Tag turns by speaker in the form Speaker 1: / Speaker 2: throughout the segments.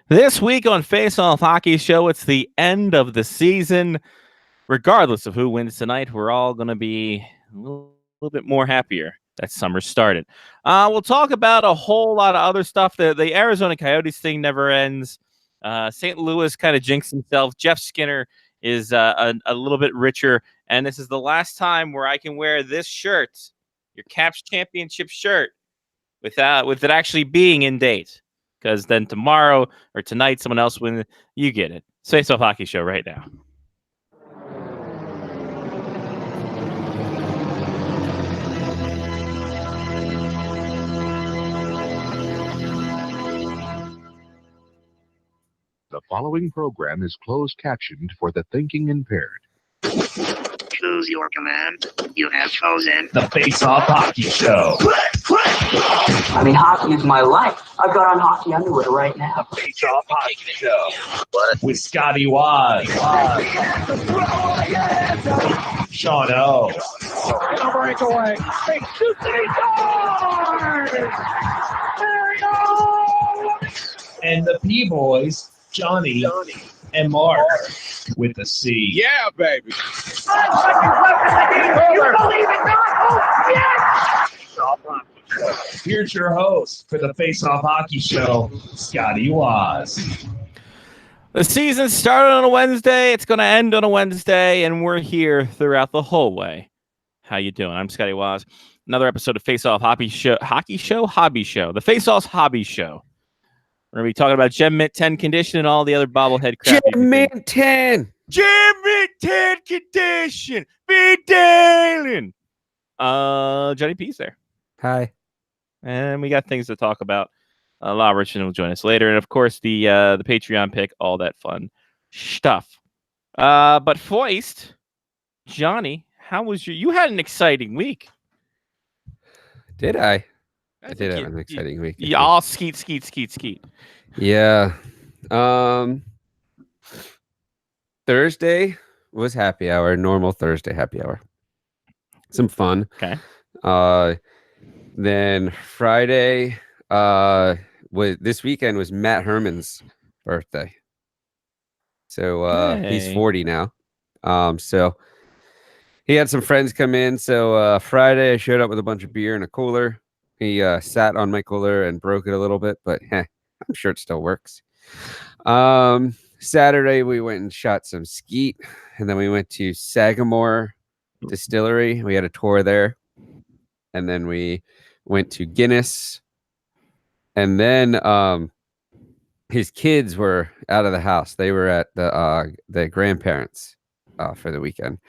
Speaker 1: This week on Face Off Hockey Show, it's the end of the season. Regardless of who wins tonight, we're all going to be a little bit more happier that summer started. We'll talk about a whole lot of other stuff. The Arizona Coyotes thing never ends. St. Louis kind of jinxed himself. Jeff Skinner is a little bit richer. And this is the last time where I can wear this shirt, your Caps Championship shirt, with it actually being in date. Because then tomorrow or tonight, someone else wins. You get it. Face Off Hockey Show right now.
Speaker 2: The following program is closed captioned for the thinking impaired.
Speaker 3: Choose your command. You have chosen
Speaker 4: the Face Off Hockey Show.
Speaker 5: I mean, hockey is my life. I've got on hockey underwear right now.
Speaker 4: The Face Off Hockey Show. What? With Scotty Waz. Sean O.
Speaker 3: breakaway. They shoot the guard. There we go.
Speaker 4: And the P-Boys, Johnny and Mark with the C.
Speaker 6: Yeah, baby.
Speaker 3: 5 seconds left in the game. You believe it not? Oh, yes!
Speaker 4: Here's your host for the Face Off Hockey Show, Scotty Waz.
Speaker 1: The season started on a Wednesday. It's going to end on a Wednesday, and we're here throughout the whole way. How you doing? I'm Scotty Waz. Another episode of Face Off Hobby Show, the Face Off Hobby Show. We're going to be talking about Gem Mint 10 condition and all the other bobblehead crap.
Speaker 7: Gem Mint 10.
Speaker 1: Gem Mint 10 condition. Be Dalen. Johnny P's there.
Speaker 7: Hi.
Speaker 1: And we got things to talk about. La Richardson will join us later. And of course, the Patreon pick, all that fun stuff. But Foist, Johnny, how was you had an exciting week.
Speaker 7: Did I? I did have an exciting week.
Speaker 1: Yeah, all skeet.
Speaker 7: Yeah. Thursday was happy hour, normal Thursday happy hour. Some fun.
Speaker 1: Okay.
Speaker 7: Then Friday, this weekend was Matt Herman's birthday. So he's 40 now. So he had some friends come in. So Friday I showed up with a bunch of beer and a cooler. He sat on my cooler and broke it a little bit, but I'm sure it still works. Saturday, we went and shot some skeet, and then we went to Sagamore Distillery. We had a tour there, and then we went to Guinness, and then his kids were out of the house. They were at the grandparents for the weekend.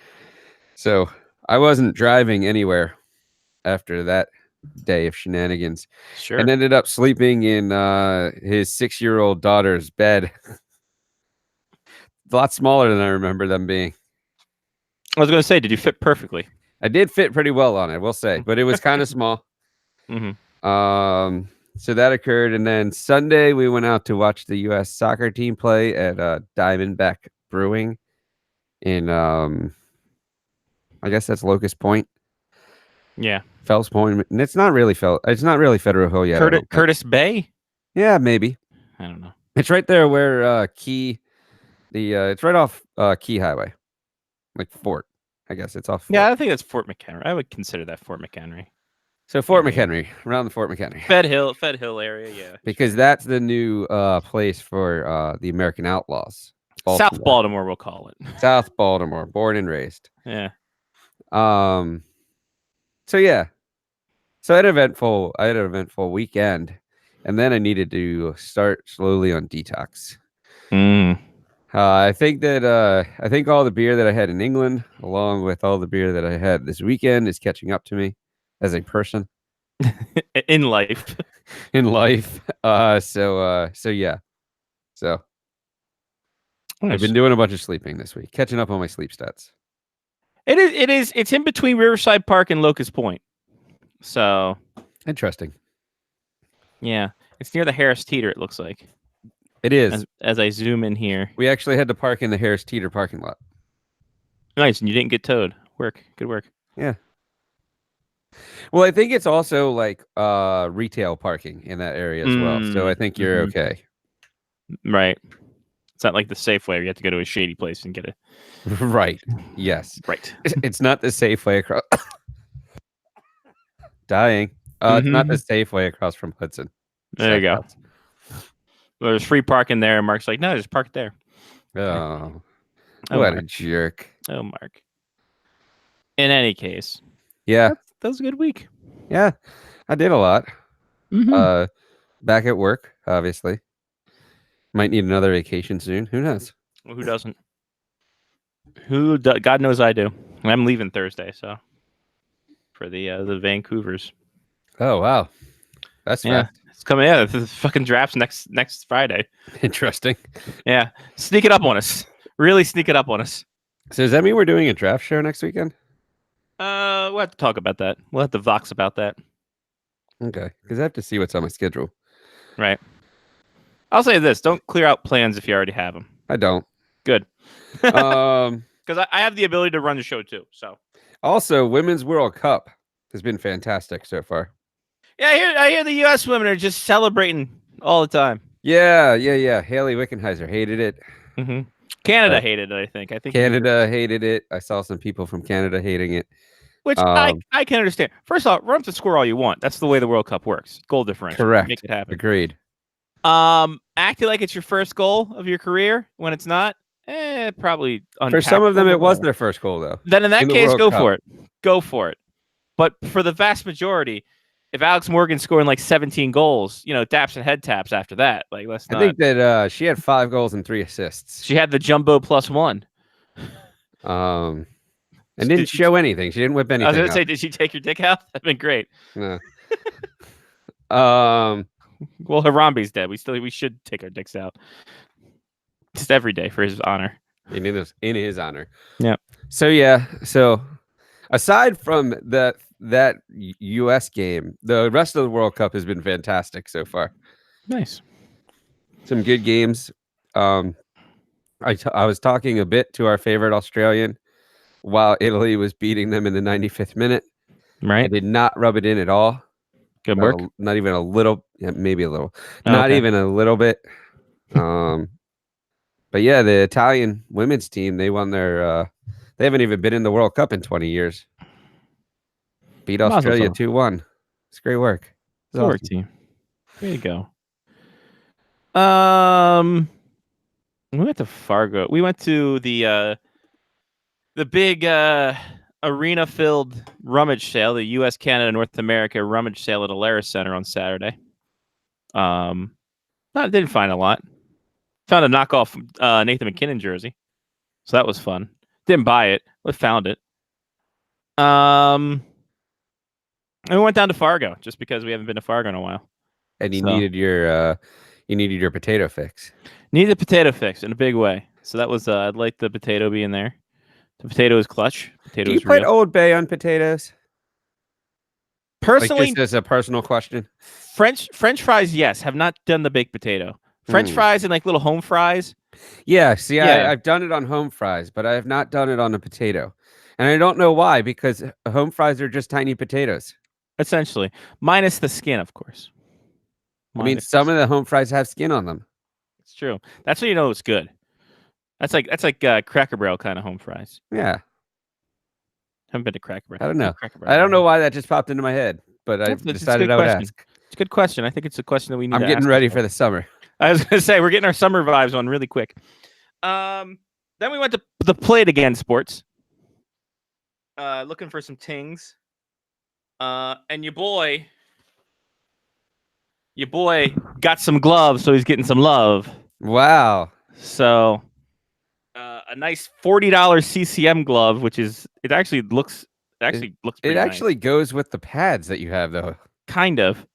Speaker 7: So I wasn't driving anywhere after that day of shenanigans.
Speaker 1: Sure.
Speaker 7: And ended up sleeping in his 6-year-old daughter's bed. A lot smaller than I remember them being.
Speaker 1: I was going to say, did you fit perfectly?
Speaker 7: I did fit pretty well on it, we'll say, but it was kind of small.
Speaker 1: Mm-hmm.
Speaker 7: So that occurred, and then Sunday we went out to watch the U.S. soccer team play at Diamondback Brewing in, I guess that's Locust Point.
Speaker 1: Yeah.
Speaker 7: Fells Point. And it's not really Federal Hill yet.
Speaker 1: Curtis Bay?
Speaker 7: Yeah, maybe.
Speaker 1: I don't know.
Speaker 7: It's right there where it's right off Key Highway. Like Fort. I guess it's off Fort.
Speaker 1: Yeah, I think that's Fort McHenry. I would consider that Fort McHenry.
Speaker 7: So Fort McHenry, around the Fort McHenry.
Speaker 1: Fed Hill area, yeah.
Speaker 7: Because that's the new place for the American Outlaws.
Speaker 1: South Baltimore, we'll call it.
Speaker 7: South Baltimore, born and raised.
Speaker 1: Yeah.
Speaker 7: So yeah. So I had an eventful weekend, and then I needed to start slowly on detox. I think all the beer that I had in England, along with all the beer that I had this weekend, is catching up to me as a person
Speaker 1: in life.
Speaker 7: So yeah. So nice. I've been doing a bunch of sleeping this week, catching up on my sleep stats.
Speaker 1: It's in between Riverside Park and Locust Point. So
Speaker 7: interesting.
Speaker 1: Yeah, it's near the Harris Teeter. It looks like
Speaker 7: it is.
Speaker 1: As I zoom in here,
Speaker 7: we actually had to park in the Harris Teeter parking lot.
Speaker 1: Nice, and you didn't get towed. Good work.
Speaker 7: Yeah. Well, I think it's also like retail parking in that area as well. So I think you're okay.
Speaker 1: Right. It's not like the Safeway where you have to go to a shady place and get it.
Speaker 7: Right. Yes.
Speaker 1: Right.
Speaker 7: It's not the Safeway across. Dying. It's not the Safeway across from Hudson.
Speaker 1: There you go.
Speaker 7: Steakhouse.
Speaker 1: There's free parking there. And Mark's like, no, just park there.
Speaker 7: Oh,
Speaker 1: Oh,
Speaker 7: what a
Speaker 1: Mark.
Speaker 7: jerk.
Speaker 1: Oh, Mark. In any case,
Speaker 7: Yeah.
Speaker 1: that was a good week.
Speaker 7: Yeah. I did a lot.
Speaker 1: Mhm.
Speaker 7: Back at work, obviously. Might need another vacation soon. Who knows?
Speaker 1: Well, who doesn't? God knows I do. I'm leaving Thursday, so for the Vancouvers.
Speaker 7: Oh, wow. That's
Speaker 1: Yeah,
Speaker 7: fast.
Speaker 1: it's coming. Yeah, the fucking draft's next Friday.
Speaker 7: Interesting.
Speaker 1: Yeah, sneak it up on us. Really sneak it up on us.
Speaker 7: So does that mean we're doing a draft show next weekend?
Speaker 1: We'll have to talk about that. We'll have to vox about that.
Speaker 7: Okay. Because I have to see what's on my schedule.
Speaker 1: Right. I'll say this: don't clear out plans if you already have them.
Speaker 7: I don't.
Speaker 1: Good,
Speaker 7: Um.
Speaker 1: because I have the ability to run the show too. So
Speaker 7: Also, Women's World Cup has been fantastic so far.
Speaker 1: yeah, I hear the U.S. women are just celebrating all the time.
Speaker 7: Yeah. Haley Wickenheiser hated it.
Speaker 1: Mm-hmm. Canada
Speaker 7: Uh,
Speaker 1: hated it. I think
Speaker 7: Canada hated it. I saw some people from Canada hating it.
Speaker 1: which I can understand. First off, run up the score all you want. That's the way the World Cup works. Goal differential.
Speaker 7: Correct.
Speaker 1: Make it happen.
Speaker 7: Agreed.
Speaker 1: Acting like it's your first goal of your career when it's not. Probably
Speaker 7: For some of them, it was
Speaker 1: unpackable.
Speaker 7: their first goal, though.
Speaker 1: Then in that
Speaker 7: in the
Speaker 1: case,
Speaker 7: World
Speaker 1: go
Speaker 7: Cup.
Speaker 1: for it. Go for it. But for the vast majority, if Alex Morgan's scoring like 17 goals, daps and head taps after that. Like, let's
Speaker 7: I
Speaker 1: not.
Speaker 7: think that she had 5 goals and 3 assists.
Speaker 1: She had the jumbo +1.
Speaker 7: And
Speaker 1: Did
Speaker 7: didn't
Speaker 1: she-
Speaker 7: show anything. She didn't whip
Speaker 1: I was
Speaker 7: anything.
Speaker 1: going to say,
Speaker 7: out.
Speaker 1: did she take your dick out? That'd been great.
Speaker 7: No.
Speaker 1: Well, Harambe's dead. We should take our dicks out. Just every day for his honor.
Speaker 7: in his honor.
Speaker 1: Yeah.
Speaker 7: So yeah. So aside from that U.S. game, the rest of the World Cup has been fantastic so far.
Speaker 1: Nice.
Speaker 7: Some good games. I was talking a bit to our favorite Australian while Italy was beating them in the 95th minute. I
Speaker 1: Right.
Speaker 7: did not rub it in at all.
Speaker 1: Good work.
Speaker 7: Not even a little. Yeah, maybe a little.
Speaker 1: Oh,
Speaker 7: Not
Speaker 1: okay.
Speaker 7: even a little bit. But yeah, the Italian women's team, they won their. They haven't even been in the World Cup in 20 years. Beat
Speaker 1: Mazel
Speaker 7: Australia
Speaker 1: tov.
Speaker 7: 2-1. It's great work. It's
Speaker 1: Good work,
Speaker 7: awesome.
Speaker 1: team. There you go. We went to Fargo. We went to the big arena-filled rummage sale, the U.S., Canada, North America rummage sale at Alaris Center on Saturday. Didn't find a lot. Found a knockoff Nathan McKinnon jersey, so that was fun. Didn't buy it, but found it. And we went down to Fargo just because we haven't been to Fargo in a while.
Speaker 7: And you
Speaker 1: So-
Speaker 7: needed your potato fix.
Speaker 1: Needed a potato fix in a big way. So that was I'd like the potato being there. The potato is clutch. Potato
Speaker 7: Do you
Speaker 1: is
Speaker 7: put
Speaker 1: real.
Speaker 7: Old Bay on potatoes?
Speaker 1: Personally,
Speaker 7: Like just as a personal question.
Speaker 1: French fries, yes. Have not done the baked potato. French
Speaker 7: Mm.
Speaker 1: fries and like little home fries.
Speaker 7: Yeah, see,
Speaker 1: Yeah.
Speaker 7: I've done it on home fries, but I have not done it on a potato. And I don't know why, because home fries are just tiny potatoes.
Speaker 1: Essentially, minus the skin, of course.
Speaker 7: I mean, some of the home fries have skin on them.
Speaker 1: It's true. That's when you know it's good. That's like Cracker Barrel kind of home fries.
Speaker 7: Yeah,
Speaker 1: Haven't been to Cracker Barrel.
Speaker 7: I don't know.
Speaker 1: Cracker Barrel.
Speaker 7: I don't know why that just popped into my head, but I
Speaker 1: It's a
Speaker 7: decided
Speaker 1: good
Speaker 7: I would
Speaker 1: question.
Speaker 7: ask.
Speaker 1: It's a good question. I think it's a question that we need.
Speaker 7: I'm
Speaker 1: to
Speaker 7: getting
Speaker 1: ask
Speaker 7: ready
Speaker 1: ourselves.
Speaker 7: for the summer.
Speaker 1: I was gonna say we're getting our summer vibes on really quick. Then we went to the Play It Again Sports. Looking for some tings. And your boy got some gloves, so he's getting some love.
Speaker 7: Wow.
Speaker 1: So a nice $40 CCM glove, which is it actually looks pretty
Speaker 7: It
Speaker 1: nice.
Speaker 7: actually goes with the pads that you have, though.
Speaker 1: kind of.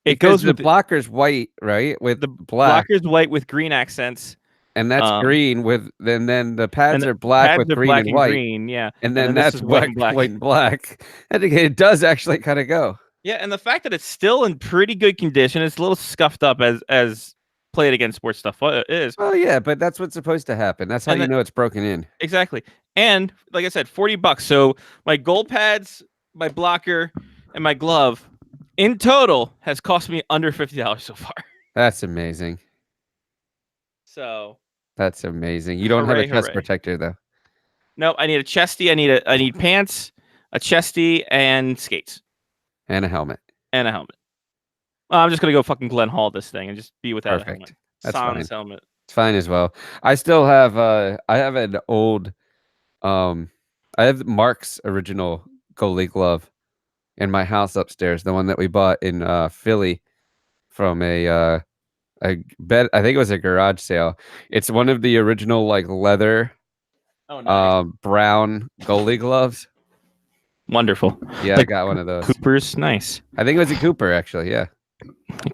Speaker 1: It
Speaker 7: Because
Speaker 1: goes
Speaker 7: the
Speaker 1: with
Speaker 7: blocker's white, right? With
Speaker 1: the
Speaker 7: black.
Speaker 1: blocker's white with green accents.
Speaker 7: And that's green with then the pads
Speaker 1: And
Speaker 7: are black
Speaker 1: pads
Speaker 7: with
Speaker 1: are
Speaker 7: green
Speaker 1: black
Speaker 7: and
Speaker 1: and
Speaker 7: white.
Speaker 1: green, yeah.
Speaker 7: And then
Speaker 1: this
Speaker 7: that's
Speaker 1: is white
Speaker 7: white
Speaker 1: and black.
Speaker 7: and black. I think it does actually kind of go.
Speaker 1: Yeah, and the fact that it's still in pretty good condition, it's a little scuffed up as Play It Again Sports stuff is.
Speaker 7: Oh yeah, but that's what's supposed to happen. That's how
Speaker 1: And
Speaker 7: you
Speaker 1: the-
Speaker 7: know it's broken in.
Speaker 1: Exactly. And like I said, $40. So my goal pads, my blocker, and my glove in total has cost me under $50 so far.
Speaker 7: That's amazing.
Speaker 1: So
Speaker 7: That's amazing. You don't have
Speaker 1: Hooray,
Speaker 7: a chest
Speaker 1: hooray.
Speaker 7: protector though,
Speaker 1: no, I need a chesty. I need pants, a chesty, and skates,
Speaker 7: and a helmet.
Speaker 1: and a helmet. I'm just gonna go fucking Glen Hall this thing and just be without a helmet.
Speaker 7: Perfect. That's
Speaker 1: Sans
Speaker 7: fine.
Speaker 1: helmet.
Speaker 7: It's fine as well. I still have I have an old I have Mark's original goalie glove in my house upstairs, the one that we bought in Philly from a I think it was a garage sale. It's one of the original like leather
Speaker 1: Oh, nice.
Speaker 7: brown goalie gloves.
Speaker 1: Wonderful.
Speaker 7: Yeah, I
Speaker 1: Like
Speaker 7: got one of those.
Speaker 1: Cooper's nice.
Speaker 7: I think it was a Cooper actually, yeah.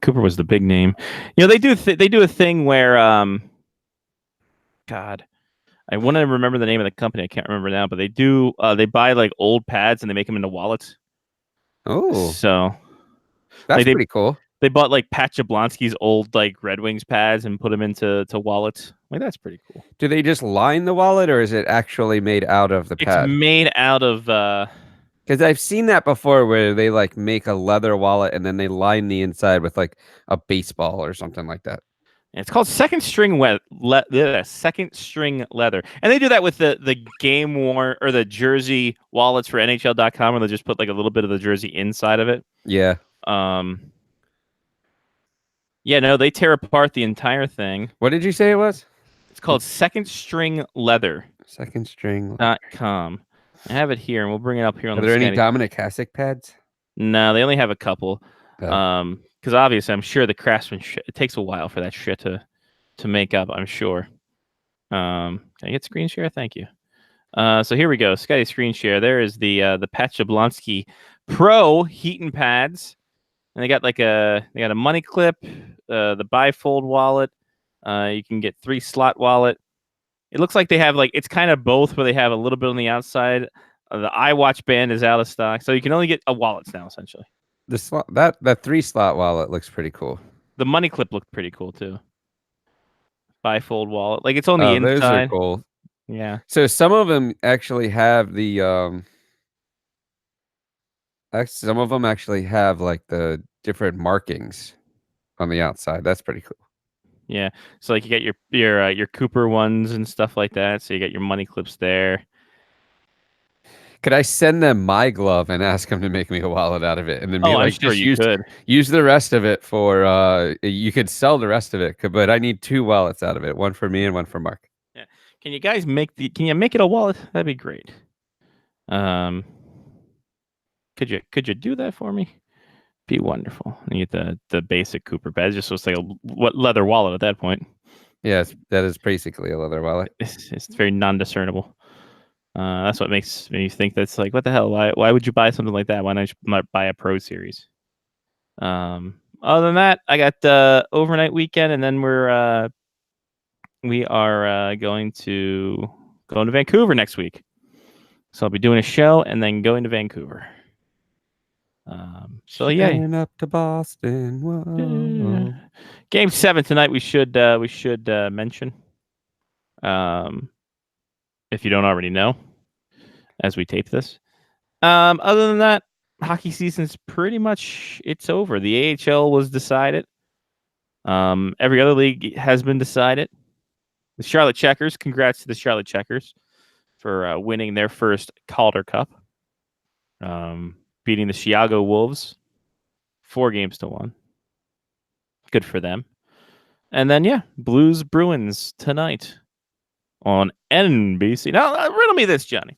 Speaker 1: Cooper was the big name. You know, they do a thing where God, I want to remember the name of the company. I can't remember now, but they do they buy like old pads and they make them into wallets.
Speaker 7: Oh,
Speaker 1: So
Speaker 7: that's
Speaker 1: like,
Speaker 7: pretty cool.
Speaker 1: they bought like Pat Jablonski's old like Red Wings pads and put them into wallets. Like that's pretty cool.
Speaker 7: Do they just line the wallet or is it actually made out of the
Speaker 1: It's
Speaker 7: pad?
Speaker 1: made out of
Speaker 7: Because I've seen that before where they like make a leather wallet and then they line the inside with like a baseball or something like that.
Speaker 1: it's called second string second string leather, and they do that with the game worn or the jersey wallets for NHL.com, where they just put like a little bit of the jersey inside of it.
Speaker 7: Yeah.
Speaker 1: Yeah, no, they tear apart the entire thing.
Speaker 7: What did you say it was?
Speaker 1: It's called secondstringleather.com.
Speaker 7: Second string.
Speaker 1: I have it here, and we'll bring it up here on
Speaker 7: Are
Speaker 1: the
Speaker 7: there any
Speaker 1: scanning.
Speaker 7: Dominic Hasek pads?
Speaker 1: No, they only have a couple.
Speaker 7: Oh.
Speaker 1: Because obviously, I'm sure the craftsmanship, it takes a while for that shit to make up. I'm sure. Can I get screen share? Thank you. So here we go. Scotty screen share. There is the Pat Jablonski Pro Heaton pads, and they got a money clip, the bifold wallet. You can get 3-slot wallet. It looks like they have it's kind of both, where they have a little bit on the outside. The iWatch band is out of stock, so you can only get a wallet now, essentially.
Speaker 7: The slot that 3-slot wallet looks pretty cool.
Speaker 1: The money clip looked pretty cool too. Bifold wallet, like it's on the
Speaker 7: Oh,
Speaker 1: inside.
Speaker 7: those are cool.
Speaker 1: Yeah.
Speaker 7: So some of them actually have the some of them actually have like the different markings on the outside. That's pretty cool.
Speaker 1: Yeah. So like you get your Cooper ones and stuff like that. So you get your money clips there.
Speaker 7: Could I send them my glove and ask them to make me a wallet out of it, and then be
Speaker 1: I'm
Speaker 7: like,
Speaker 1: sure
Speaker 7: just
Speaker 1: you could.
Speaker 7: use the rest of it for you could sell the rest of it, but I need 2 wallets out of it, one for me and one for Mark.
Speaker 1: Yeah. Can you guys make it a wallet? That'd be great. Could you do that for me? Be wonderful. And you get the basic Cooper badge, just so it's like a leather wallet at that point.
Speaker 7: Yes, that is basically a leather wallet.
Speaker 1: It's very non-discernible. That's what makes me think that's like, what the hell? Why would you buy something like that? Why not buy a Pro Series? Other than that, I got overnight weekend, and then we are going to Vancouver next week. So I'll be doing a show and then going to Vancouver. So yeah,
Speaker 7: Going up to Boston. Whoa.
Speaker 1: Game 7 tonight. We should mention. If you don't already know, as we tape this. Other than that, hockey season's pretty much it's over. The AHL was decided. Every other league has been decided. The Charlotte Checkers, congrats to the Charlotte Checkers for winning their first Calder Cup. Beating the Chicago Wolves 4-1. Good for them. And then Blues Bruins tonight on NBC. Now, riddle me this, Johnny.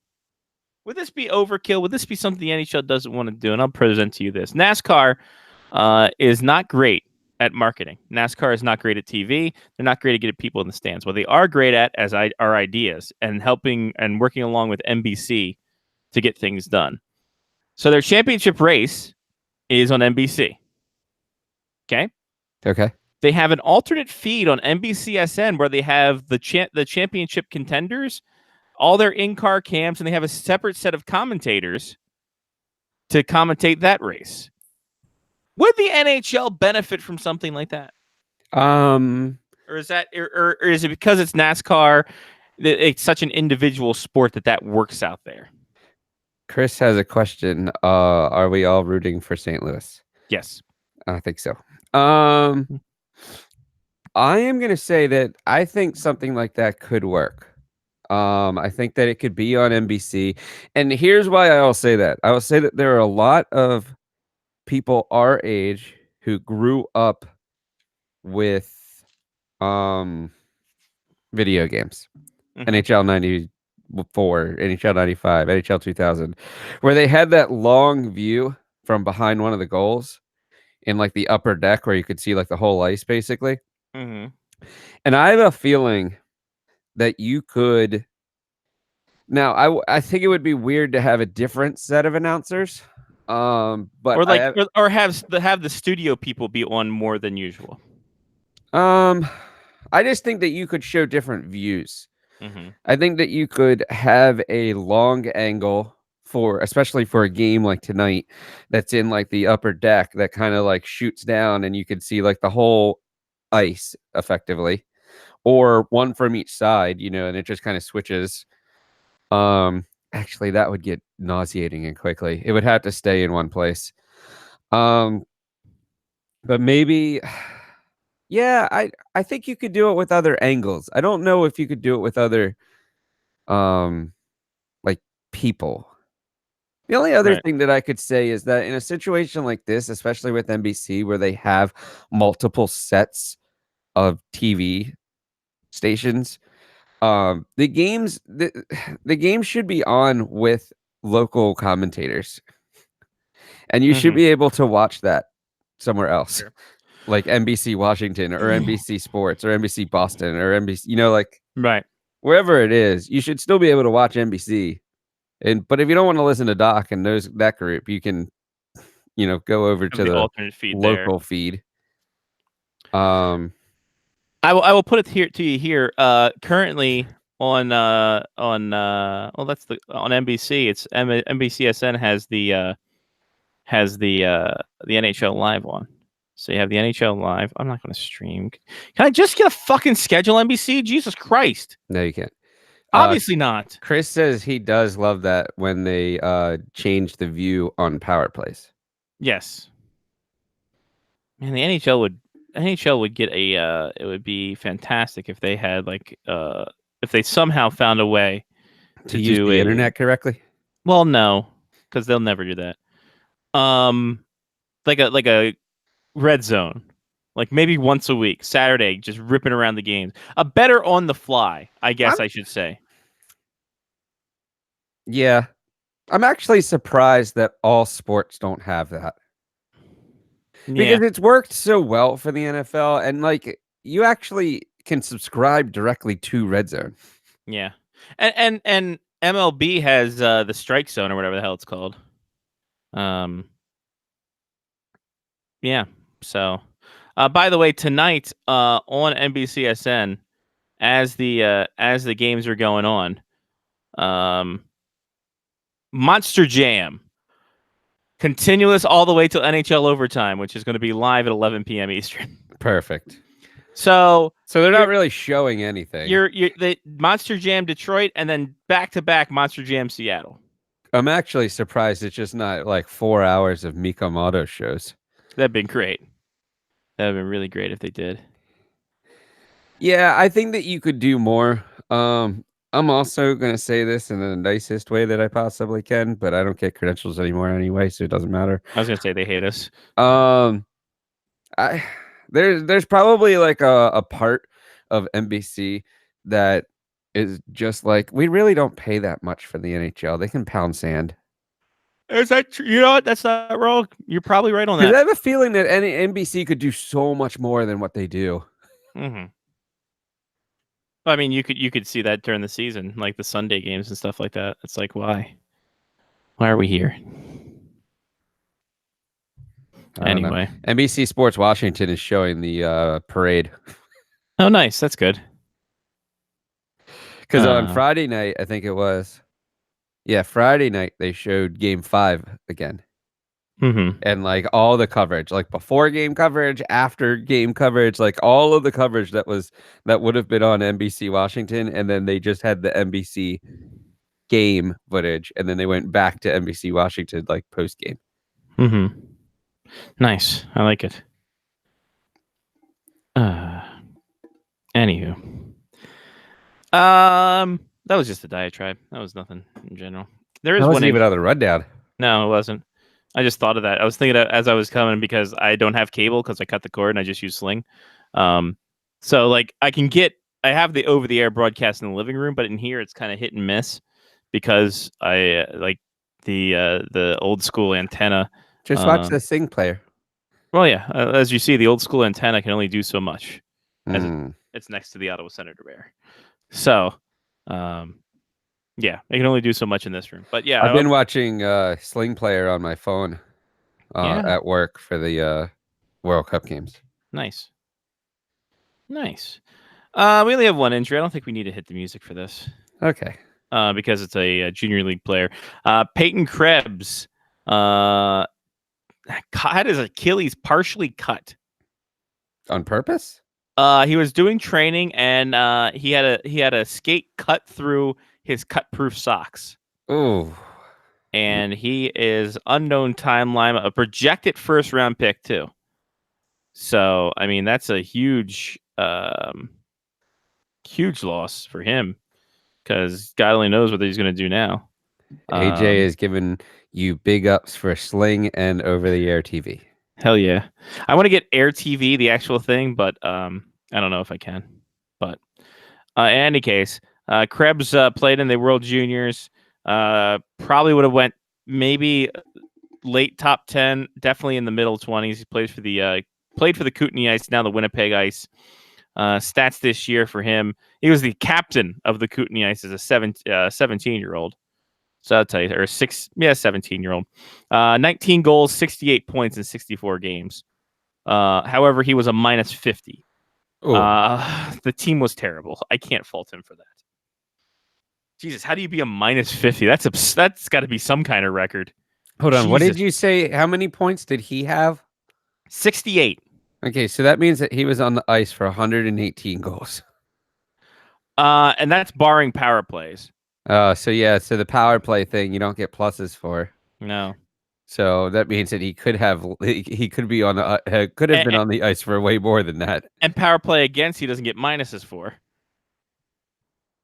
Speaker 1: Would this be overkill? Would this be something the NHL doesn't want to do? And I'll present to you this. NASCAR is not great at marketing. NASCAR is not great at TV. They're not great at getting people in the stands. What they are great at are ideas and helping and working along with NBC to get things done. So their championship race is on NBC. Okay?
Speaker 7: Okay.
Speaker 1: They have an alternate feed on NBCSN where they have the championship contenders, all their in-car cams, and they have a separate set of commentators to commentate that race. Would the NHL benefit from something like that? Or is it because it's NASCAR that it's such an individual sport that works out there?
Speaker 7: Chris has a question. Are we all rooting for St. Louis?
Speaker 1: Yes.
Speaker 7: I think so. I am going to say that I think something like that could work. I think that it could be on NBC. And here's why I will say that. I will say that there are a lot of people our age who grew up with video games.
Speaker 1: Mhm.
Speaker 7: NHL 94, NHL 95, NHL 2000, where they had that long view from behind one of the goals in like the upper deck where you could see like the whole ice basically.
Speaker 1: Mhm.
Speaker 7: And I have a feeling that you could now I think it would be weird to have a different set of announcers. But
Speaker 1: Or like, or have the studio people be on more than usual.
Speaker 7: I just think that you could show different views.
Speaker 1: Mm-hmm.
Speaker 7: I think that you could have a long angle for, especially for a game like tonight, that's in like the upper deck that kind of like shoots down and you could see like the whole ice effectively, or one from each side, you know, and it just kind of switches. Actually, that would get nauseating and quickly. It would have to stay in one place. But maybe. Yeah, I think you could do it with other angles. I don't know if you could do it with other like people. The only other
Speaker 1: Right.
Speaker 7: thing that I could say is that in a situation like this, especially with NBC where they have multiple sets of TV stations, the games the game should be on with local commentators. And you should
Speaker 1: Mhm.
Speaker 7: be able to watch that somewhere else.
Speaker 1: Sure.
Speaker 7: Like NBC Washington or NBC Sports or NBC Boston or NBC, you know, like
Speaker 1: Right.
Speaker 7: wherever it is, you should still be able to watch NBC. But if you don't want to listen to Doc and those that group, you can, you know, go over
Speaker 1: Have
Speaker 7: to
Speaker 1: the
Speaker 7: the
Speaker 1: alternate feed there.
Speaker 7: local feed. Um,
Speaker 1: I will put it here to you here. Currently on well, that's the on NBC. It's NBCSN has the NHL live on. So you have the NHL live. I'm not going to stream. Can I just get a fucking schedule, NBC? Jesus Christ!
Speaker 7: no, you can't.
Speaker 1: Obviously not.
Speaker 7: Chris says he does love that when they change the view on power plays.
Speaker 1: Yes. Man, the NHL would get a it would be fantastic if they had like if they somehow found a way
Speaker 7: To use
Speaker 1: do
Speaker 7: the
Speaker 1: a
Speaker 7: internet correctly?
Speaker 1: Well, no, because they'll never do that. Like a red zone, like maybe once a week, Saturday, just ripping around the games. A better on the fly, I guess I should say.
Speaker 7: Yeah. I'm actually surprised that all sports don't have that.
Speaker 1: Yeah,
Speaker 7: Because it's worked so well for the NFL, and like you actually can subscribe directly to Red Zone.
Speaker 1: yeah, and MLB has the strike zone or whatever the hell it's called. Yeah. So, by the way, tonight on NBCSN, as the games are going on, Monster Jam, continuous all the way till NHL overtime, which is going to be live at 11 p.m. Eastern.
Speaker 7: Perfect.
Speaker 1: So
Speaker 7: they're not really showing anything.
Speaker 1: you're the Monster Jam Detroit, and then back to back Monster Jam Seattle.
Speaker 7: I'm actually surprised it's just not like 4 hours of Mikomoto shows.
Speaker 1: That'd been great. That'd been really great if they did.
Speaker 7: Yeah, I think that you could do more. I'm also going to say this in the nicest way that I possibly can, but I don't get credentials anymore anyway, so it doesn't matter.
Speaker 1: I was gonna say they hate us.
Speaker 7: There's probably like a part of NBC that is just like, we really don't pay that much for the NHL. They can pound sand.
Speaker 1: Is that true? You know what? That's not wrong. You're probably right on
Speaker 7: Because
Speaker 1: that.
Speaker 7: I have a feeling that any NBC could do so much more than what they do.
Speaker 1: Mm-hmm. I mean, you could see that during the season, like the Sunday games and stuff like that. It's like, why are we here?
Speaker 7: I don't know.
Speaker 1: Anyway.
Speaker 7: NBC Sports Washington is showing the parade.
Speaker 1: Oh, nice. That's good.
Speaker 7: Because on Friday night, I think it was. Yeah, Friday night, they showed Game 5 again.
Speaker 1: Mm-hmm.
Speaker 7: And like all the coverage, like before game coverage, after game coverage, like all of the coverage that would have been on NBC Washington, and then they just had the NBC game footage, and then they went back to NBC Washington like post game.
Speaker 1: Mm-hmm. Nice. I like it. Anywho, that was just a diatribe. That was nothing in general. There is
Speaker 7: That
Speaker 1: one.
Speaker 7: wasn't even on the rundown.
Speaker 1: No, it wasn't. I just thought of that. I was thinking as I was coming because I don't have cable because I cut the cord and I just use Sling. So like I have the over the air broadcast in the living room, but in here it's kind of hit and miss because I like the old school antenna.
Speaker 7: Just watch the Sing player.
Speaker 1: Well, yeah, as you see, the old school antenna can only do so much. As
Speaker 7: Mm.
Speaker 1: it's next to the Ottawa Senator Bear. So, yeah, it can only do so much in this room. But yeah,
Speaker 7: I've been watching Sling player on my phone
Speaker 1: Yeah.
Speaker 7: at work for the World Cup games.
Speaker 1: Nice. We only have one injury. I don't think we need to hit the music for this
Speaker 7: Okay.
Speaker 1: because it's a junior league player. Peyton Krebs had his Achilles partially cut.
Speaker 7: On purpose?
Speaker 1: He was doing training and he had a skate cut through his cut-proof socks.
Speaker 7: Ooh.
Speaker 1: And he is unknown timeline, a projected first-round pick too. So I mean that's a huge loss for him because God only knows what he's going to do now.
Speaker 7: AJ is giving you big ups for Sling and over the air TV.
Speaker 1: Hell yeah. I want to get Air TV, the actual thing, but I don't know if I can. But in any case, Krebs played in the World Juniors. Probably would have went maybe late top 10, definitely in the middle 20s. He played for the Kootenay Ice, now the Winnipeg Ice. Stats this year for him. He was the captain of the Kootenay Ice as a 17-year-old. So I'll tell you, or 17-year-old. 19 goals, 68 points in 64 games. However, he was a minus 50. The team was terrible. I can't fault him for that. Jesus, how do you be a minus 50? That's got to be some kind of record.
Speaker 7: Hold on. What did
Speaker 1: Jesus.
Speaker 7: you say? How many points did he have?
Speaker 1: 68.
Speaker 7: Okay, so that means that he was on the ice for 118 goals.
Speaker 1: And that's barring power plays.
Speaker 7: So the power play thing you don't get pluses for.
Speaker 1: No.
Speaker 7: So that means that he could have be on the could have been on the ice for way more than that.
Speaker 1: And power play against he doesn't get minuses for.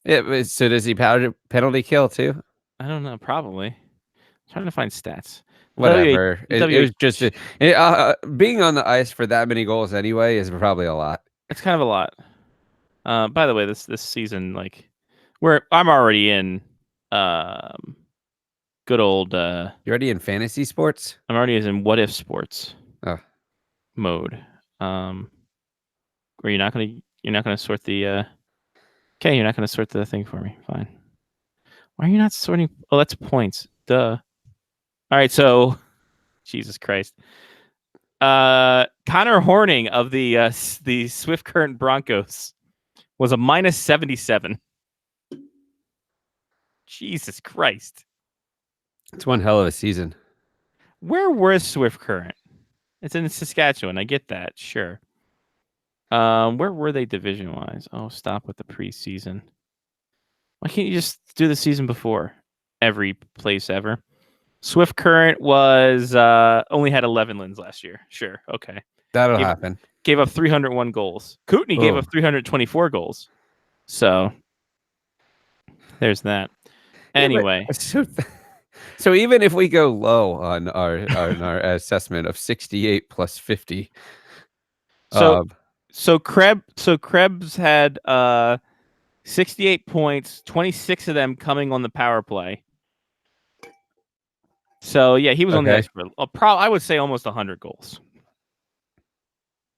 Speaker 7: Yeah, so does he penalty kill too?
Speaker 1: I don't know. Probably. I'm trying to find stats.
Speaker 7: Whatever. It was just being on the ice for that many goals anyway is probably a lot.
Speaker 1: It's kind of a lot. By the way, this season, like, I'm already in good old.
Speaker 7: You already in fantasy sports?
Speaker 1: I'm already in what if sports mode. Where you're not gonna sort the. Okay, you're not gonna sort the thing for me. Fine. Why are you not sorting? Oh, that's points. Duh. All right, so Jesus Christ. Connor Horning of the Swift Current Broncos was a minus 77. Jesus Christ.
Speaker 7: It's one hell of a season.
Speaker 1: Where was Swift Current? It's in Saskatchewan. I get that. Sure. Where were they division-wise? Oh, stop with the preseason. Why can't you just do the season before every place ever? Swift Current was only had 11 wins last year. Sure. Okay.
Speaker 7: That'll happen.
Speaker 1: Gave up 301 goals. Kootenay gave up 324 goals. So there's that. Anyway.
Speaker 7: So even if we go low on our assessment of 68 plus 50.
Speaker 1: So Krebs had 68 points, 26 of them coming on the power play. So yeah, he was on the ice for I would say almost 100 goals.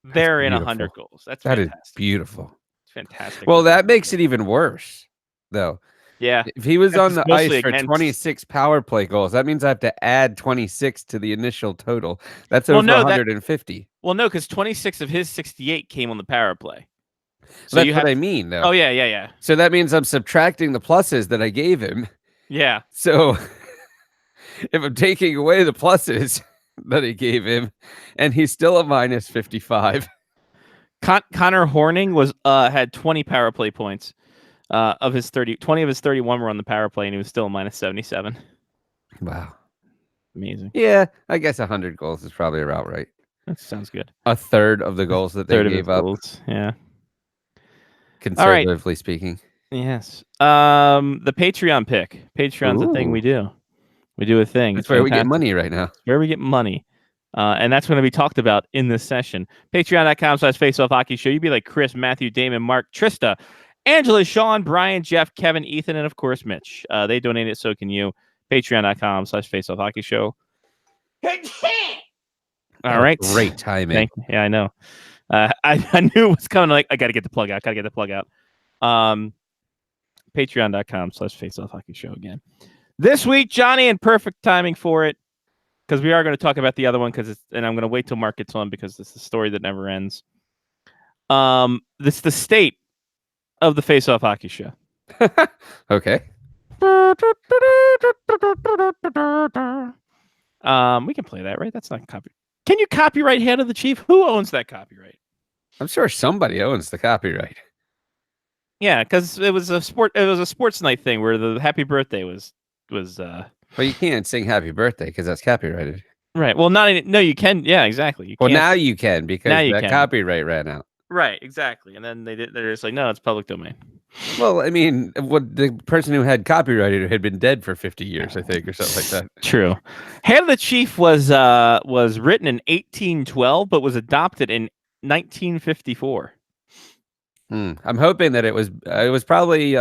Speaker 1: They're in 100 goals. That
Speaker 7: is beautiful.
Speaker 1: It's fantastic.
Speaker 7: Well, that makes it even worse, though.
Speaker 1: Yeah.
Speaker 7: If he was on the ice for
Speaker 1: against
Speaker 7: 26 power play goals, that means I have to add 26 to the initial total. That's over 150.
Speaker 1: Well, no, because 26 of his 68 came on the power play.
Speaker 7: So that's what I mean, though.
Speaker 1: Oh, yeah.
Speaker 7: So that means I'm subtracting the pluses that I gave him.
Speaker 1: Yeah.
Speaker 7: So if I'm taking away the pluses that I gave him, and he's still a minus 55.
Speaker 1: Connor Horning had 20 power play points. Of his 20 of his 31 were on the power play, and he was still a minus 77.
Speaker 7: Wow.
Speaker 1: Amazing.
Speaker 7: Yeah, I guess 100 goals is probably about right.
Speaker 1: That sounds good.
Speaker 7: A third of the goals that they gave up.
Speaker 1: Yeah.
Speaker 7: conservatively speaking.
Speaker 1: Yes. The Patreon pick. Patreon's a thing
Speaker 7: Ooh.
Speaker 1: we do. We do a thing.
Speaker 7: That's
Speaker 1: It's
Speaker 7: where we get
Speaker 1: fantastic.
Speaker 7: money right now.
Speaker 1: Where we get money. And that's going to be talked about in this session. Patreon.com/faceoff hockey show. You'd be like Chris, Matthew, Damon, Mark, Trista, Angela, Sean, Brian, Jeff, Kevin, Ethan, and of course, Mitch. They donate it, so can you. Patreon.com/faceoff hockey show. All right.
Speaker 7: Great timing.
Speaker 1: Yeah, I know. I knew it was coming. Like, I got to get the plug out. Patreon.com/faceoff hockey show again. This week, Johnny, and perfect timing for it, because we are going to talk about the other one, and I'm going to wait till Mark gets on because it's a story that never ends. This is the state of the Face-Off Hockey Show.
Speaker 7: Okay.
Speaker 1: We can play that, right? That's not copy. Can you copyright Hand of the Chief? Who owns that copyright?
Speaker 7: I'm sure somebody owns the copyright.
Speaker 1: Yeah, because it was a sports night thing where the happy birthday was.
Speaker 7: But you can't sing happy birthday because that's copyrighted.
Speaker 1: Right. Well, you can. Yeah, exactly. You
Speaker 7: Well,
Speaker 1: can't.
Speaker 7: now you can because
Speaker 1: Now you
Speaker 7: that
Speaker 1: can.
Speaker 7: copyright ran out.
Speaker 1: Right, exactly. And then they're just like, no, it's public domain.
Speaker 7: Well, I mean, what the person who had copyrighted it had been dead for 50 years, I think, or something like that.
Speaker 1: True. Hand of the Chief was written in 1812, but was adopted in 1954.
Speaker 7: I'm hoping that it was probably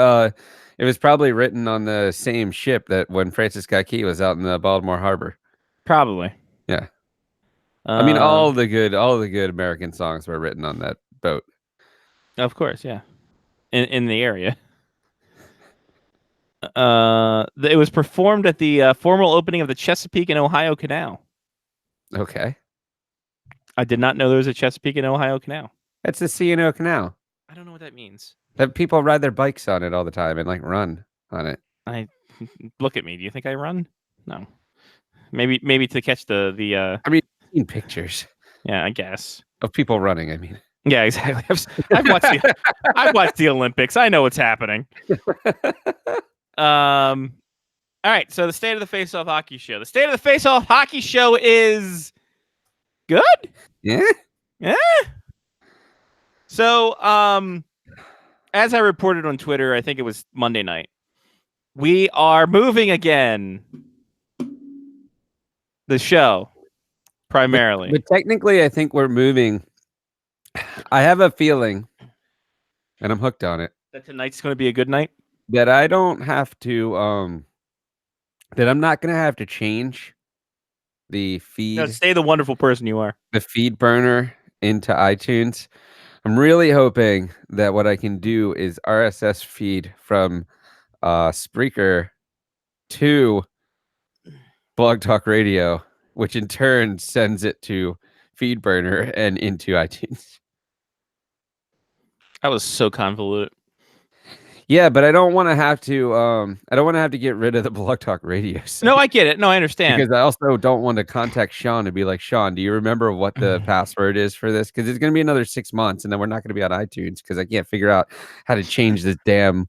Speaker 7: written on the same ship that when Francis Scott Key was out in the Baltimore Harbor.
Speaker 1: Probably.
Speaker 7: Yeah. I mean, all the good American songs were written on that boat.
Speaker 1: Of course, yeah. In the area. It was performed at the formal opening of the Chesapeake and Ohio Canal.
Speaker 7: Okay.
Speaker 1: I did not know there was a Chesapeake and Ohio Canal.
Speaker 7: That's the C&O Canal.
Speaker 1: I don't know what that means.
Speaker 7: That people ride their bikes on it all the time and like run on it.
Speaker 1: Look at me. Do you think I run? No. Maybe to catch the.
Speaker 7: I mean, I've seen pictures
Speaker 1: Yeah, I guess.
Speaker 7: of people running. I mean,
Speaker 1: yeah, exactly. I've watched the Olympics. I know what's happening. All right. So the state of the Face-Off Hockey Show. The state of the Face-Off Hockey Show is good.
Speaker 7: yeah.
Speaker 1: So, as I reported on Twitter, I think it was Monday night, we are moving again. The show, primarily.
Speaker 7: But technically, I think we're moving. I have a feeling, and I'm hooked on it,
Speaker 1: That tonight's going to be a good night.
Speaker 7: that I don't have to, that I'm not going to have to change the feed,
Speaker 1: No, stay the wonderful person you are.
Speaker 7: the feed burner into iTunes. I'm really hoping that what I can do is RSS feed from Spreaker to Blog Talk Radio, which in turn sends it to FeedBurner and into iTunes.
Speaker 1: That was so convoluted.
Speaker 7: Yeah, but I don't want to have to. I don't want to have to get rid of the Blog Talk Radio site,
Speaker 1: No, I get it. No, I understand.
Speaker 7: because I also don't want to contact Sean and be like, Sean, do you remember what the password is for this? Because it's going to be another 6 months, and then we're not going to be on iTunes because I can't figure out how to change this damn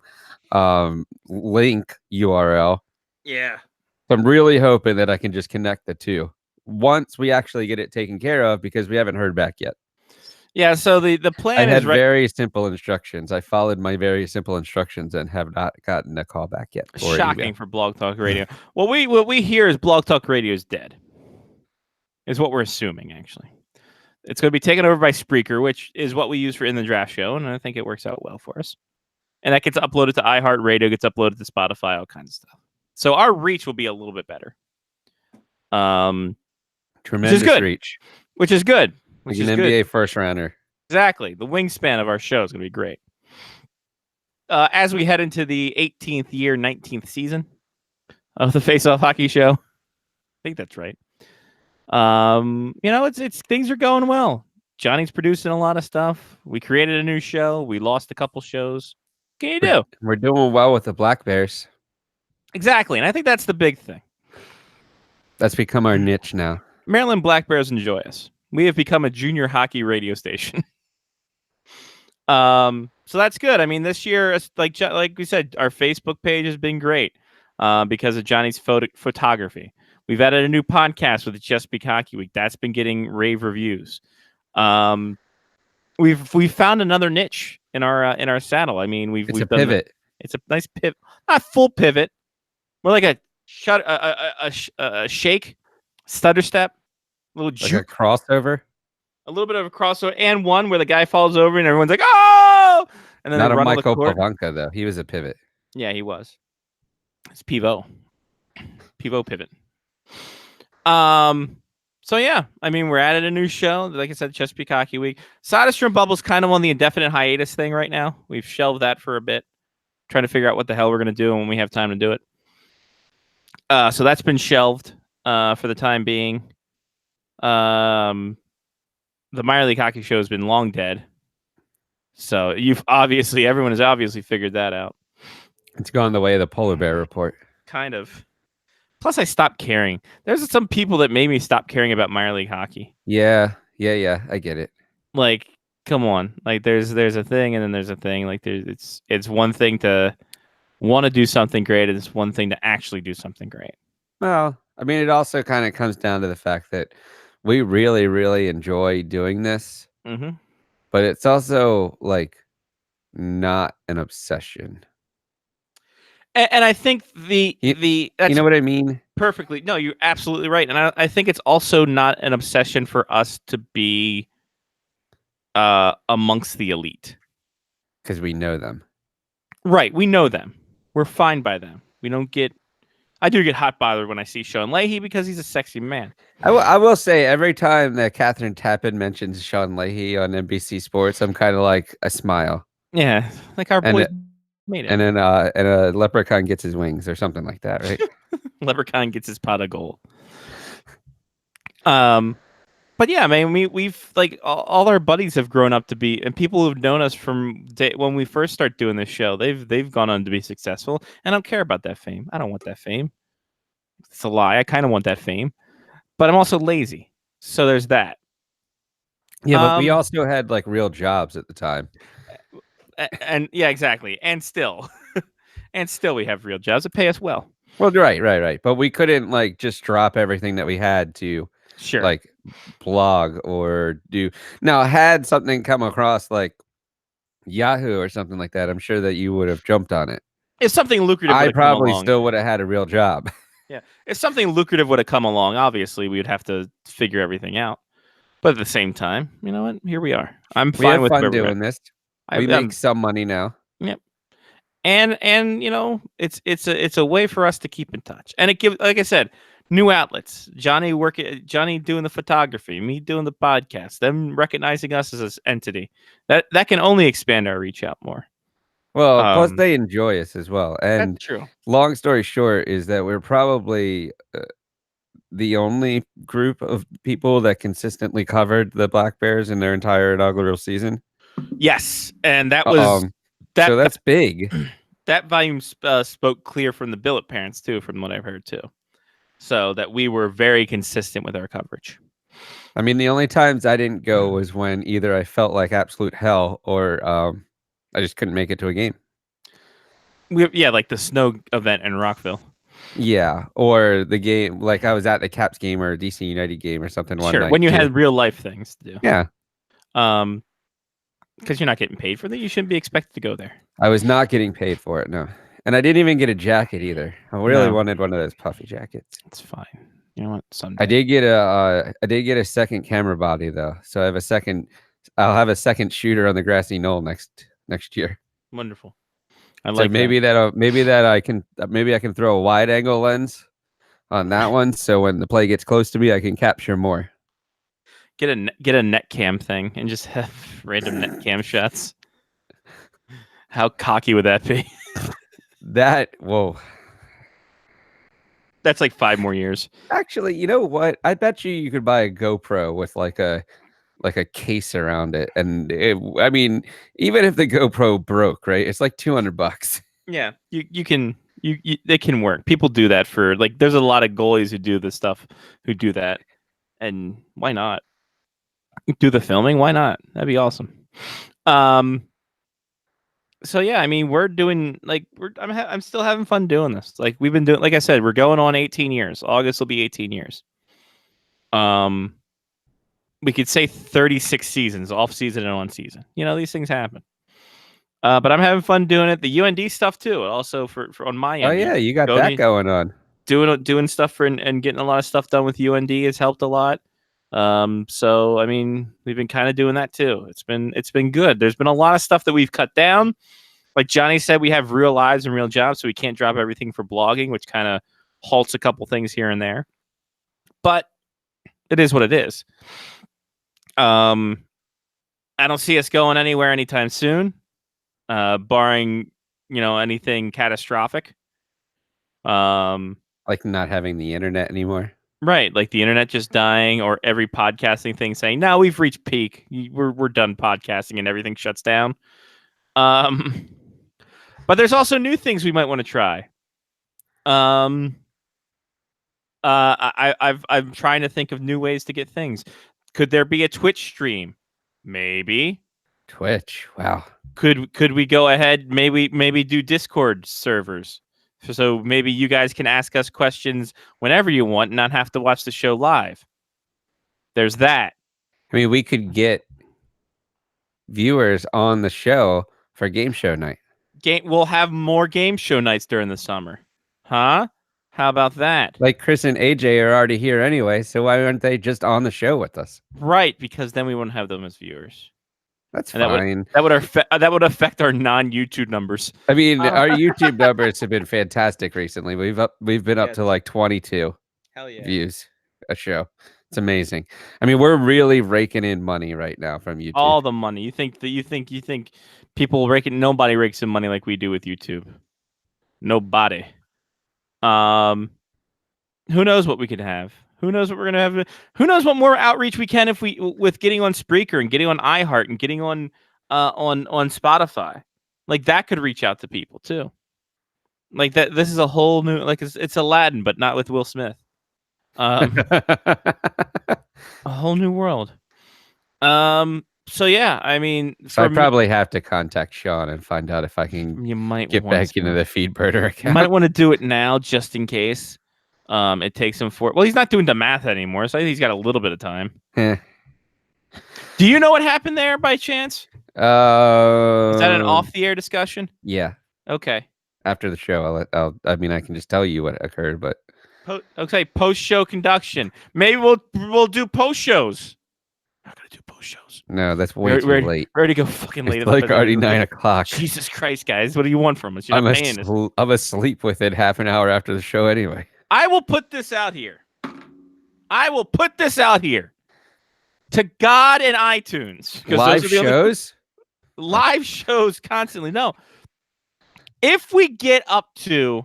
Speaker 7: link URL.
Speaker 1: Yeah.
Speaker 7: So I'm really hoping that I can just connect the two once we actually get it taken care of, because we haven't heard back yet.
Speaker 1: Yeah. So the
Speaker 7: I
Speaker 1: plan
Speaker 7: had
Speaker 1: is right.
Speaker 7: very simple instructions. I followed my very simple instructions and have not gotten a call back yet. or
Speaker 1: Shocking
Speaker 7: email.
Speaker 1: for Blog Talk Radio. What we hear is Blog Talk Radio is dead. Is what we're assuming. Actually, it's going to be taken over by Spreaker, which is what we use for In the Draft Show, and I think it works out well for us. And that gets uploaded to iHeartRadio, gets uploaded to Spotify, all kinds of stuff. So our reach will be a little bit better.
Speaker 7: Tremendous
Speaker 1: good.
Speaker 7: reach.
Speaker 1: Which is good.
Speaker 7: Like
Speaker 1: Which
Speaker 7: an
Speaker 1: is
Speaker 7: NBA
Speaker 1: good.
Speaker 7: first rounder.
Speaker 1: Exactly. The wingspan of our show is going to be great. As we head into the 18th year, 19th season of the Face-Off Hockey Show. I think that's right. It's things are going well. Johnny's producing a lot of stuff. We created a new show. We lost a couple shows. What can you do?
Speaker 7: We're doing well with the Black Bears.
Speaker 1: Exactly. And I think that's the big thing.
Speaker 7: That's become our niche now.
Speaker 1: Maryland Black Bears enjoy us. We have become a junior hockey radio station. So that's good. I mean, this year, like we said, our Facebook page has been great because of Johnny's photography. We've added a new podcast with the Chesapeake Hockey Week. That's been getting rave reviews. We've found another niche in our saddle. I mean,
Speaker 7: It's
Speaker 1: we've
Speaker 7: a
Speaker 1: done
Speaker 7: pivot.
Speaker 1: it's a nice pivot, not full pivot, more like a shut a shake, stutter step, a little
Speaker 7: Like a
Speaker 1: juke,
Speaker 7: crossover.
Speaker 1: a little bit of a crossover, and one where the guy falls over and everyone's like, oh, and then
Speaker 7: Not
Speaker 1: they
Speaker 7: a
Speaker 1: run on the
Speaker 7: Michael
Speaker 1: court.
Speaker 7: Pavanka though. He was a pivot.
Speaker 1: Yeah, he was. It's pivot pivot. So yeah, I mean, we're at a new show. Like I said, Chesapeake Hockey Week. SodaStream Bubble's kind of on the indefinite hiatus thing right now. We've shelved that for a bit, trying to figure out what the hell we're gonna do when we have time to do it. So that's been shelved for the time being. The minor league hockey show has been long dead. So everyone has obviously figured that out.
Speaker 7: It's gone the way of the polar bear report.
Speaker 1: Kind of. Plus, I stopped caring. There's some people that made me stop caring about minor league hockey.
Speaker 7: Yeah. I get it.
Speaker 1: Like, come on. Like, there's a thing, and then there's a thing. Like, it's one thing to want to do something great, and it's one thing to actually do something great.
Speaker 7: Well, I mean, it also kind of comes down to the fact that we really, really enjoy doing this,
Speaker 1: Mm-hmm.
Speaker 7: but it's also like not an obsession.
Speaker 1: And I think that's
Speaker 7: You know what I mean?
Speaker 1: perfectly. No, you're absolutely right. And I think it's also not an obsession for us to be amongst the elite.
Speaker 7: Because we know them.
Speaker 1: Right. We know them. We're fine by them. We don't get. I do get hot bothered when I see Sean Leahy because he's a sexy man.
Speaker 7: I will say every time that Catherine Tappan mentions Sean Leahy on NBC Sports, I'm kind of like a smile.
Speaker 1: Yeah, like our
Speaker 7: And
Speaker 1: boys
Speaker 7: it-
Speaker 1: made it.
Speaker 7: And then a leprechaun gets his wings or something like that, right?
Speaker 1: Leprechaun gets his pot of gold. But yeah, man, we've like all our buddies have grown up to be, and people who've known us from when we first start doing this show, they've gone on to be successful. And I don't care about that fame. I don't want that fame. It's a lie. I kind of want that fame, but I'm also lazy. So there's that.
Speaker 7: Yeah, but we
Speaker 1: Um,
Speaker 7: also had like real jobs at the time.
Speaker 1: And yeah, exactly. And still, we have real jobs that pay us well.
Speaker 7: Well, right. But we couldn't like just drop everything that we had to
Speaker 1: Sure.
Speaker 7: like blog or do. Now, had something come across like Yahoo or something like that, I'm sure that you would have jumped on it.
Speaker 1: if something lucrative,
Speaker 7: I
Speaker 1: would've come
Speaker 7: probably
Speaker 1: along-
Speaker 7: still would have had a real job.
Speaker 1: If something lucrative would have come along, obviously we would have to figure everything out. But at the same time, you know what? Here we are. I'm
Speaker 7: We
Speaker 1: fine
Speaker 7: have
Speaker 1: with
Speaker 7: fun
Speaker 1: where we're
Speaker 7: doing
Speaker 1: at.
Speaker 7: this.
Speaker 1: I-
Speaker 7: We
Speaker 1: I'm-
Speaker 7: make some money now.
Speaker 1: and you know, it's a way for us to keep in touch. And it gives, like I said, new outlets. Johnny doing the photography, me doing the podcast, them recognizing us as an entity. That can only expand our reach out more.
Speaker 7: Well, plus
Speaker 1: Um,
Speaker 7: they enjoy us as well. And
Speaker 1: That's true.
Speaker 7: long story short is that we're probably the only group of people that consistently covered the Black Bears in their entire inaugural season.
Speaker 1: Yes, and that was that.
Speaker 7: So that's big.
Speaker 1: that volume spoke clear from the Billet parents too, from what I've heard too. So that we were very consistent with our coverage.
Speaker 7: I mean, the only times I didn't go was when either I felt like absolute hell or I just couldn't make it to a game.
Speaker 1: Like the snow event in Rockville.
Speaker 7: Yeah, or the game, like I was at the Caps game or a DC United game or something one
Speaker 1: Sure,
Speaker 7: night.
Speaker 1: when you
Speaker 7: too.
Speaker 1: had real life things to do.
Speaker 7: Yeah,
Speaker 1: Because you're not getting paid for that, you shouldn't be expected to go there.
Speaker 7: I was not getting paid for it, no. And I didn't even get a jacket either. I really
Speaker 1: No.
Speaker 7: wanted one of those puffy jackets.
Speaker 1: It's fine. You know what? Someday.
Speaker 7: I did get a second camera body though, so I'll have a second shooter on the grassy knoll next year.
Speaker 1: Wonderful. I
Speaker 7: So
Speaker 1: like
Speaker 7: maybe
Speaker 1: that.
Speaker 7: I can throw a wide angle lens on that one, so when the play gets close to me, I can capture more.
Speaker 1: Get a net cam thing and just have random net cam shots. How cocky would that be?
Speaker 7: Whoa.
Speaker 1: That's like 5 more years.
Speaker 7: Actually, you know what? I bet you could buy a GoPro with like a case around it, and I mean, even if the GoPro broke, right? It's like $200.
Speaker 1: Yeah, you can they can work. People do that for like. There's a lot of goalies who do this stuff, who do that, and why not do the filming? Why not? That'd be awesome. So yeah, I mean, we're doing like I'm still having fun doing this. Like we've been doing, like I said, we're going on 18 years. August will be 18 years. We could say 36 seasons, off season and on season. You know, these things happen. But I'm having fun doing it. The UND stuff too. Also for on my end.
Speaker 7: Oh yeah, you got
Speaker 1: Go
Speaker 7: that
Speaker 1: me-
Speaker 7: going on.
Speaker 1: Doing stuff for and getting a lot of stuff done with UND has helped a lot. So I mean, we've been kind of doing that too. It's been good. There's been a lot of stuff that we've cut down. Like Johnny said, we have real lives and real jobs, so we can't drop everything for blogging, which kind of halts a couple things here and there. But it is what it is. I don't see us going anywhere anytime soon, barring anything catastrophic.
Speaker 7: Like not having the internet anymore.
Speaker 1: Right, like the internet just dying, or every podcasting thing saying, "No, we've reached peak. We're done podcasting," and everything shuts down. But there's also new things we might want to try. I'm trying to think of new ways to get things. Could there be a Twitch stream? Maybe.
Speaker 7: Twitch. Wow.
Speaker 1: Could we go ahead? Maybe do Discord servers. So maybe you guys can ask us questions whenever you want and not have to watch the show live. There's that.
Speaker 7: I mean, we could get viewers on the show for game show night.
Speaker 1: We'll have more game show nights during the summer. Huh? How about that?
Speaker 7: Like Chris and AJ are already here anyway, so why aren't they just on the show with us?
Speaker 1: Right, because then we wouldn't have them as viewers.
Speaker 7: That's
Speaker 1: And
Speaker 7: fine.
Speaker 1: that would affect our non-YouTube numbers.
Speaker 7: I mean, our YouTube numbers have been fantastic recently. We've been up
Speaker 1: Yeah.
Speaker 7: to like 22
Speaker 1: Hell yeah.
Speaker 7: views a show. It's amazing. I mean, we're really raking in money right now from YouTube.
Speaker 1: All the money. You think people nobody rakes in money like we do with YouTube. Nobody. Who knows what we could have? Who knows what we're gonna have? Who knows what more outreach we can with getting on Spreaker and getting on iHeart and getting on Spotify. Like that could reach out to people too. Like that. This is a whole new it's Aladdin, but not with Will Smith. A whole new world. So yeah, I mean,
Speaker 7: So I probably have to contact Sean and find out if I can
Speaker 1: you might
Speaker 7: get
Speaker 1: want
Speaker 7: back into the Feedburner
Speaker 1: You
Speaker 7: account.
Speaker 1: might want to do it now just in case. It takes him well, he's not doing the math anymore, so I think he's got a little bit of time.
Speaker 7: Eh.
Speaker 1: Do you know what happened there by chance? Is that an off the air discussion?
Speaker 7: Yeah.
Speaker 1: Okay.
Speaker 7: After the show, I mean, I can just tell you what occurred, but
Speaker 1: Okay, post show conduction. Maybe we'll do post shows. We're not gonna do post shows.
Speaker 7: no, that's way too late.
Speaker 1: We're already go fucking late.
Speaker 7: It's like already 9 o'clock.
Speaker 1: Jesus Christ, guys! What do you want from us? You're
Speaker 7: I'm
Speaker 1: not paying us.
Speaker 7: asleep within half an hour after the show anyway.
Speaker 1: I will put this out here. To God and iTunes. 'Cause
Speaker 7: Live
Speaker 1: those are the only-
Speaker 7: shows?
Speaker 1: live shows constantly. No. If we get up to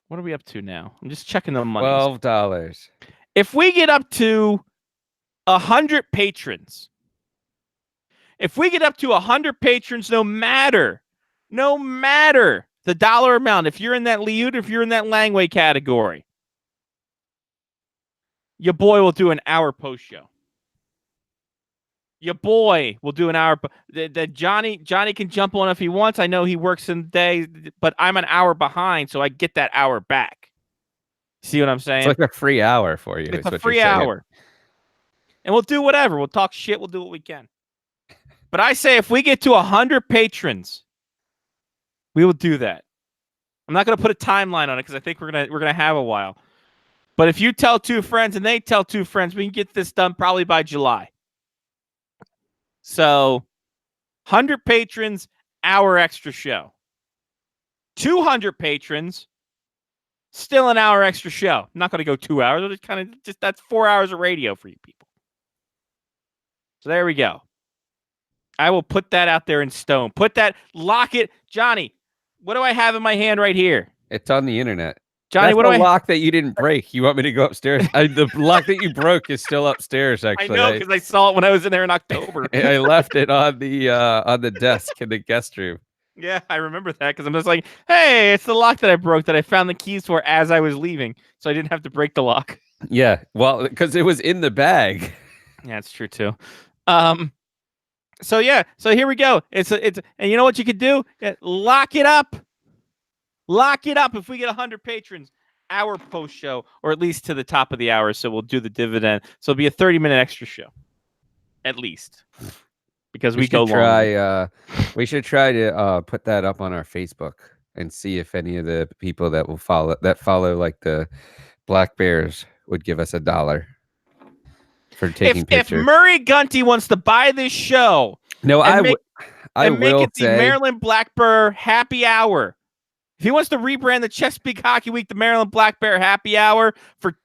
Speaker 1: what are we up to now? I'm just checking the money.
Speaker 7: $12.
Speaker 1: If we get up to 100 patrons, no matter the dollar amount, if you're in that Liud, if you're in that Langway category, your boy will do an hour post show. Your boy will do an hour. That Johnny can jump on if he wants. I know he works in the day, but I'm an hour behind, so I get that hour back. See what I'm saying?
Speaker 7: It's like a free hour for you.
Speaker 1: It's
Speaker 7: is
Speaker 1: a
Speaker 7: what
Speaker 1: free
Speaker 7: you're saying.
Speaker 1: hour. And we'll do whatever. We'll talk shit. We'll do what we can. But I say if we get to 100 patrons, we will do that. I'm not going to put a timeline on it because I think we're gonna have a while. But if you tell 2 friends and they tell 2 friends, we can get this done probably by July. So 100 patrons, hour extra show. 200 patrons, still an hour extra show. I'm not going to go 2 hours. It's kind of just that's 4 hours of radio for you people. So there we go. I will put that out there in stone. Lock it. Johnny, what do I have in my hand right here?
Speaker 7: It's on the internet.
Speaker 1: Johnny,
Speaker 7: That's
Speaker 1: what do
Speaker 7: the
Speaker 1: I
Speaker 7: lock that you didn't break? You want me to go upstairs? The lock that you broke is still upstairs.
Speaker 1: I
Speaker 7: Actually,
Speaker 1: know because I saw it when I was in there in October.
Speaker 7: I left it on the desk in the guest room.
Speaker 1: Yeah, I remember that because I'm just like, hey, it's the lock that I broke that I found the keys for as I was leaving, so I didn't have to break the lock.
Speaker 7: Yeah, well, because it was in the bag.
Speaker 1: Yeah, it's true too. So here we go. It's and you know what you could do? Lock it up. Lock it up. If we get 100 patrons, hour post show, or at least to the top of the hour, so we'll do the dividend. So it'll be a 30-minute extra show, at least, because we go long.
Speaker 7: We should try to put that up on our Facebook and see if any of the people that follow like the Black Bears would give us $1 for taking
Speaker 1: If
Speaker 7: pictures.
Speaker 1: Murray Gunty wants to buy this show,
Speaker 7: No,
Speaker 1: and
Speaker 7: I
Speaker 1: make
Speaker 7: will
Speaker 1: it the
Speaker 7: say
Speaker 1: Maryland Black Bear Happy Hour. If he wants to rebrand the Chesapeake Hockey Week the Maryland Black Bear Happy Hour for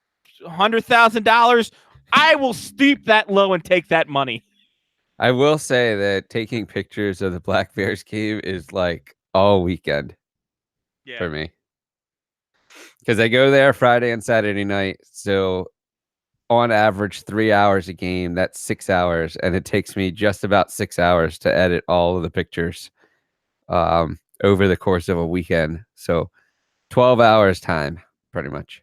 Speaker 1: $100,000, I will steep that low and take that money.
Speaker 7: I will say that taking pictures of the Black Bears game is like all weekend for me. Because I go there Friday and Saturday night. So on average, 3 hours a game. That's 6 hours. And it takes me just about 6 hours to edit all of the pictures over the course of a weekend. So 12 hours time, pretty much.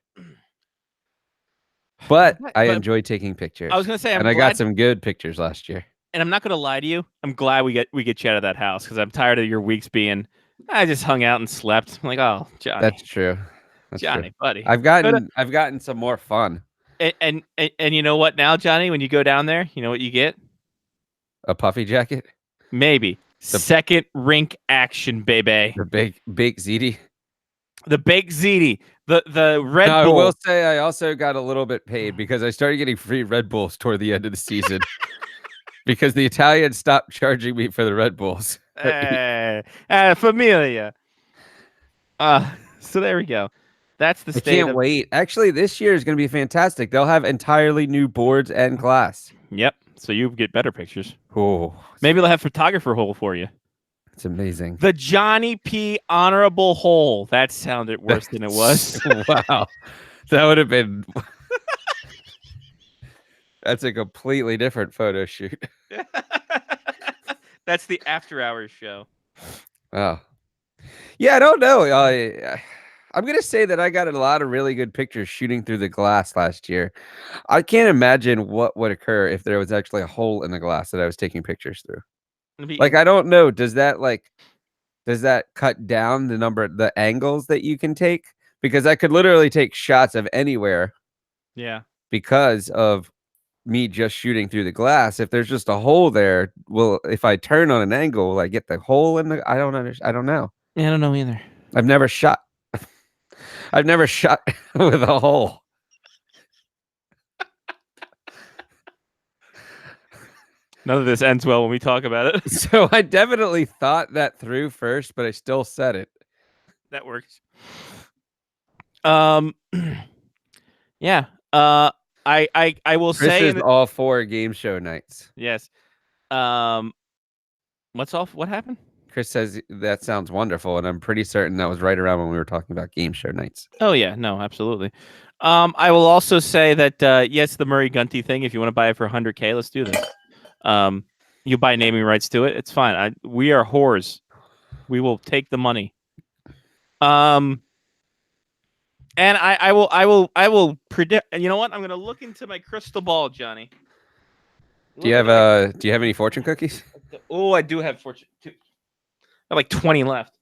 Speaker 7: But I enjoy taking pictures.
Speaker 1: I was going to say,
Speaker 7: I got some good pictures last year.
Speaker 1: And I'm not going to lie to you. I'm glad we get you out of that house because I'm tired of your weeks being, I just hung out and slept. I'm like, oh, Johnny.
Speaker 7: That's true.
Speaker 1: Johnny, buddy.
Speaker 7: I've gotten some more fun.
Speaker 1: And you know what now, Johnny? When you go down there, you know what you get?
Speaker 7: A puffy jacket?
Speaker 1: Maybe. Second rink action, baby.
Speaker 7: The big ziti.
Speaker 1: The baked ziti. The Red Bull.
Speaker 7: I will say I also got a little bit paid because I started getting free Red Bulls toward the end of the season. Because the Italians stopped charging me for the Red Bulls.
Speaker 1: Familia. So there we go. That's the state.
Speaker 7: I can't wait. Actually, this year is going to be fantastic. They'll have entirely new boards and glass.
Speaker 1: Yep. So you get better pictures.
Speaker 7: Oh,
Speaker 1: maybe they'll have photographer hole for you.
Speaker 7: It's amazing.
Speaker 1: The Johnny P. Honorable Hole. That sounded worse than it was.
Speaker 7: Wow. That would have been... That's a completely different photo shoot.
Speaker 1: That's the after hours show.
Speaker 7: Oh. Yeah, I don't know. I'm going to say that I got a lot of really good pictures shooting through the glass last year. I can't imagine what would occur if there was actually a hole in the glass that I was taking pictures through. Like, I don't know. Does that cut down the angles that you can take? Because I could literally take shots of anywhere.
Speaker 1: Yeah.
Speaker 7: Because of me just shooting through the glass. If there's just a hole there, if I turn on an angle, will I get the hole in the? I don't know.
Speaker 1: Yeah, I don't know either.
Speaker 7: I've never shot with a hole.
Speaker 1: None of this ends well when we talk about it.
Speaker 7: So I definitely thought that through first, but I still said it.
Speaker 1: That works. Yeah. I will
Speaker 7: Chris
Speaker 1: say
Speaker 7: is all 4 game show nights.
Speaker 1: Yes. What happened?
Speaker 7: Chris says that sounds wonderful, and I'm pretty certain that was right around when we were talking about game show nights.
Speaker 1: Oh yeah, no, absolutely. I will also say that yes, the Murray Gunty thing. If you want to buy it for $100K, let's do this. You buy naming rights to it. It's fine. We are whores. We will take the money. And I will predict. You know what? I'm going to look into my crystal ball, Johnny.
Speaker 7: Do you have any fortune cookies?
Speaker 1: Oh, I do have fortune. I have like 20 left.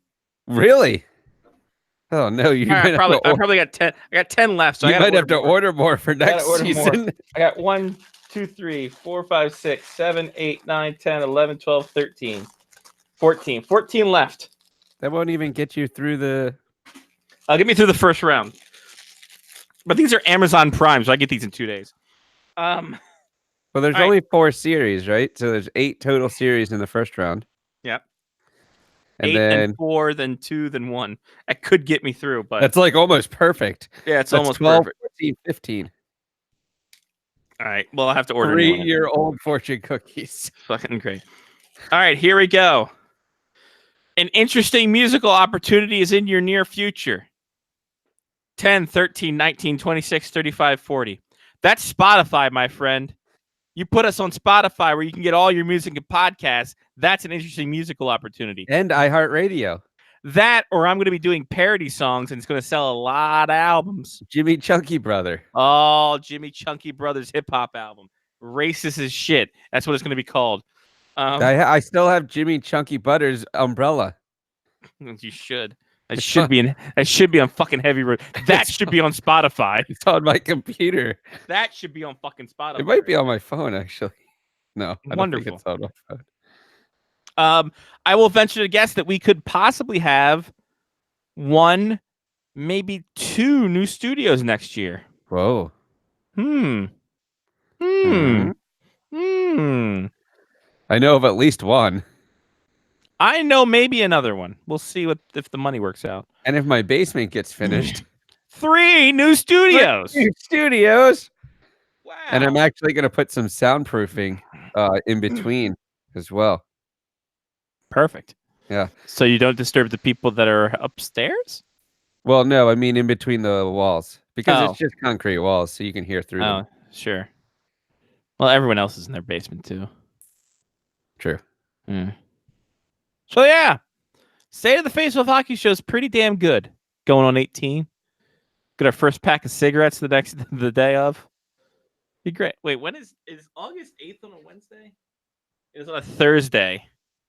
Speaker 7: Really? Oh no!
Speaker 1: I probably got 10. I got 10 left. So
Speaker 7: you might have to order more for next season.
Speaker 1: More. I got 1, 2, 3, 4, 5, 6, 7, 8, 9, 10, 11, 12, 13, 14. 14 left.
Speaker 7: That won't even get you through the.
Speaker 1: Get me through the first round. But these are Amazon Prime, so I get these in 2 days.
Speaker 7: Well, there's only 4 series, right? So there's 8 total series in the first round.
Speaker 1: Yep.
Speaker 7: And
Speaker 1: 8
Speaker 7: then
Speaker 1: and 4, then 2, then 1. That could get me through, but
Speaker 7: that's like almost perfect.
Speaker 1: Yeah, it's
Speaker 7: that's
Speaker 1: almost
Speaker 7: 12,
Speaker 1: perfect.
Speaker 7: 14, 15.
Speaker 1: All right. Well, I'll have to order
Speaker 7: 3-year-old fortune cookies.
Speaker 1: Fucking great. All right, here we go. An interesting musical opportunity is in your near future. 10, 13, 19, 26, 35, 40. That's Spotify, my friend. You put us on Spotify where you can get all your music and podcasts. That's an interesting musical opportunity.
Speaker 7: And iHeartRadio.
Speaker 1: That, or I'm going to be doing parody songs, and it's going to sell a lot of albums.
Speaker 7: Jimmy Chunky Brother.
Speaker 1: Oh, Jimmy Chunky Brothers hip-hop album. Racist as shit. That's what it's going to be called.
Speaker 7: I still have Jimmy Chunky Butter's umbrella.
Speaker 1: You should. It should be on fucking Heavy Road. That should be on Spotify.
Speaker 7: It's on my computer.
Speaker 1: That should be on fucking Spotify.
Speaker 7: It might be on my phone, actually. No, I don't think
Speaker 1: Wonderful.
Speaker 7: it's on my phone.
Speaker 1: I will venture to guess that we could possibly have 1, maybe 2 new studios next year.
Speaker 7: Whoa.
Speaker 1: Hmm.
Speaker 7: Mhm. I know of at least one.
Speaker 1: I know maybe another one. We'll see if the money works out.
Speaker 7: And if my basement gets finished,
Speaker 1: 3 new studios.
Speaker 7: studios.
Speaker 1: Wow.
Speaker 7: And I'm actually going to put some soundproofing in between as well.
Speaker 1: Perfect.
Speaker 7: Yeah.
Speaker 1: So you don't disturb the people that are upstairs?
Speaker 7: Well, no, I mean in between the walls because
Speaker 1: Oh.
Speaker 7: it's just concrete walls, so you can hear through them.
Speaker 1: Oh, sure. Well, everyone else is in their basement too.
Speaker 7: True.
Speaker 1: Mm. So yeah, State of the Face Off Hockey Show is pretty damn good. Going on 18. Get our first pack of cigarettes the day of. Be great. Wait, when is August 8th on a Wednesday? It is on a Thursday.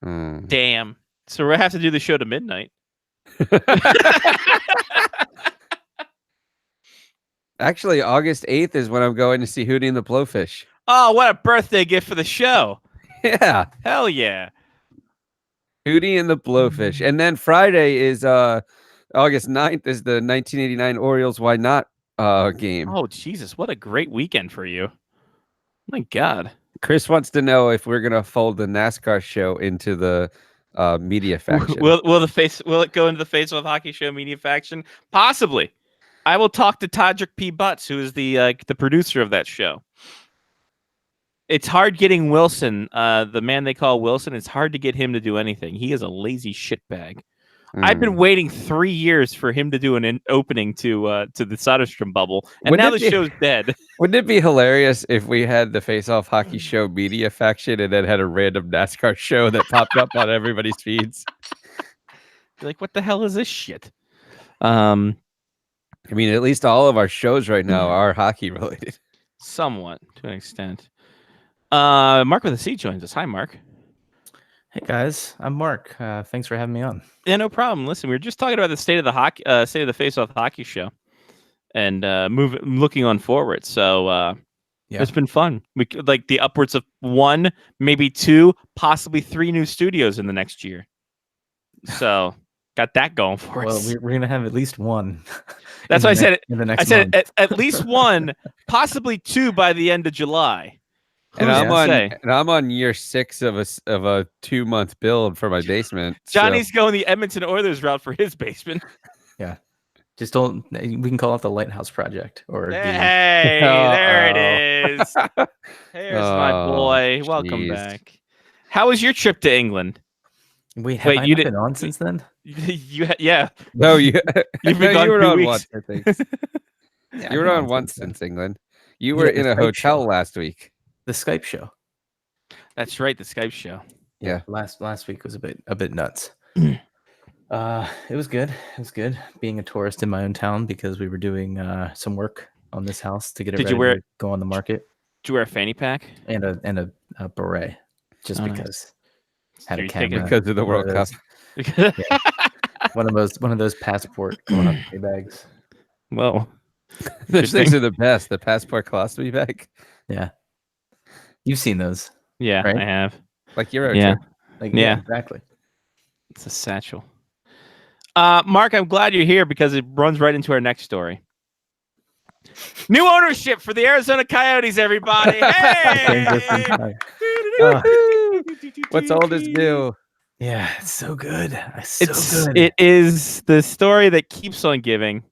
Speaker 7: Mm.
Speaker 1: Damn. So we're gonna have to do the show to midnight.
Speaker 7: Actually, August 8th is when I'm going to see Hootie and the Blowfish.
Speaker 1: Oh, what a birthday gift for the show.
Speaker 7: Yeah.
Speaker 1: Hell yeah.
Speaker 7: Hootie and the Blowfish. And then Friday is August 9th is the 1989 Orioles Why Not game.
Speaker 1: Oh, Jesus. What a great weekend for you. My God.
Speaker 7: Chris wants to know if we're going to fold the NASCAR show into the media faction.
Speaker 1: Will it go into the Face Off Hockey Show media faction? Possibly. I will talk to Todrick P. Butts, who is the producer of that show. It's hard getting Wilson, the man they call Wilson. It's hard to get him to do anything. He is a lazy shitbag. I've been waiting 3 years for him to do an opening to the Soderstrom bubble, and now the show's dead.
Speaker 7: Wouldn't it be hilarious if we had the Face Off Hockey Show media faction and then had a random NASCAR show that popped up on everybody's feeds?
Speaker 1: You're like, what the hell is this shit?
Speaker 7: I mean, at least all of our shows right now are hockey related.
Speaker 1: Somewhat, to an extent. Mark with a C joins us. Hi, Mark.
Speaker 6: Hey guys, I'm Mark. Thanks for having me on.
Speaker 1: Yeah, no problem. Listen, we were just talking about the state of the Face Off Hockey Show, and looking on forward. So it's been fun. We like the upwards of 1, maybe 2, possibly 3 new studios in the next year. So got that going for us.
Speaker 6: Well, we're gonna have at least one.
Speaker 1: That's why I said it.
Speaker 6: In the next
Speaker 1: I said
Speaker 6: month.
Speaker 1: at least 1, possibly 2 by the end of July.
Speaker 7: And
Speaker 1: Who's
Speaker 7: I'm on year 6 of a 2-month build for my basement.
Speaker 1: Johnny's going the Edmonton Oilers route for his basement.
Speaker 6: Yeah, just don't. We can call it the Lighthouse Project or
Speaker 1: Hey, there it is. There's my boy. Welcome
Speaker 7: jeez.
Speaker 1: back. How was your trip to England?
Speaker 6: Wait,
Speaker 1: Wait,
Speaker 6: I
Speaker 1: you
Speaker 6: not
Speaker 1: didn't-
Speaker 6: been on since then?
Speaker 1: Yeah.
Speaker 7: No, you've
Speaker 1: been
Speaker 7: no,
Speaker 1: gone
Speaker 7: you were
Speaker 1: 2
Speaker 7: on
Speaker 1: weeks.
Speaker 7: once, I think.
Speaker 6: Yeah,
Speaker 7: You
Speaker 6: I've
Speaker 7: were
Speaker 6: been
Speaker 7: on once
Speaker 6: then.
Speaker 7: since England. You were in
Speaker 6: the
Speaker 7: a
Speaker 6: Skype
Speaker 7: hotel
Speaker 6: show.
Speaker 7: last week.
Speaker 6: The Skype show.
Speaker 1: That's right, the Skype show.
Speaker 7: Yeah.
Speaker 6: Last week was a bit nuts. It was good. It was good being a tourist in my own town because we were doing some work on this house to get it
Speaker 1: Did you
Speaker 6: ready
Speaker 1: wear-
Speaker 6: to go on the market,
Speaker 1: Did you wear a fanny pack?
Speaker 6: and a beret just
Speaker 1: Oh, nice.
Speaker 6: because had
Speaker 1: So
Speaker 6: a
Speaker 1: you're taking-
Speaker 6: camera.
Speaker 7: Because of the
Speaker 6: one of
Speaker 7: World Cup.
Speaker 6: those- one of those passport colonoscopy bags.
Speaker 1: Well,
Speaker 7: Those things are the best. The passport colostomy bag.
Speaker 6: Yeah, you've seen those,
Speaker 1: yeah,
Speaker 6: Right?
Speaker 1: I have.
Speaker 7: Like Euro
Speaker 1: Yeah.
Speaker 7: trip.
Speaker 6: like
Speaker 1: Yeah.
Speaker 6: exactly.
Speaker 1: It's a satchel. Mark, I'm glad you're here because it runs right into our next story. New ownership for the Arizona Coyotes, everybody. Hey!
Speaker 7: What's old is new.
Speaker 6: Yeah, it's so good. It's so good.
Speaker 1: It is the story that keeps on giving.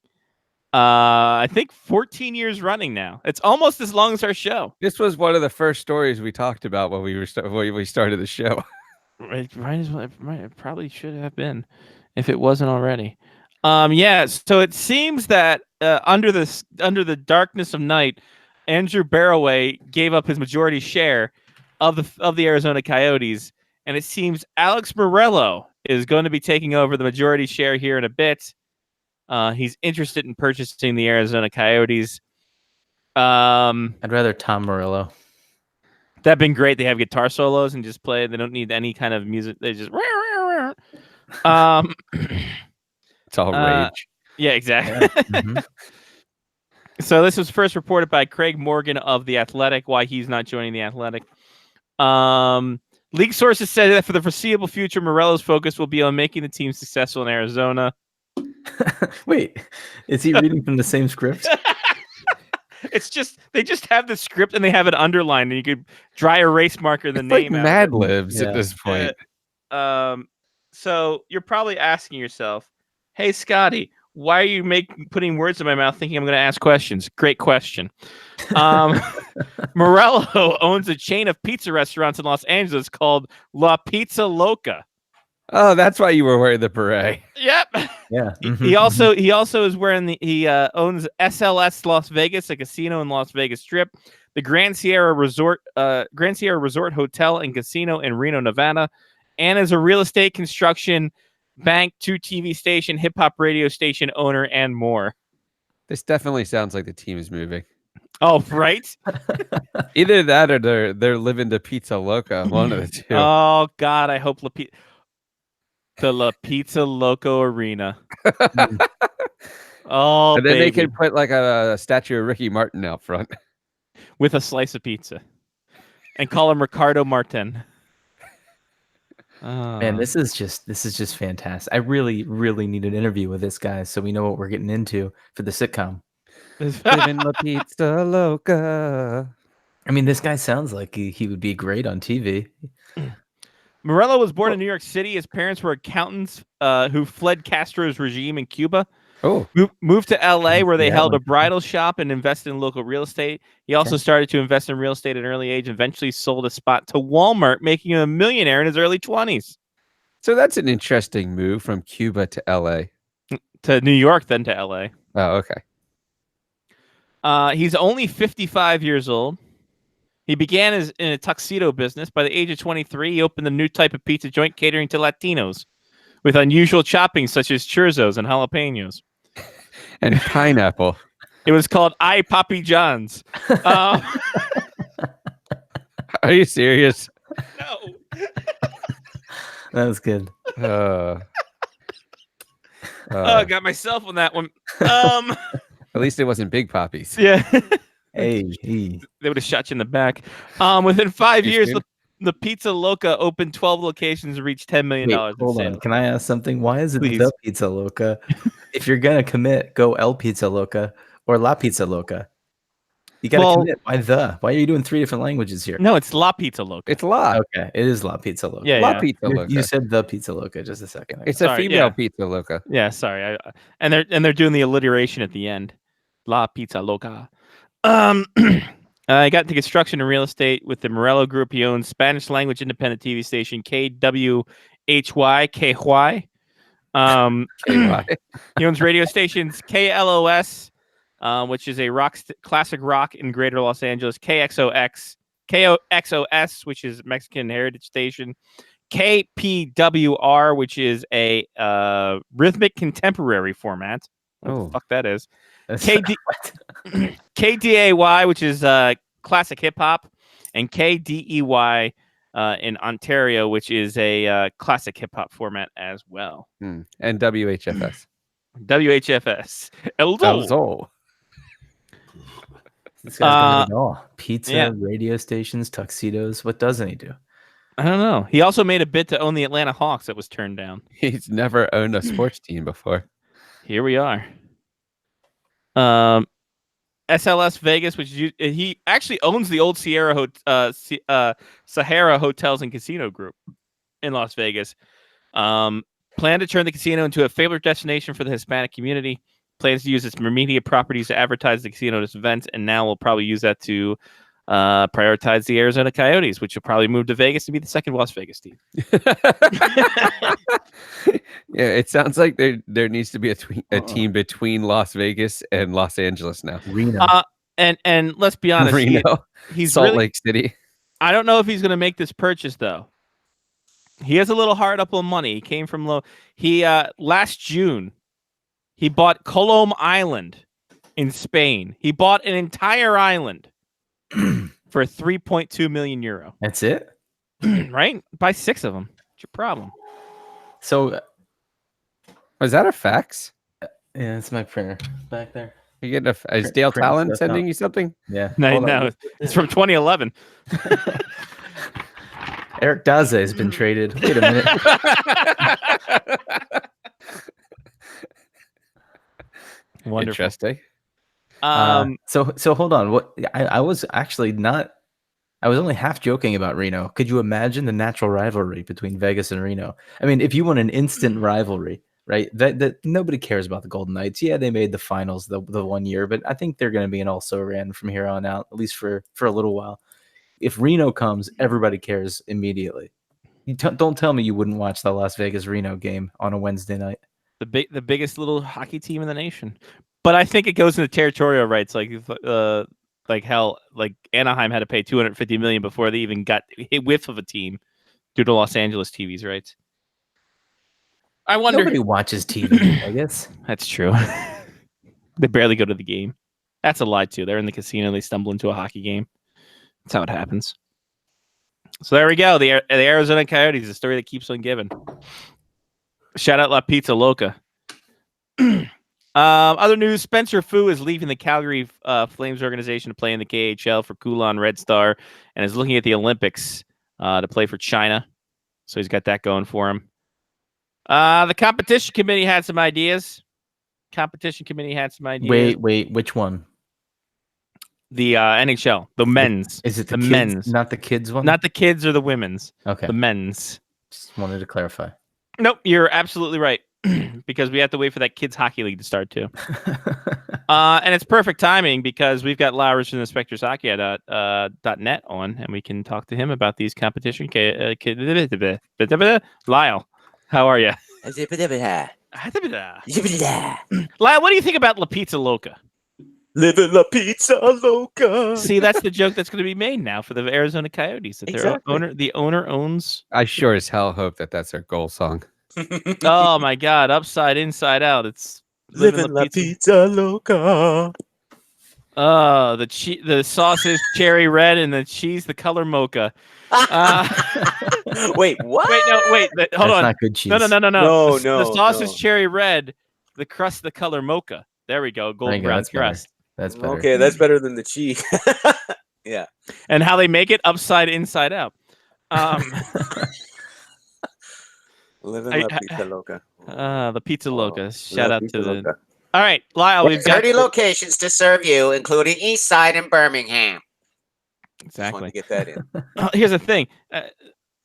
Speaker 1: I think 14 years running now. It's almost as long as our show.
Speaker 7: This was one of the first stories we talked about when we started the show.
Speaker 1: It probably should have been if it wasn't already. So it seems that under the darkness of night, Andrew Barroway gave up his majority share of the Arizona Coyotes, and it seems Alex Morello is going to be taking over the majority share here in a bit. He's interested in purchasing the Arizona Coyotes.
Speaker 6: I'd rather Tom Morello.
Speaker 1: That'd been great. They have guitar solos and just play. They don't need any kind of music. They just
Speaker 7: It's all rage.
Speaker 1: yeah, exactly.
Speaker 6: Mhm.
Speaker 1: So this was first reported by Craig Morgan of The Athletic, why he's not joining The Athletic. League sources said that for the foreseeable future, Morello's focus will be on making the team successful in Arizona.
Speaker 6: Wait, is he reading from the same script?
Speaker 1: It's just they just have the script and they have it underlined, and you could dry erase marker the
Speaker 7: It's like
Speaker 1: name out.
Speaker 7: Mad Libs
Speaker 6: Yeah.
Speaker 7: at this point.
Speaker 1: So you're probably asking yourself, "Hey, Scotty, why are you putting words in my mouth, thinking I'm going to ask questions?" Great question. Morello owns a chain of pizza restaurants in Los Angeles called La Pizza Loca.
Speaker 7: Oh, that's why you were wearing the beret.
Speaker 1: Yep.
Speaker 6: Yeah.
Speaker 1: He also is wearing he owns SLS Las Vegas, a casino in Las Vegas Strip, the Grand Sierra Resort Hotel and Casino in Reno, Nevada, and is a real estate, construction, bank, 2 TV station, hip hop radio station owner, and more.
Speaker 7: This definitely sounds like the team is moving.
Speaker 1: Oh, right.
Speaker 7: Either that or they're living to Pizza Loca. One of the two.
Speaker 1: Oh God, I hope the La Pizza Loco Arena. Oh,
Speaker 7: and then they
Speaker 1: baby.
Speaker 7: can put like a statue of Ricky Martin out front.
Speaker 1: With a slice of pizza, and call him Ricardo Martin.
Speaker 6: Man, this is just fantastic. I really, really need an interview with this guy so we know what we're getting into for the sitcom.
Speaker 7: Living La Pizza Loca.
Speaker 6: I mean, this guy sounds like he would be great on TV.
Speaker 1: Morello was born in New York City. His parents were accountants who fled Castro's regime in Cuba.
Speaker 7: Oh,
Speaker 1: Moved to L.A., where they
Speaker 6: Yeah,
Speaker 1: held a
Speaker 6: like-
Speaker 1: bridal shop and invested in local real estate. He also started to invest in real estate at an early age and eventually sold a spot to Walmart, making him a millionaire in his early 20s.
Speaker 7: so that's an interesting move from Cuba to LA.
Speaker 1: To New York, then to L.A.
Speaker 7: Oh, okay.
Speaker 1: He's only 55 years old. He began in a tuxedo business. By the age of 23, he opened a new type of pizza joint catering to Latinos with unusual toppings such as churros and jalapenos.
Speaker 7: And pineapple.
Speaker 1: It was called I Papi John's.
Speaker 7: Are you serious?
Speaker 1: No.
Speaker 6: That was good.
Speaker 1: I got myself on that one.
Speaker 7: At least it wasn't Big Poppies.
Speaker 1: Yeah.
Speaker 6: Hey,
Speaker 1: They would have shot you in the back. Within 5
Speaker 7: Too
Speaker 1: years,
Speaker 7: soon?
Speaker 1: the Pizza Loca opened 12 locations and reached $10 million
Speaker 6: wait,
Speaker 1: in
Speaker 6: hold on.
Speaker 1: sales.
Speaker 6: Can I ask something? Why is it
Speaker 1: Please.
Speaker 6: the Pizza Loca? If you're gonna commit, go El Pizza Loca or La Pizza Loca. You gotta
Speaker 1: Well-
Speaker 6: commit. Why the? Why are you doing 3 different languages here?
Speaker 1: No, it's La Pizza Loca.
Speaker 7: It's La.
Speaker 6: Okay, it is La Pizza Loca.
Speaker 1: Yeah,
Speaker 7: La Pizza
Speaker 6: You-
Speaker 7: Loca.
Speaker 6: You said the Pizza Loca just a second ago.
Speaker 7: It's a
Speaker 1: Sorry,
Speaker 7: female
Speaker 1: yeah.
Speaker 7: Pizza Loca.
Speaker 1: Yeah, sorry. And they're doing the alliteration at the end. La Pizza Loca. I got into construction and real estate with the Morello Group. He owns Spanish language independent TV station KWHY. He owns radio stations KLOS, which is a classic rock in Greater Los Angeles, KXOS, which is Mexican Heritage Station, KPWR, which is a rhythmic contemporary format. What
Speaker 7: Oh.
Speaker 1: the fuck that is?
Speaker 6: That's-
Speaker 1: KDAY, which is classic hip hop, and KDEY in Ontario, which is a classic hip hop format as well.
Speaker 7: And WHFS.
Speaker 1: WHFS.
Speaker 7: Elzo.
Speaker 6: This guy's got it all. Pizza,
Speaker 1: yeah.
Speaker 6: radio stations, tuxedos. What doesn't he do?
Speaker 1: I don't know. He also made a bid to own the Atlanta Hawks that was turned down.
Speaker 7: He's never owned a sports team before.
Speaker 1: Here we are. SLS Vegas, which he actually owns the old Sahara Hotels and Casino Group in Las Vegas. Plan to turn the casino into a favorite destination for the Hispanic community. Plans to use its media properties to advertise the casino at its events, and now we'll probably use that to prioritize the Arizona Coyotes, which will probably move to Vegas to be the second Las Vegas team.
Speaker 7: Yeah, it sounds like there needs to be a team between Las Vegas and Los Angeles now.
Speaker 6: Reno.
Speaker 1: And let's be honest,
Speaker 7: Reno,
Speaker 1: he's
Speaker 7: Salt
Speaker 1: really,
Speaker 7: Lake City.
Speaker 1: I don't know if he's going to make this purchase though. He has a little hard up on money. He came from low. He last June, he bought Colom Island in Spain. He bought an entire island for 3.2 million euro.
Speaker 6: That's it.
Speaker 1: Right? Buy 6 of them. What's your problem?
Speaker 6: So
Speaker 7: Was that a fax?
Speaker 6: yeah, it's my printer back there.
Speaker 7: You getting is Dale
Speaker 6: Print
Speaker 7: Talon
Speaker 6: stuff
Speaker 7: sending
Speaker 6: out.
Speaker 7: you something?
Speaker 6: Yeah.
Speaker 1: No,
Speaker 6: Hold on.
Speaker 1: no, it's from 2011.
Speaker 6: Eric Daze has been traded. Wait a minute.
Speaker 1: Wonderful.
Speaker 7: Interesting.
Speaker 6: So hold on. What I was actually not. I was only half joking about Reno. Could you imagine the natural rivalry between Vegas and Reno? I mean, if you want an instant rivalry, right? That nobody cares about the Golden Knights. Yeah, they made the finals the 1 year, but I think they're going to be an also-ran from here on out, at least for a little while. If Reno comes, everybody cares immediately. Don't tell me you wouldn't watch the Las Vegas Reno game on a Wednesday night.
Speaker 1: The biggest little hockey team in the nation. But I think it goes into territorial rights, like hell, like Anaheim had to pay $250 million before they even got a whiff of a team due to Los Angeles TV's rights. I wonder.
Speaker 6: Nobody watches TV in Vegas.
Speaker 1: That's true. They barely go to the game. That's a lie too. They're in the casino. They stumble into a hockey game. That's how it happens. So there we go. The Arizona Coyotes, the story that keeps on giving. Shout out La Pizza Loca. Other news, Spencer Fu is leaving the Calgary Flames organization to play in the KHL for Kulon Red Star and is looking at the Olympics to play for China. So he's got that going for him. The competition committee had some ideas.
Speaker 6: Wait, which one?
Speaker 1: The NHL, the men's.
Speaker 6: Is it the
Speaker 1: kids,
Speaker 6: men's, not the kids one?
Speaker 1: Not the kids or the women's.
Speaker 6: Okay.
Speaker 1: The men's.
Speaker 6: Just wanted to clarify.
Speaker 1: Nope, you're absolutely right. Because we have to wait for that kids hockey league to start too. And it's perfect timing because we've got Lowers from Inspectors Hockey at .net on, and we can talk to him about these competition. Lyle, how are you? Lyle, what do you think about La Pizza Loca?
Speaker 8: Living La Pizza Loca.
Speaker 1: See, that's the joke that's going to be made now for the Arizona Coyotes. That the owner owns.
Speaker 7: I sure as hell hope that that's their goal song.
Speaker 1: Oh my God! Upside, inside out. It's
Speaker 8: living La Pizza Loca.
Speaker 1: Oh, the sauce is cherry red and the cheese the color mocha.
Speaker 8: Wait, what?
Speaker 1: Wait. Hold on.
Speaker 6: Not good cheese.
Speaker 1: No.
Speaker 8: No,
Speaker 1: The sauce is cherry red. The crust the color mocha. There we go. Golden brown crust.
Speaker 6: That's better.
Speaker 8: Okay, that's better than the cheese. Yeah.
Speaker 1: And how they make it upside inside out.
Speaker 8: Living La Pizza Loca.
Speaker 1: The Pizza Loca. Shout
Speaker 8: La
Speaker 1: out
Speaker 8: Pizza
Speaker 1: to the.
Speaker 8: Loca.
Speaker 1: All right, Lyle. We've got
Speaker 9: 30 locations to serve you, including Eastside and Birmingham.
Speaker 8: Just wanted
Speaker 1: exactly.
Speaker 8: to get that in.
Speaker 1: Here's the thing.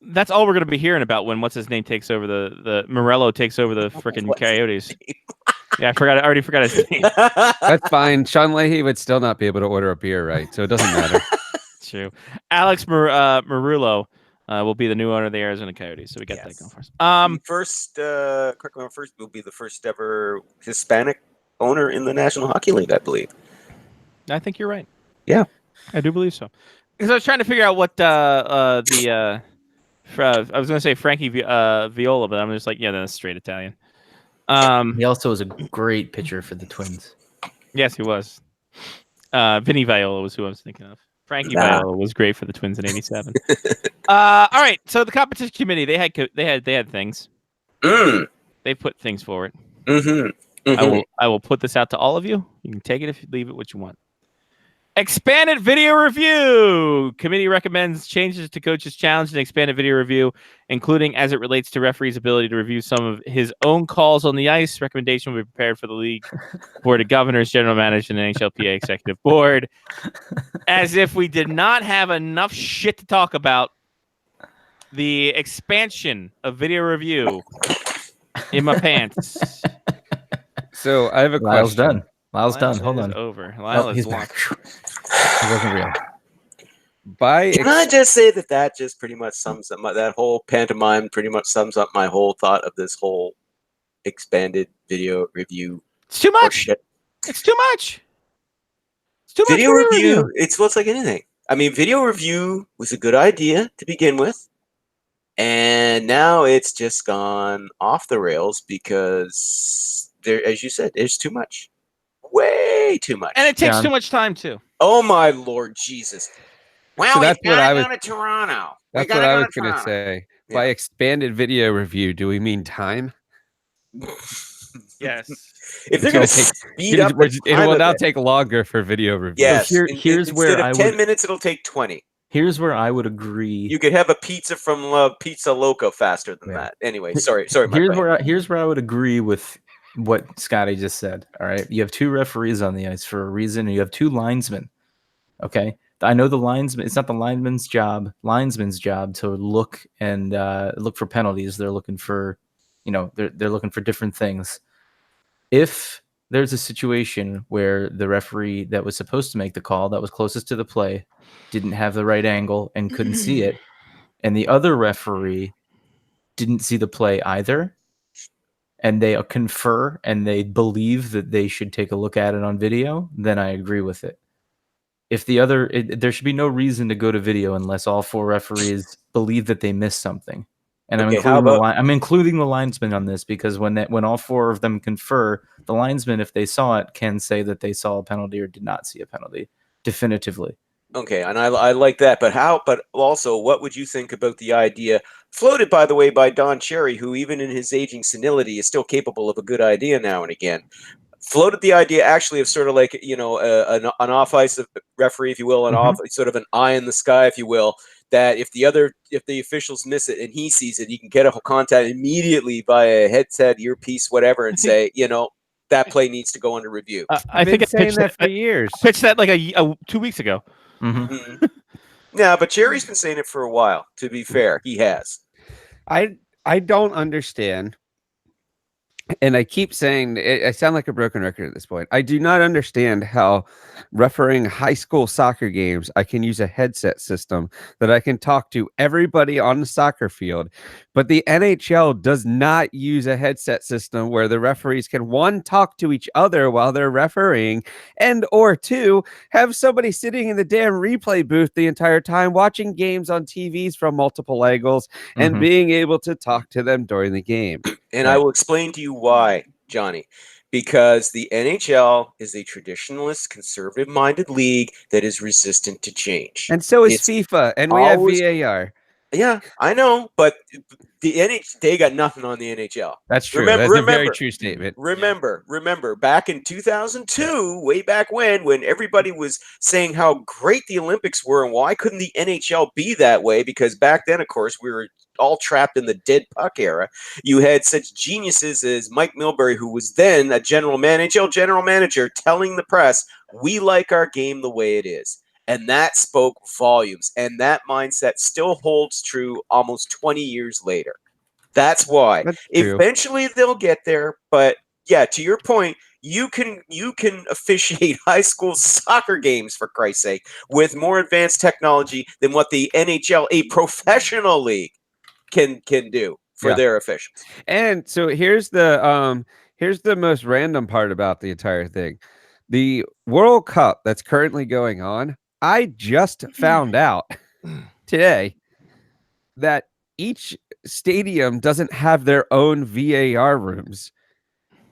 Speaker 1: That's all we're going to be hearing about when what's his name takes over the Morello takes over the freaking
Speaker 8: What's his
Speaker 1: Coyotes. Yeah, I already forgot his name.
Speaker 7: That's fine. Sean Leahy would still not be able to order a beer, right? So it doesn't matter.
Speaker 1: True. Alex Marullo will be the new owner of the Arizona Coyotes. So we got that going for us.
Speaker 8: The first, correct me if I'm first, will be the first ever Hispanic owner in the National Hockey League, I believe.
Speaker 1: I think you're right.
Speaker 8: Yeah.
Speaker 1: I do believe so. Because I was trying to figure out what I was going to say Frankie Viola, but I'm just like, yeah, that's straight Italian.
Speaker 6: He also was a great pitcher for the Twins.
Speaker 1: Yes, he was. Vinny Viola was who I was thinking of. Frankie Viola was great for the Twins in '87. All right, so the competition committee they had things. They put things forward. I will put this out to all of you. You can take it if you leave it what you want. Expanded video review. Committee recommends changes to coach's challenge and expanded video review, including as it relates to referee's ability to review some of his own calls on the ice. Recommendation will be prepared for the league board of governors, general manager, and NHLPA executive board. As if we did not have enough shit to talk about, the expansion of video review in my pants.
Speaker 7: So I have a
Speaker 6: Lyle's
Speaker 7: question.
Speaker 6: done. Lyle's done. Hold on.
Speaker 1: Over. Lyle is
Speaker 6: he's
Speaker 1: locked.
Speaker 6: back. It wasn't real.
Speaker 8: Can I just say that just pretty much sums up that whole pantomime pretty much sums up my whole thought of this whole expanded video review.
Speaker 1: It's too much.
Speaker 8: Shit.
Speaker 1: It's too much. It's too
Speaker 8: Video
Speaker 1: much
Speaker 8: review. It's like anything. I mean, video review was a good idea to begin with, and now it's just gone off the rails because there, as you said, there's too much. Way too much.
Speaker 1: And it takes too much time too.
Speaker 8: Oh my Lord Jesus.
Speaker 9: Well,
Speaker 7: So
Speaker 9: we've
Speaker 7: that's what
Speaker 9: got
Speaker 7: I
Speaker 9: to
Speaker 7: was-
Speaker 9: go to Toronto.
Speaker 7: That's what I was going to say. By expanded video review, do we mean time?
Speaker 1: Yes.
Speaker 8: If they're
Speaker 7: It's
Speaker 8: going
Speaker 7: gonna
Speaker 8: to
Speaker 7: take-
Speaker 8: speed up the
Speaker 7: It
Speaker 8: time
Speaker 7: will
Speaker 8: of
Speaker 7: now
Speaker 8: it,
Speaker 7: take longer for video review.
Speaker 8: yes.
Speaker 6: Here's
Speaker 8: instead
Speaker 6: where
Speaker 8: of
Speaker 6: I
Speaker 8: 10
Speaker 6: would-
Speaker 8: minutes, it'll take 20.
Speaker 6: Here's where I would agree.
Speaker 8: You could have a pizza from Pizza Loco faster than that. Anyway, sorry, Mike.
Speaker 6: Here's where I would agree with what Scotty just said. All right, you have two referees on the ice for a reason, and you have two linesmen. Okay, I know the linesman. It's not the lineman's job to look and look for penalties. They're looking for, they're looking for different things. If there's a situation where the referee that was supposed to make the call, that was closest to the play, didn't have the right angle and couldn't see it, and the other referee didn't see the play either, and they confer and they believe that they should take a look at it on video, then I agree with it. If there should be no reason to go to video unless all four referees believe that they missed something. And I'm including the linesman on this because when all four of them confer, the linesman, if they saw it, can say that they saw a penalty or did not see a penalty definitively.
Speaker 8: Okay, and I like that, but also, what would you think about the idea, floated, by the way, by Don Cherry, who even in his aging senility is still capable of a good idea now and again, floated the idea actually of sort of like, an off-ice referee, if you will, sort of an eye in the sky, if you will, that if the officials miss it and he sees it, he can get a contact immediately via headset, earpiece, whatever, and say, that play needs to go under review.
Speaker 1: I think I
Speaker 7: saying
Speaker 1: pitched
Speaker 7: that for years.
Speaker 1: Pitched that like 2 weeks ago.
Speaker 6: Mm-hmm.
Speaker 8: Yeah, but Cherry's been saying it for a while. To be fair, he has.
Speaker 7: I don't understand. And I keep saying, I sound like a broken record at this point. I do not understand how refereeing high school soccer games, I can use a headset system that I can talk to everybody on the soccer field. But the NHL does not use a headset system where the referees can, one, talk to each other while they're refereeing, and or two, have somebody sitting in the damn replay booth the entire time watching games on TVs from multiple angles and being able to talk to them during the game.
Speaker 8: And I will explain to you why, Johnny. Because the NHL is a traditionalist, conservative-minded league that is resistant to change.
Speaker 7: And so is FIFA, and we have VAR.
Speaker 8: Yeah, I know, but they got nothing on the NHL.
Speaker 7: That's true. That's a very true statement.
Speaker 8: Remember, back in 2002, way back when everybody was saying how great the Olympics were and why couldn't the NHL be that way? Because back then, of course, we were all trapped in the dead puck era. You had such geniuses as Mike Milbury, who was then a general manager, telling the press, we like our game the way it is. And that spoke volumes. And that mindset still holds true almost 20 years later. That's why. Eventually they'll get there. But yeah, to your point, you can officiate high school soccer games, for Christ's sake, with more advanced technology than what the NHL, a professional league, can do for their officials.
Speaker 7: And so here's the most random part about the entire thing. The World Cup that's currently going on, I just found out today that each stadium doesn't have their own VAR rooms.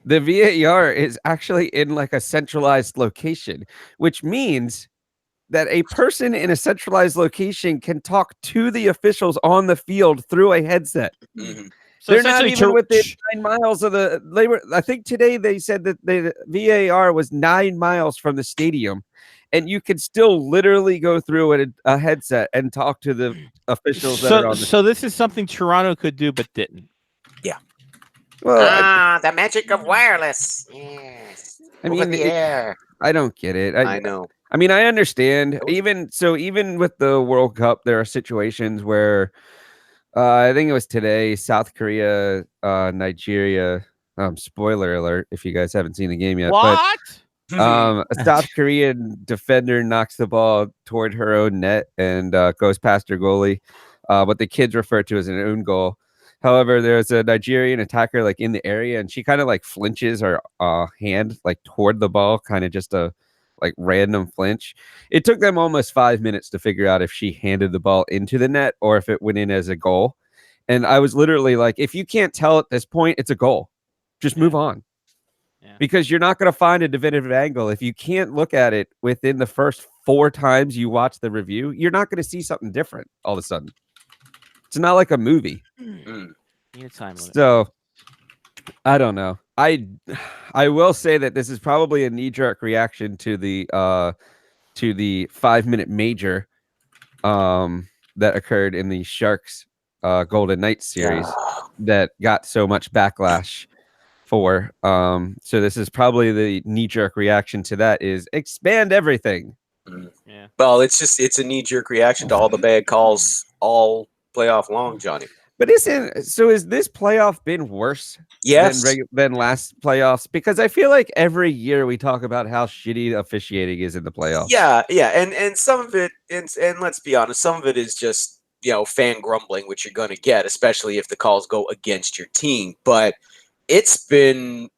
Speaker 7: The VAR is actually in like a centralized location, which means that a person in a centralized location can talk to the officials on the field through a headset.
Speaker 8: Mm-hmm.
Speaker 1: So
Speaker 7: they're not even within 9 miles of the labor. I think today they said that the VAR was 9 miles from the stadium, and you can still literally go through a headset and talk to the officials.
Speaker 1: So this is something Toronto could do but didn't.
Speaker 8: Yeah.
Speaker 7: Well,
Speaker 9: the magic of wireless. Yes.
Speaker 7: I mean, I don't get it.
Speaker 8: I know.
Speaker 7: I mean, I understand. Even with the World Cup, there are situations where I think it was today, South Korea, Nigeria. Spoiler alert! If you guys haven't seen the game yet,
Speaker 1: what?
Speaker 7: A South Korean defender knocks the ball toward her own net and goes past her goalie. What the kids refer to as an own goal. However, there's a Nigerian attacker like in the area, and she kind of like flinches her hand like toward the ball, kind of just a like random flinch. It took them almost 5 minutes to figure out if she handed the ball into the net or if it went in as a goal. And I was literally like, if you can't tell at this point, it's a goal. Just move on. Yeah. Because you're not going to find a definitive angle. If you can't look at it within the first 4 times you watch the review, you're not going to see something different all of a sudden. It's not like a movie. So I don't know. I will say that this is probably a knee-jerk reaction to the 5-minute major, that occurred in the Sharks Golden Knights series that got so much backlash for. So this is probably the knee-jerk reaction to that is expand everything.
Speaker 1: Yeah.
Speaker 8: Well, it's a knee-jerk reaction to all the bad calls all playoff long, Johnny.
Speaker 7: But is this playoff been worse
Speaker 8: Yes.
Speaker 7: than last playoffs? Because I feel like every year we talk about how shitty officiating is in the playoffs.
Speaker 8: Yeah, and some of it, and let's be honest, some of it is just fan grumbling, which you're going to get, especially if the calls go against your team. But it's been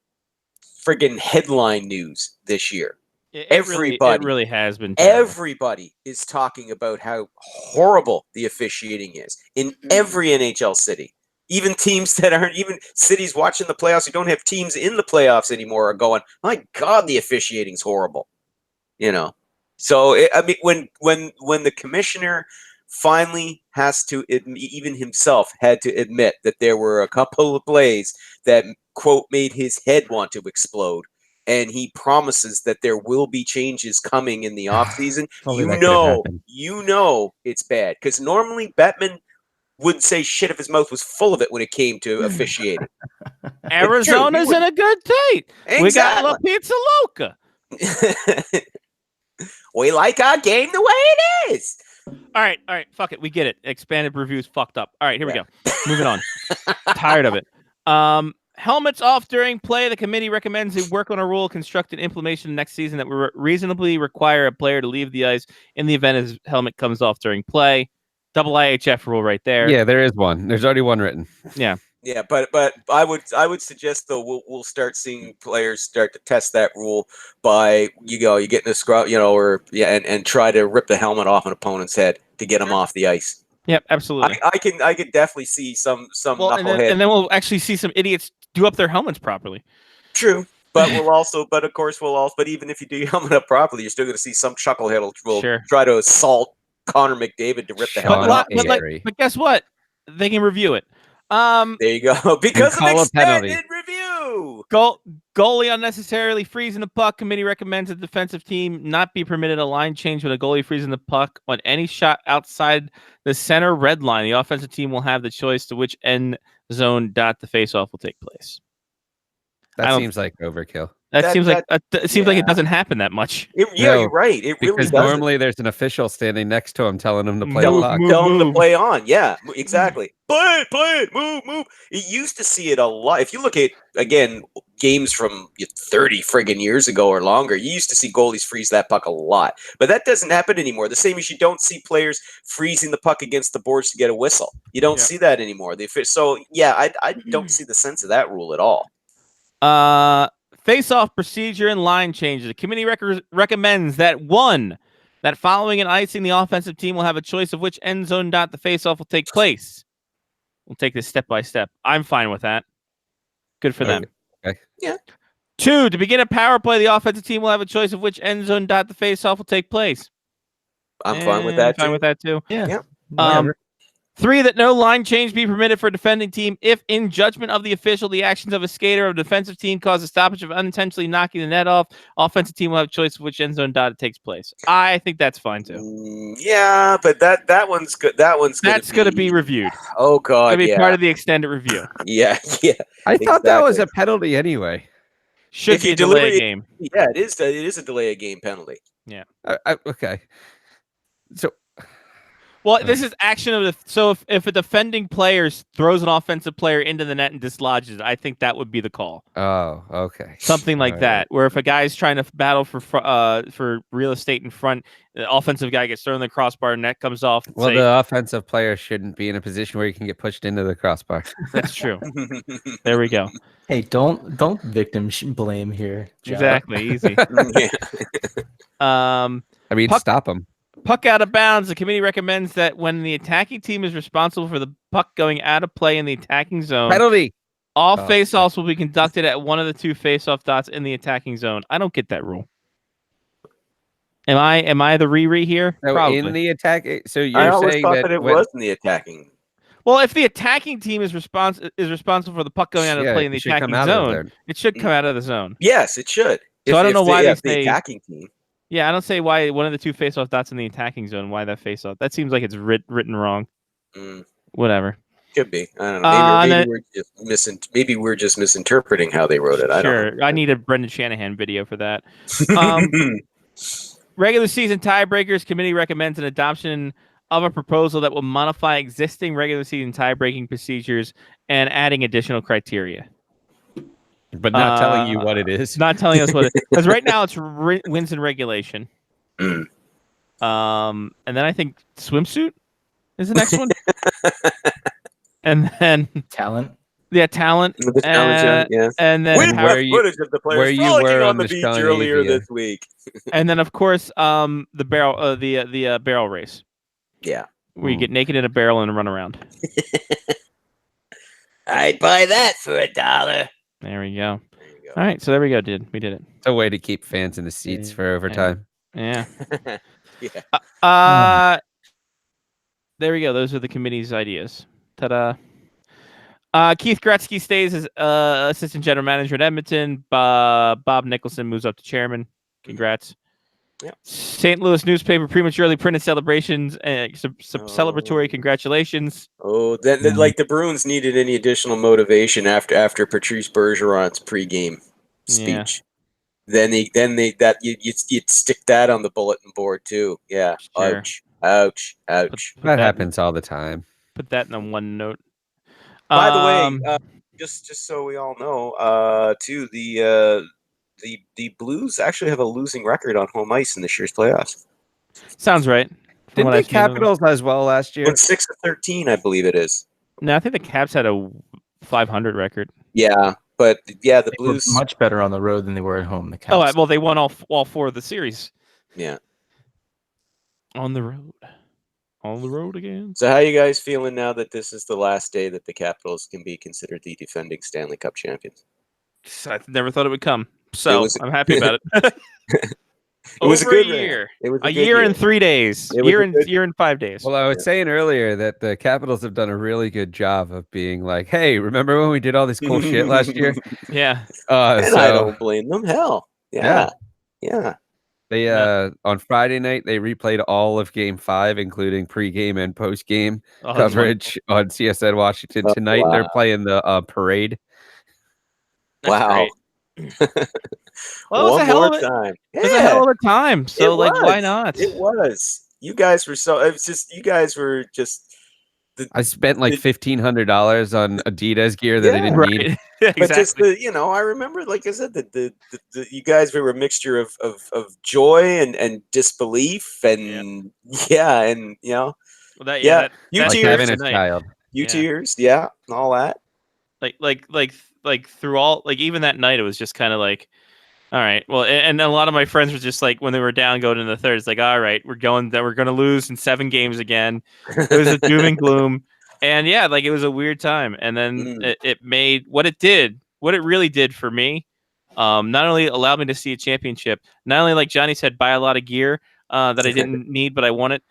Speaker 8: friggin' headline news this year.
Speaker 1: It really has been terrible.
Speaker 8: Everybody is talking about how horrible the officiating is in every NHL city. Even teams that aren't even cities watching the playoffs who don't have teams in the playoffs anymore are going, my God, the officiating's horrible. So when the commissioner finally has to even himself had to admit that there were a couple of plays that quote made his head want to explode. And he promises that there will be changes coming in the offseason. You know it's bad. Because normally Bettman wouldn't say shit if his mouth was full of it when it came to officiating.
Speaker 1: Arizona's in a good state.
Speaker 8: Exactly.
Speaker 1: We got La Pizza Loca.
Speaker 8: We like our game the way it is.
Speaker 1: All right. Fuck it. We get it. Expanded reviews fucked up. All right, here we go. Moving on. Tired of it. Helmets off during play. The committee recommends they work on a rule constructed implementation next season that will reasonably require a player to leave the ice in the event his helmet comes off during play. Double IHF rule right there.
Speaker 7: Yeah, there is one. There's already one written.
Speaker 1: Yeah.
Speaker 8: Yeah, but I would suggest though we'll start seeing players start to test that rule by you get in a scrub, and try to rip the helmet off an opponent's head to get him off the ice.
Speaker 1: Yep, absolutely.
Speaker 8: I could definitely see some knucklehead.
Speaker 1: And then we'll actually see some idiots do up their helmets properly.
Speaker 8: True. But but even if you do your helmet up properly, you're still going to see some chucklehead will try to assault Connor McDavid to rip the helmet off.
Speaker 1: But guess what? They can review it.
Speaker 8: There you go. Because of extended review.
Speaker 1: Goalie unnecessarily freezing the puck. Committee recommends the defensive team not be permitted a line change when a goalie freezing the puck on any shot outside the center red line. The offensive team will have the choice to which end zone the face-off will take place.
Speaker 7: That seems like overkill.
Speaker 1: It seems like it doesn't happen that much.
Speaker 8: You're right. It really doesn't.
Speaker 7: Normally there's an official standing next to him telling him to play
Speaker 8: telling him to play on. Yeah, exactly. Play it, move. You used to see it a lot. If you look at, again, games from 30 friggin' years ago or longer, you used to see goalies freeze that puck a lot. But that doesn't happen anymore. The same as you don't see players freezing the puck against the boards to get a whistle. You don't see that anymore. So, yeah, I don't see the sense of that rule at all.
Speaker 1: Face-off procedure and line changes. The committee recommends that following an icing, the offensive team will have a choice of which end zone the face-off will take place. We'll take this step by step. I'm fine with that. Good for them.
Speaker 7: Okay.
Speaker 8: Yeah.
Speaker 1: 2, to begin a power play, the offensive team will have a choice of which end zone the face-off will take place.
Speaker 8: I'm fine with that.
Speaker 1: Fine with that too.
Speaker 6: Yeah.
Speaker 1: 3, that no line change be permitted for a defending team if, in judgment of the official, the actions of a skater of a defensive team cause a stoppage of unintentionally knocking the net off. Offensive team will have a choice of which end zone it takes place. I think that's fine too.
Speaker 8: Yeah, but that one's good. That's
Speaker 1: going to be reviewed.
Speaker 8: Oh God,
Speaker 1: be part of the extended review.
Speaker 8: Yeah.
Speaker 7: I thought that was a penalty anyway.
Speaker 1: Should be a delay game.
Speaker 8: Yeah, it is. It is a delay a game penalty.
Speaker 1: Yeah.
Speaker 7: Okay. So.
Speaker 1: Well, this is action of the. So if a defending player throws an offensive player into the net and dislodges it, I think that would be the call.
Speaker 7: Oh, okay.
Speaker 1: Something like that, where if a guy's trying to battle for real estate in front, the offensive guy gets thrown in the crossbar, net comes off.
Speaker 7: Well, the offensive player shouldn't be in a position where he can get pushed into the crossbar.
Speaker 1: That's true. There we go.
Speaker 6: Hey, don't victim blame here. John.
Speaker 1: Exactly. Easy.
Speaker 7: I mean, stop him.
Speaker 1: Puck out of bounds. The committee recommends that when the attacking team is responsible for the puck going out of play in the attacking zone,
Speaker 7: penalty.
Speaker 1: All face-offs will be conducted at one of the 2 face-off dots in the attacking zone. I don't get that rule. Am I the Riri here?
Speaker 7: So
Speaker 1: Probably.
Speaker 7: in the attack. So you're
Speaker 8: I always
Speaker 7: saying
Speaker 8: thought that it was in the attacking.
Speaker 1: Well, if the attacking team is responsible for the puck going out of play in the attacking zone, it should come out of the zone.
Speaker 8: Yes, it should.
Speaker 1: So I don't know why they say
Speaker 8: the attacking team.
Speaker 1: Yeah, I don't say why one of the two face-off dots in the attacking zone. Why that face-off? That seems like it's written wrong. Whatever.
Speaker 8: Could be. I don't know. Maybe,
Speaker 1: then,
Speaker 8: maybe we're just misinterpreting how they wrote it. I don't know.
Speaker 1: Sure. I need a Brendan Shanahan video for that. Regular season tiebreakers committee recommends an adoption of a proposal that will modify existing regular season tie-breaking procedures and adding additional criteria.
Speaker 7: But not telling you what it is.
Speaker 1: Not telling us what it is. Because right now it's wins in regulation. And then I think swimsuit is the next one. And then
Speaker 6: talent.
Speaker 1: Yeah, talent.
Speaker 8: The talent, yes.
Speaker 1: And then
Speaker 8: we have footage of the players frolicking on the beach earlier this week.
Speaker 1: And then of course, the barrel race.
Speaker 8: Yeah.
Speaker 1: Where you get naked in a barrel and run around.
Speaker 9: I'd buy that for $1.
Speaker 1: There we go. All right, so there we go, dude. We did it.
Speaker 7: It's a way to keep fans in the seats for overtime.
Speaker 1: Yeah.
Speaker 8: Yeah.
Speaker 1: There we go. Those are the committee's ideas. Ta-da. Keith Gretzky stays as assistant general manager at Edmonton. Bob Nicholson moves up to chairman. Congrats.
Speaker 8: Yep.
Speaker 1: St. Louis newspaper prematurely printed celebrations and celebratory congratulations.
Speaker 8: Oh, then like the Bruins needed any additional motivation after Patrice Bergeron's pregame speech.
Speaker 1: Yeah.
Speaker 8: Then you'd stick that on the bulletin board too. Yeah.
Speaker 1: Sure.
Speaker 8: Ouch.
Speaker 7: That happens all the time.
Speaker 1: Put that in a one note.
Speaker 8: By the way, just so we all know, too, the Blues actually have a losing record on home ice in this year's playoffs.
Speaker 1: Sounds right.
Speaker 7: Didn't the Capitals as well last year?
Speaker 8: 6-13, I believe it is.
Speaker 1: No, I think the Caps had a 500 record.
Speaker 8: Yeah, but the
Speaker 6: They
Speaker 8: Blues
Speaker 6: were much better on the road than they were at home. The Caps.
Speaker 1: Oh, well, they won all four of the series.
Speaker 8: Yeah.
Speaker 1: On the road. On the road again.
Speaker 8: So how you guys feeling now that this is the last day that the Capitals can be considered the defending Stanley Cup champions?
Speaker 1: I never thought it would come. So I'm happy about it.
Speaker 8: It was a good
Speaker 1: year.
Speaker 8: It was
Speaker 1: a year and 3 days. Year and 5 days.
Speaker 7: Well, I was saying earlier that the Capitals have done a really good job of being like, hey, remember when we did all this cool shit last year?
Speaker 1: Yeah.
Speaker 8: And I don't blame them. Hell. Yeah.
Speaker 7: They on Friday night they replayed all of Game 5, including pregame and postgame coverage on CSN Washington. Tonight they're playing the parade.
Speaker 8: Wow.
Speaker 1: Well, it was a hell of a
Speaker 8: time.
Speaker 1: It was a hell of a time. So why not?
Speaker 8: It was. You guys were just.
Speaker 7: I spent like $1,500 on Adidas gear that I didn't need.
Speaker 1: Exactly.
Speaker 8: But just I remember, like I said, the you guys were a mixture of joy and disbelief and
Speaker 1: Well,
Speaker 8: you
Speaker 7: like
Speaker 8: tears,
Speaker 7: having a child.
Speaker 8: tears, all that.
Speaker 1: Like through all, like even that night, it was just kind of like, all right. Well, and a lot of my friends were just like, when they were down going into the third, it's like, all right, we're going to lose in 7 games again. It was a doom and gloom. And like it was a weird time. And then it made what it really did for me. Not only allowed me to see a championship, not only, like Johnny said, buy a lot of gear that I didn't need, but I wanted.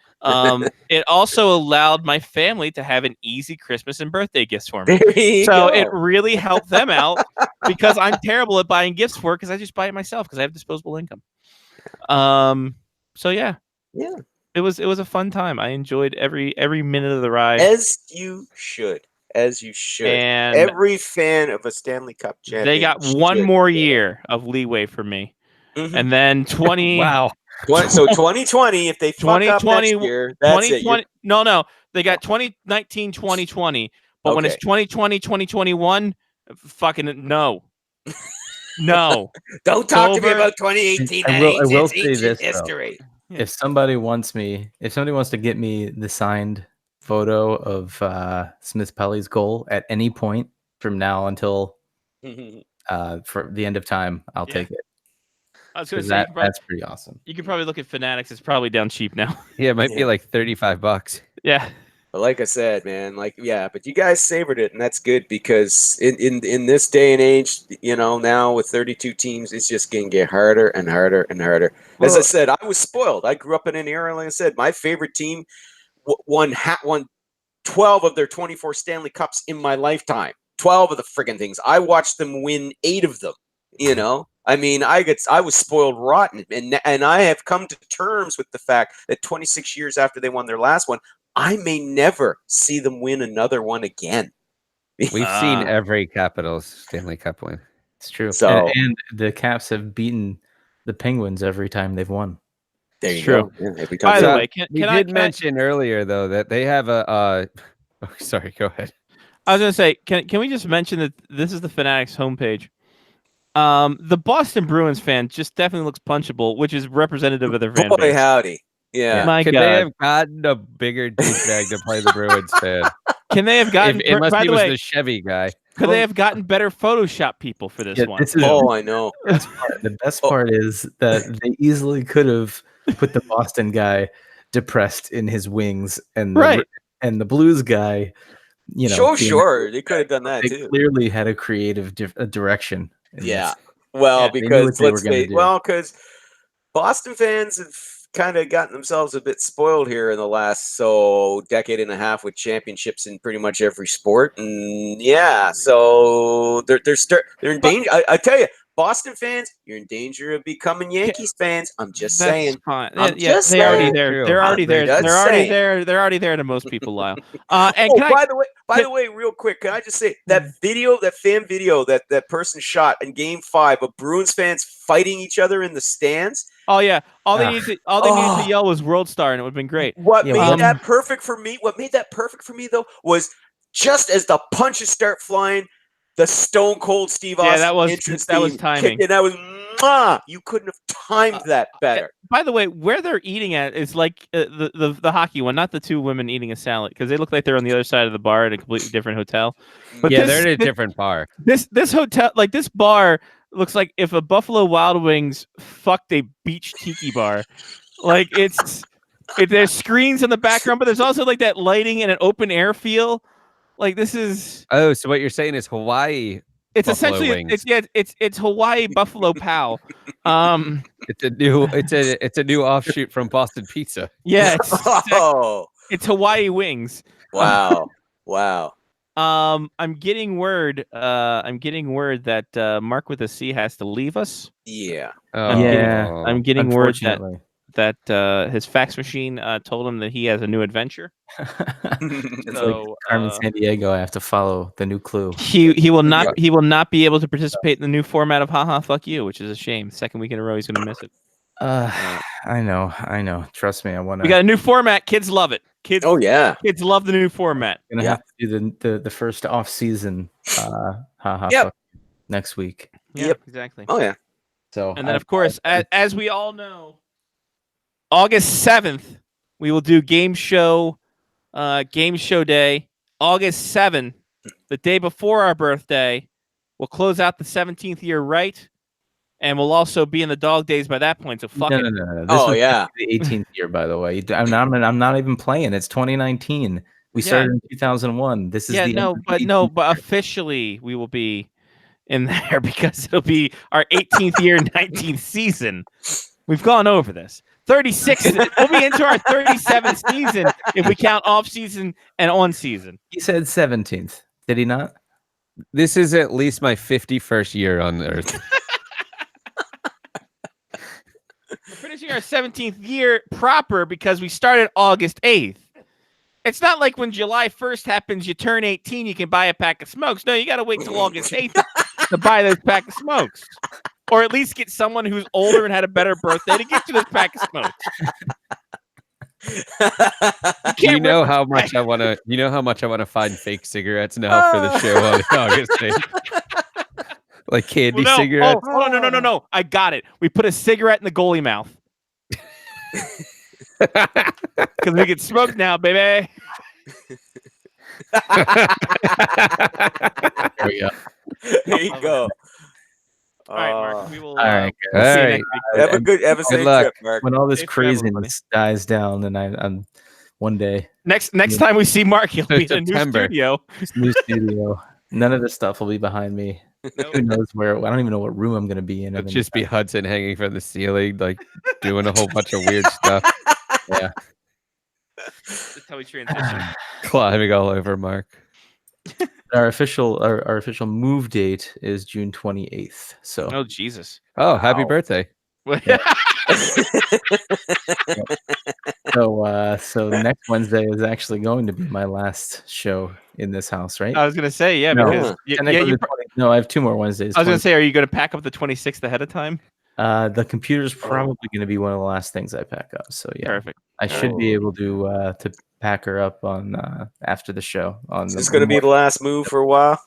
Speaker 1: It also allowed my family to have an easy Christmas and birthday gifts for me. It really helped them out because I'm terrible at buying gifts for it because I just buy it myself because I have disposable income. It was a fun time. I enjoyed every minute of the ride.
Speaker 8: As you should. And every fan of a Stanley Cup champion.
Speaker 1: They got one more year of leeway for me. Mm-hmm. And then 20
Speaker 6: Wow.
Speaker 8: So 2020, if they fuck up next year, that's
Speaker 1: 2020, No, they got 2019, 2020. But when it's 2020, 2021, fucking no. No.
Speaker 9: Don't talk to me about 2018.
Speaker 6: I will say
Speaker 9: ancient
Speaker 6: this,
Speaker 9: history.
Speaker 6: If somebody wants to get me the signed photo of Smith Pelly's goal at any point from now until for the end of time, I'll take it.
Speaker 1: I was going to say
Speaker 6: that's pretty awesome.
Speaker 1: You can probably look at Fanatics. It's probably down cheap now.
Speaker 7: Yeah, it might be like $35.
Speaker 1: Yeah.
Speaker 8: But like I said, man, but you guys savored it, and that's good because in this day and age, now with 32 teams, it's just going to get harder and harder and harder. As I said, I was spoiled. I grew up in an era, like I said, my favorite team won 12 of their 24 Stanley Cups in my lifetime. 12 of the friggin' things. I watched them win 8 of them, I mean, I was spoiled rotten, and I have come to terms with the fact that 26 years after they won their last one, I may never see them win another one again.
Speaker 7: We've seen every Capitals Stanley Cup win.
Speaker 6: It's true.
Speaker 8: So-
Speaker 6: and the Caps have beaten the Penguins every time they've won.
Speaker 8: There you
Speaker 1: True.
Speaker 8: go. Yeah, every time.
Speaker 1: By the
Speaker 7: So,
Speaker 1: way,
Speaker 7: we did mention earlier though that they have a. Oh, sorry, go ahead.
Speaker 1: I was going to say, can we just mention that this is the Fanatics homepage? The Boston Bruins fan just definitely looks punchable, which is representative of their fan
Speaker 8: Boy,
Speaker 1: base.
Speaker 8: howdy. Yeah.
Speaker 1: My
Speaker 7: Could
Speaker 1: God.
Speaker 7: they have gotten a bigger douchebag to play the Bruins fan?
Speaker 1: Can they have gotten?
Speaker 7: Unless
Speaker 1: by
Speaker 7: he
Speaker 1: the
Speaker 7: was
Speaker 1: way,
Speaker 7: the Chevy guy.
Speaker 1: could they have gotten better Photoshop people for this
Speaker 6: Yeah,
Speaker 1: one?
Speaker 6: this is
Speaker 8: Oh, I know.
Speaker 6: the best part is that they easily could have put the Boston guy depressed in his wings, and
Speaker 1: Right.
Speaker 6: and the Blues guy,
Speaker 8: Sure. They could have done that
Speaker 6: they
Speaker 8: too.
Speaker 6: clearly had a creative direction. in
Speaker 8: Yeah.
Speaker 6: this.
Speaker 8: Well,
Speaker 1: Yeah,
Speaker 6: they knew
Speaker 8: because
Speaker 6: what they were
Speaker 8: let's
Speaker 6: gonna
Speaker 8: say,
Speaker 6: do.
Speaker 8: well, because Boston fans have kind of gotten themselves a bit spoiled here in the last decade and a half with championships in pretty much every sport, and yeah, so they're in danger. I tell you, Boston fans, you're in danger of becoming Yankees fans. I'm just
Speaker 1: That's
Speaker 8: saying.
Speaker 1: fine.
Speaker 8: I'm
Speaker 1: yeah,
Speaker 8: just
Speaker 1: they're already
Speaker 8: saying.
Speaker 1: there.
Speaker 7: True.
Speaker 1: They're already there.
Speaker 8: just
Speaker 1: They're already
Speaker 8: saying.
Speaker 1: there. They're already there to most people, Lyle. And
Speaker 8: Oh,
Speaker 1: can I?
Speaker 8: by the way, real quick, can I just say that video, that fan video that person shot in Game 5 of Bruins fans fighting each other in the stands?
Speaker 1: Oh yeah. All they
Speaker 6: Ah.
Speaker 1: needed to
Speaker 8: Oh.
Speaker 1: yell was World Star, and it would have been great.
Speaker 8: What
Speaker 6: Yeah,
Speaker 8: made
Speaker 6: what-
Speaker 8: that perfect for me? What made that perfect for me though was just as the punches start flying, the Stone Cold Steve
Speaker 1: Yeah,
Speaker 8: Austin
Speaker 1: that was-
Speaker 8: entrance
Speaker 1: that was
Speaker 8: theme
Speaker 1: timing.
Speaker 8: kicked in. That was you couldn't have timed that better.
Speaker 1: By the way, where they're eating at is like the hockey one, not the two women eating a salad, because they look like they're on the other side of the bar at a completely different hotel. But
Speaker 7: Yeah,
Speaker 1: this,
Speaker 7: they're in a
Speaker 1: this-
Speaker 7: different bar.
Speaker 1: This hotel, like this bar, looks like if a Buffalo Wild Wings fucked a beach tiki bar. Like there's screens in the background, but there's also like that lighting and an open air feel. Like this is.
Speaker 7: Oh, so what you're saying is Hawaii?
Speaker 1: It's
Speaker 7: Buffalo
Speaker 1: essentially
Speaker 7: wings.
Speaker 1: it's Hawaii Buffalo Pow.
Speaker 7: It's a new offshoot from Boston Pizza.
Speaker 1: Yeah,
Speaker 8: Oh,
Speaker 1: it's Hawaii Wings.
Speaker 8: wow. Wow.
Speaker 1: I'm getting word that Mark with a C has to leave us.
Speaker 8: Yeah.
Speaker 7: Oh,
Speaker 6: Yeah.
Speaker 1: I'm getting word that
Speaker 6: Unfortunately.
Speaker 1: his fax machine told him that he has a new adventure.
Speaker 6: It's
Speaker 1: So,
Speaker 6: like Carmen San Diego. I have to follow the new clue.
Speaker 1: He will not be able to participate in the new format of Haha Fuck You, which is a shame. Second week in a row, he's gonna miss it.
Speaker 6: I know. Trust me, I want to.
Speaker 1: We got a new format. Kids love it. Kids
Speaker 8: yeah.
Speaker 1: kids love the new format.
Speaker 6: Gonna
Speaker 8: Yeah.
Speaker 6: have to do the first off season. Haha.
Speaker 8: Yep.
Speaker 6: Fuck next week.
Speaker 1: Yeah,
Speaker 8: Yep.
Speaker 1: exactly.
Speaker 8: Oh yeah.
Speaker 6: So
Speaker 1: And then, of course, as we all know, August 7th, we will do game show day. August 7th, the day before our birthday, we'll close out the 17th year right, and we'll also be in the dog days by that point. So fuck
Speaker 6: no,
Speaker 1: it.
Speaker 6: no, no, no. This
Speaker 8: Oh
Speaker 6: was
Speaker 8: yeah.
Speaker 6: the 18th year, by the way. I'm not even playing. It's 2019. We
Speaker 1: Yeah.
Speaker 6: started in 2001. This is
Speaker 1: Yeah,
Speaker 6: the
Speaker 1: no,
Speaker 6: end of
Speaker 1: but
Speaker 6: the
Speaker 1: no,
Speaker 6: 18th
Speaker 1: but
Speaker 6: year.
Speaker 1: officially we will be in there because it'll be our 18th year, 19th season. We've gone over this. 36. We'll be into our 37th season if we count off season and on season.
Speaker 6: He said 17th. Did he not?
Speaker 7: This is at least my 51st year on Earth.
Speaker 1: We're finishing our 17th year proper because we started August 8th. It's not like when July 1st happens, you turn 18, you can buy a pack of smokes. No, you got to wait till August 8th to buy those pack of smokes. Or at least get someone who's older and had a better birthday to get you this pack of smokes.
Speaker 7: You know how much I want to. You know how much I want to find fake cigarettes now for the show on August 8th. Like candy
Speaker 1: Well, no.
Speaker 7: cigarettes.
Speaker 1: Oh, no. I got it. We put a cigarette in the goalie mouth. Because we can smoke now, baby.
Speaker 6: There we go.
Speaker 8: There you go.
Speaker 1: All right, Mark. We will.
Speaker 6: All right,
Speaker 1: we'll
Speaker 7: guys.
Speaker 1: see you
Speaker 7: All
Speaker 1: next week.
Speaker 8: Have a safe
Speaker 7: luck.
Speaker 8: trip, Mark.
Speaker 6: When all this
Speaker 1: Safe travel,
Speaker 6: craziness dies down, and I'm one day
Speaker 1: Next time we see Mark, he'll be in a new
Speaker 7: September.
Speaker 1: studio.
Speaker 6: new studio, none of this stuff will be behind me. Who knows where? I don't even know what room I'm going to be in.
Speaker 7: It'll just be Hudson hanging from the ceiling, like doing a whole bunch of weird stuff,
Speaker 1: That's how we transition.
Speaker 7: climbing all over Mark.
Speaker 6: Our official move date is June 28th. So
Speaker 1: Oh Jesus!
Speaker 7: Oh, happy
Speaker 8: Wow.
Speaker 7: birthday.
Speaker 6: so next Wednesday is actually going to be my last show in this house, right?
Speaker 1: I was gonna say yeah,
Speaker 6: No,
Speaker 1: because
Speaker 6: technically no, I have 2 more Wednesdays.
Speaker 1: I was gonna say, are you gonna pack up the 26th ahead of time?
Speaker 6: The computer's probably going to be one of the last things I pack up. So yeah,
Speaker 1: Perfect.
Speaker 6: I should be able to pack her up on after the show. On
Speaker 8: Is this going to be the last move for a while?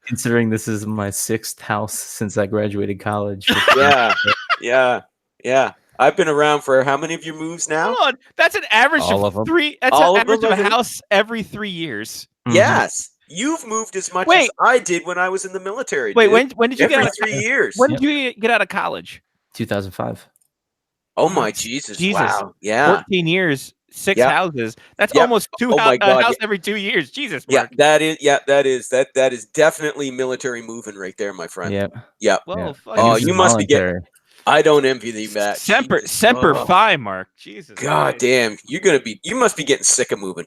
Speaker 6: Considering this is my 6th house since I graduated college.
Speaker 8: Yeah. I've been around for how many of your moves now?
Speaker 1: Hold on, that's an average
Speaker 7: All
Speaker 1: of
Speaker 7: of 'em.
Speaker 1: 3. That's
Speaker 8: All
Speaker 1: an
Speaker 8: of them,
Speaker 1: average of
Speaker 8: I
Speaker 1: a
Speaker 8: think?
Speaker 1: house every 3 years.
Speaker 8: Yes. You've moved as much as
Speaker 1: Wait.
Speaker 8: I did when I was in the military.
Speaker 1: Wait,
Speaker 8: dude.
Speaker 1: when did you
Speaker 8: Every
Speaker 1: get out?
Speaker 8: 3 years.
Speaker 1: When did you get out of college?
Speaker 6: 2005.
Speaker 8: Oh my Jesus!
Speaker 1: Jesus.
Speaker 8: Wow. Yeah.
Speaker 1: 14 years, 6
Speaker 8: Yep.
Speaker 1: houses. That's
Speaker 8: Yep.
Speaker 1: almost 2
Speaker 8: Oh my God,
Speaker 1: house
Speaker 8: yeah.
Speaker 1: every 2 years. Jesus.
Speaker 8: Yeah,
Speaker 1: Mark.
Speaker 8: that is definitely military moving right there, my friend.
Speaker 6: Yep.
Speaker 8: Yep.
Speaker 1: Well,
Speaker 6: Yeah.
Speaker 1: fuck,
Speaker 8: Oh,
Speaker 6: This is
Speaker 8: you must be getting.
Speaker 6: voluntary.
Speaker 8: I don't envy thee, Matt.
Speaker 1: Semper
Speaker 8: Jesus.
Speaker 1: Semper
Speaker 8: Oh,
Speaker 1: Fi, Mark. Jesus.
Speaker 8: God
Speaker 1: Christ.
Speaker 8: damn, you must be getting sick of moving.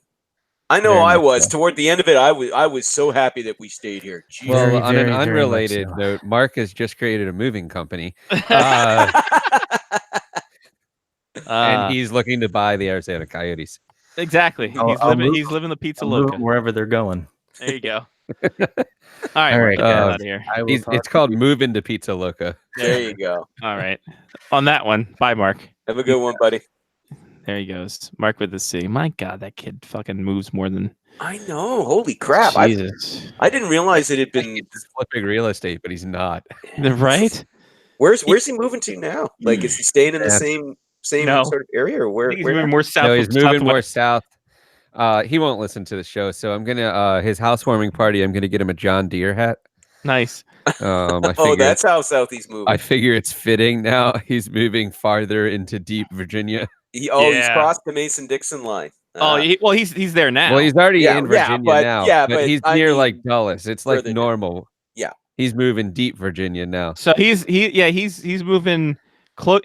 Speaker 8: I know
Speaker 6: Very
Speaker 8: I
Speaker 6: much
Speaker 8: was.
Speaker 6: so.
Speaker 8: Toward the end of it, I was so happy that we stayed here. Jesus.
Speaker 7: Well,
Speaker 6: Very,
Speaker 7: on
Speaker 6: very,
Speaker 7: an
Speaker 6: very much
Speaker 7: unrelated
Speaker 6: so.
Speaker 7: note, Mark has just created a moving company, and he's looking to buy the Arizona Coyotes.
Speaker 1: Exactly.
Speaker 6: I'll move-
Speaker 1: He's living the pizza
Speaker 6: I'll move
Speaker 1: loca.
Speaker 6: them wherever they're going.
Speaker 1: There you go. All right,
Speaker 6: All
Speaker 1: Mark,
Speaker 6: right,
Speaker 1: get the hell
Speaker 7: guys.
Speaker 1: out of here.
Speaker 6: I will talk
Speaker 7: It's
Speaker 6: to
Speaker 7: called
Speaker 6: you.
Speaker 7: Move into Pizza Loca.
Speaker 8: There you go.
Speaker 1: All right. On that one, bye, Mark.
Speaker 8: Have a good one, buddy.
Speaker 1: There he goes. Mark with the C. My God, that kid fucking moves more than
Speaker 8: I know. Holy crap! I
Speaker 1: Jesus.
Speaker 8: didn't realize it had been.
Speaker 7: He's flipping real estate, but he's not.
Speaker 1: Right?
Speaker 8: Where's he moving to now? Like, is he staying in the
Speaker 7: Yeah.
Speaker 8: same
Speaker 1: No.
Speaker 8: sort of area, or
Speaker 1: I
Speaker 8: where?
Speaker 1: think he's
Speaker 8: where
Speaker 1: moving more south.
Speaker 7: No, he's moving more
Speaker 1: southwest.
Speaker 7: south. He won't listen to the show, so I'm gonna his housewarming party. I'm gonna get him a John Deere hat.
Speaker 1: Nice.
Speaker 7: I
Speaker 8: Oh,
Speaker 7: figure
Speaker 8: that's how south he's moving.
Speaker 7: I figure it's fitting now. He's moving farther into deep Virginia.
Speaker 8: He's
Speaker 1: Yeah.
Speaker 8: crossed the Mason-Dixon line.
Speaker 1: He's there now.
Speaker 7: Well, he's already
Speaker 8: Yeah,
Speaker 7: in
Speaker 8: yeah,
Speaker 7: Virginia
Speaker 8: but-
Speaker 7: now.
Speaker 8: yeah,
Speaker 7: but
Speaker 8: but
Speaker 7: he's
Speaker 8: I
Speaker 7: near
Speaker 8: mean,
Speaker 7: like Dulles. It's like
Speaker 8: further down.
Speaker 7: normal.
Speaker 8: Yeah.
Speaker 7: He's moving deep Virginia now.
Speaker 1: So he's moving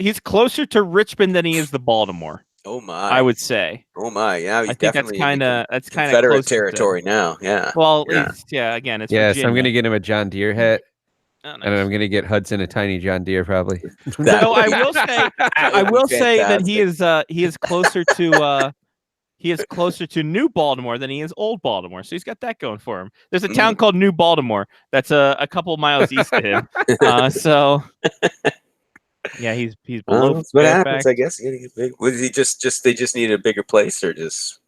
Speaker 1: he's closer to Richmond than he is to Baltimore,
Speaker 8: Oh my!
Speaker 1: I would say.
Speaker 8: Oh my! Yeah, he's
Speaker 1: I think that's
Speaker 8: definitely
Speaker 1: kind of
Speaker 8: Confederate
Speaker 1: close
Speaker 8: territory now. Yeah.
Speaker 1: Well,
Speaker 8: Yeah.
Speaker 1: again, it's
Speaker 7: Yes, I'm
Speaker 1: Virginia.
Speaker 7: gonna get him a John Deere hat,
Speaker 1: Oh, nice.
Speaker 7: and I'm gonna get Hudson a tiny John Deere probably.
Speaker 8: That
Speaker 1: So I
Speaker 8: would be-
Speaker 1: will say,
Speaker 8: that
Speaker 1: I
Speaker 8: would be
Speaker 1: will say that
Speaker 8: fantastic.
Speaker 1: he is closer to New Baltimore than he is Old Baltimore. So he's got that going for him. There's a town called New Baltimore that's a couple miles east of him. So yeah, he's
Speaker 8: Well,
Speaker 1: below.
Speaker 8: that's what happens,
Speaker 1: Fairfax.
Speaker 8: I guess. You gotta get big. Was he just they just needed a bigger place, or just?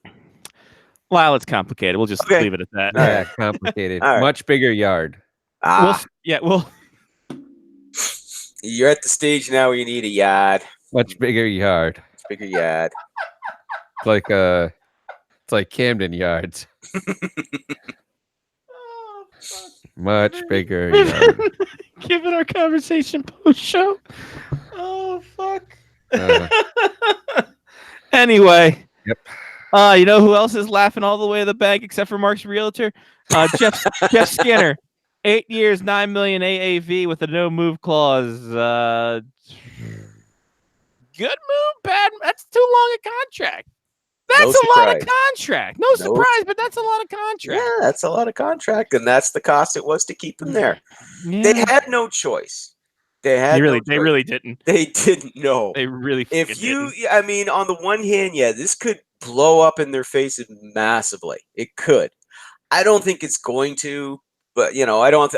Speaker 1: Well, it's complicated. We'll just
Speaker 8: Okay.
Speaker 1: leave it at that.
Speaker 8: All
Speaker 7: Yeah,
Speaker 8: right.
Speaker 7: complicated.
Speaker 8: All right.
Speaker 7: Much bigger yard.
Speaker 1: We'll
Speaker 8: You're at the stage now where you need a yard.
Speaker 7: Much bigger yard.
Speaker 8: Bigger yard.
Speaker 7: It's like Camden Yards. Much bigger yard.
Speaker 1: given our conversation post show. Oh fuck. Anyway.
Speaker 7: Yep.
Speaker 1: You know who else is laughing all the way to the bank except for Mark's realtor? Jeff Skinner. 8 years, $9 million AAV with a no move clause. Good move, bad. That's too long a contract. That's
Speaker 8: No
Speaker 1: a lot of
Speaker 8: surprise.
Speaker 1: contract. No surprise, but that's a lot of contract.
Speaker 8: Yeah, that's a lot of contract, and that's the cost it was to keep him there. They had no choice. They had
Speaker 1: They really,
Speaker 8: no
Speaker 1: they
Speaker 8: choice.
Speaker 1: really didn't.
Speaker 8: They didn't know.
Speaker 1: They really.
Speaker 8: If
Speaker 1: fucking
Speaker 8: you,
Speaker 1: didn't.
Speaker 8: I mean, on the one hand, yeah, this could blow up in their faces massively. It could. I don't think it's going to, but you know, I don't.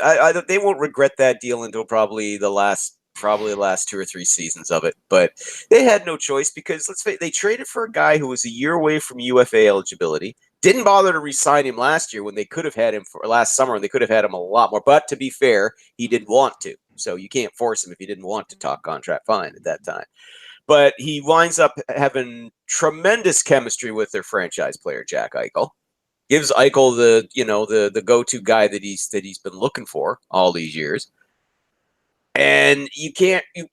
Speaker 8: They won't regret that deal until probably the last 2 or 3 seasons of it. But they had no choice because let's face it, they traded for a guy who was a year away from UFA eligibility. Didn't bother to re-sign him last year when they could have had him for last summer, and they could have had him a lot more. But to be fair, he didn't want to, so you can't force him if he didn't want to talk contract. Fine at that time. But he winds up having tremendous chemistry with their franchise player, Jack Eichel. Gives Eichel the go-to guy that he's been looking for all these years. And you can't, you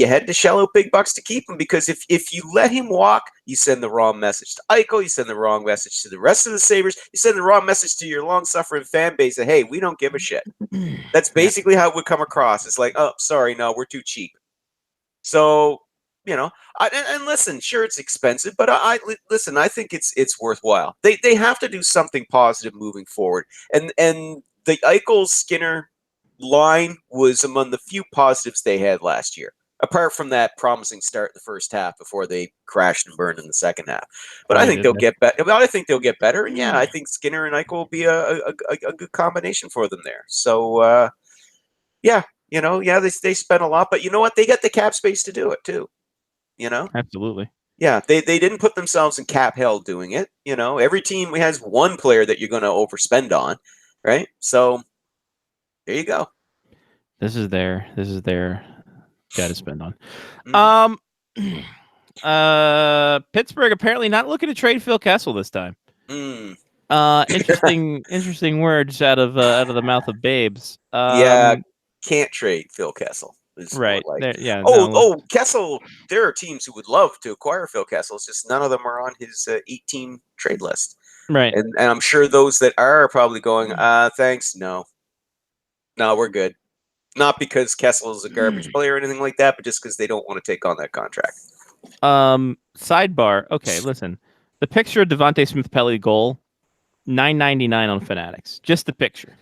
Speaker 8: had to shell out big bucks to keep him because if you let him walk, you send the wrong message to Eichel, you send the wrong message to the rest of the Sabres, you send the wrong message to your long-suffering fan base that, hey, we don't give a shit. That's basically how it would come across. It's like, oh, sorry, no, we're too cheap. So you know, and listen, sure, it's expensive, but listen. I think it's worthwhile. They have to do something positive moving forward, and the Eichel Skinner line was among the few positives they had last year. Apart from that promising start in the first half before they crashed and burned in the second half, but I think they'll get better. I think they'll get better, and yeah, I think Skinner and Eichel will be a good combination for them there. So yeah, you know, yeah, they spent a lot, but you know what? They got the cap space to do it too. You know,
Speaker 1: Absolutely.
Speaker 8: yeah, they didn't put themselves in cap hell doing it. You know, every team has one player that you're going to overspend on, right? So there you go.
Speaker 1: This is their got to spend on. Pittsburgh apparently not looking to trade Phil Kessel this time. Interesting words out of the mouth of Babes.
Speaker 8: Yeah, can't trade Phil Kessel.
Speaker 1: Right.
Speaker 8: Kessel. There are teams who would love to acquire Phil Kessel. It's just none of them are on his 18 trade list.
Speaker 1: Right.
Speaker 8: And I'm sure those that are probably going, thanks, no, we're good. Not because Kessel is a garbage player or anything like that, but just because they don't want to take on that contract.
Speaker 1: Sidebar. Okay, listen. The picture of Devontae Smith-Pelly goal, $9.99 on Fanatics. Just the picture.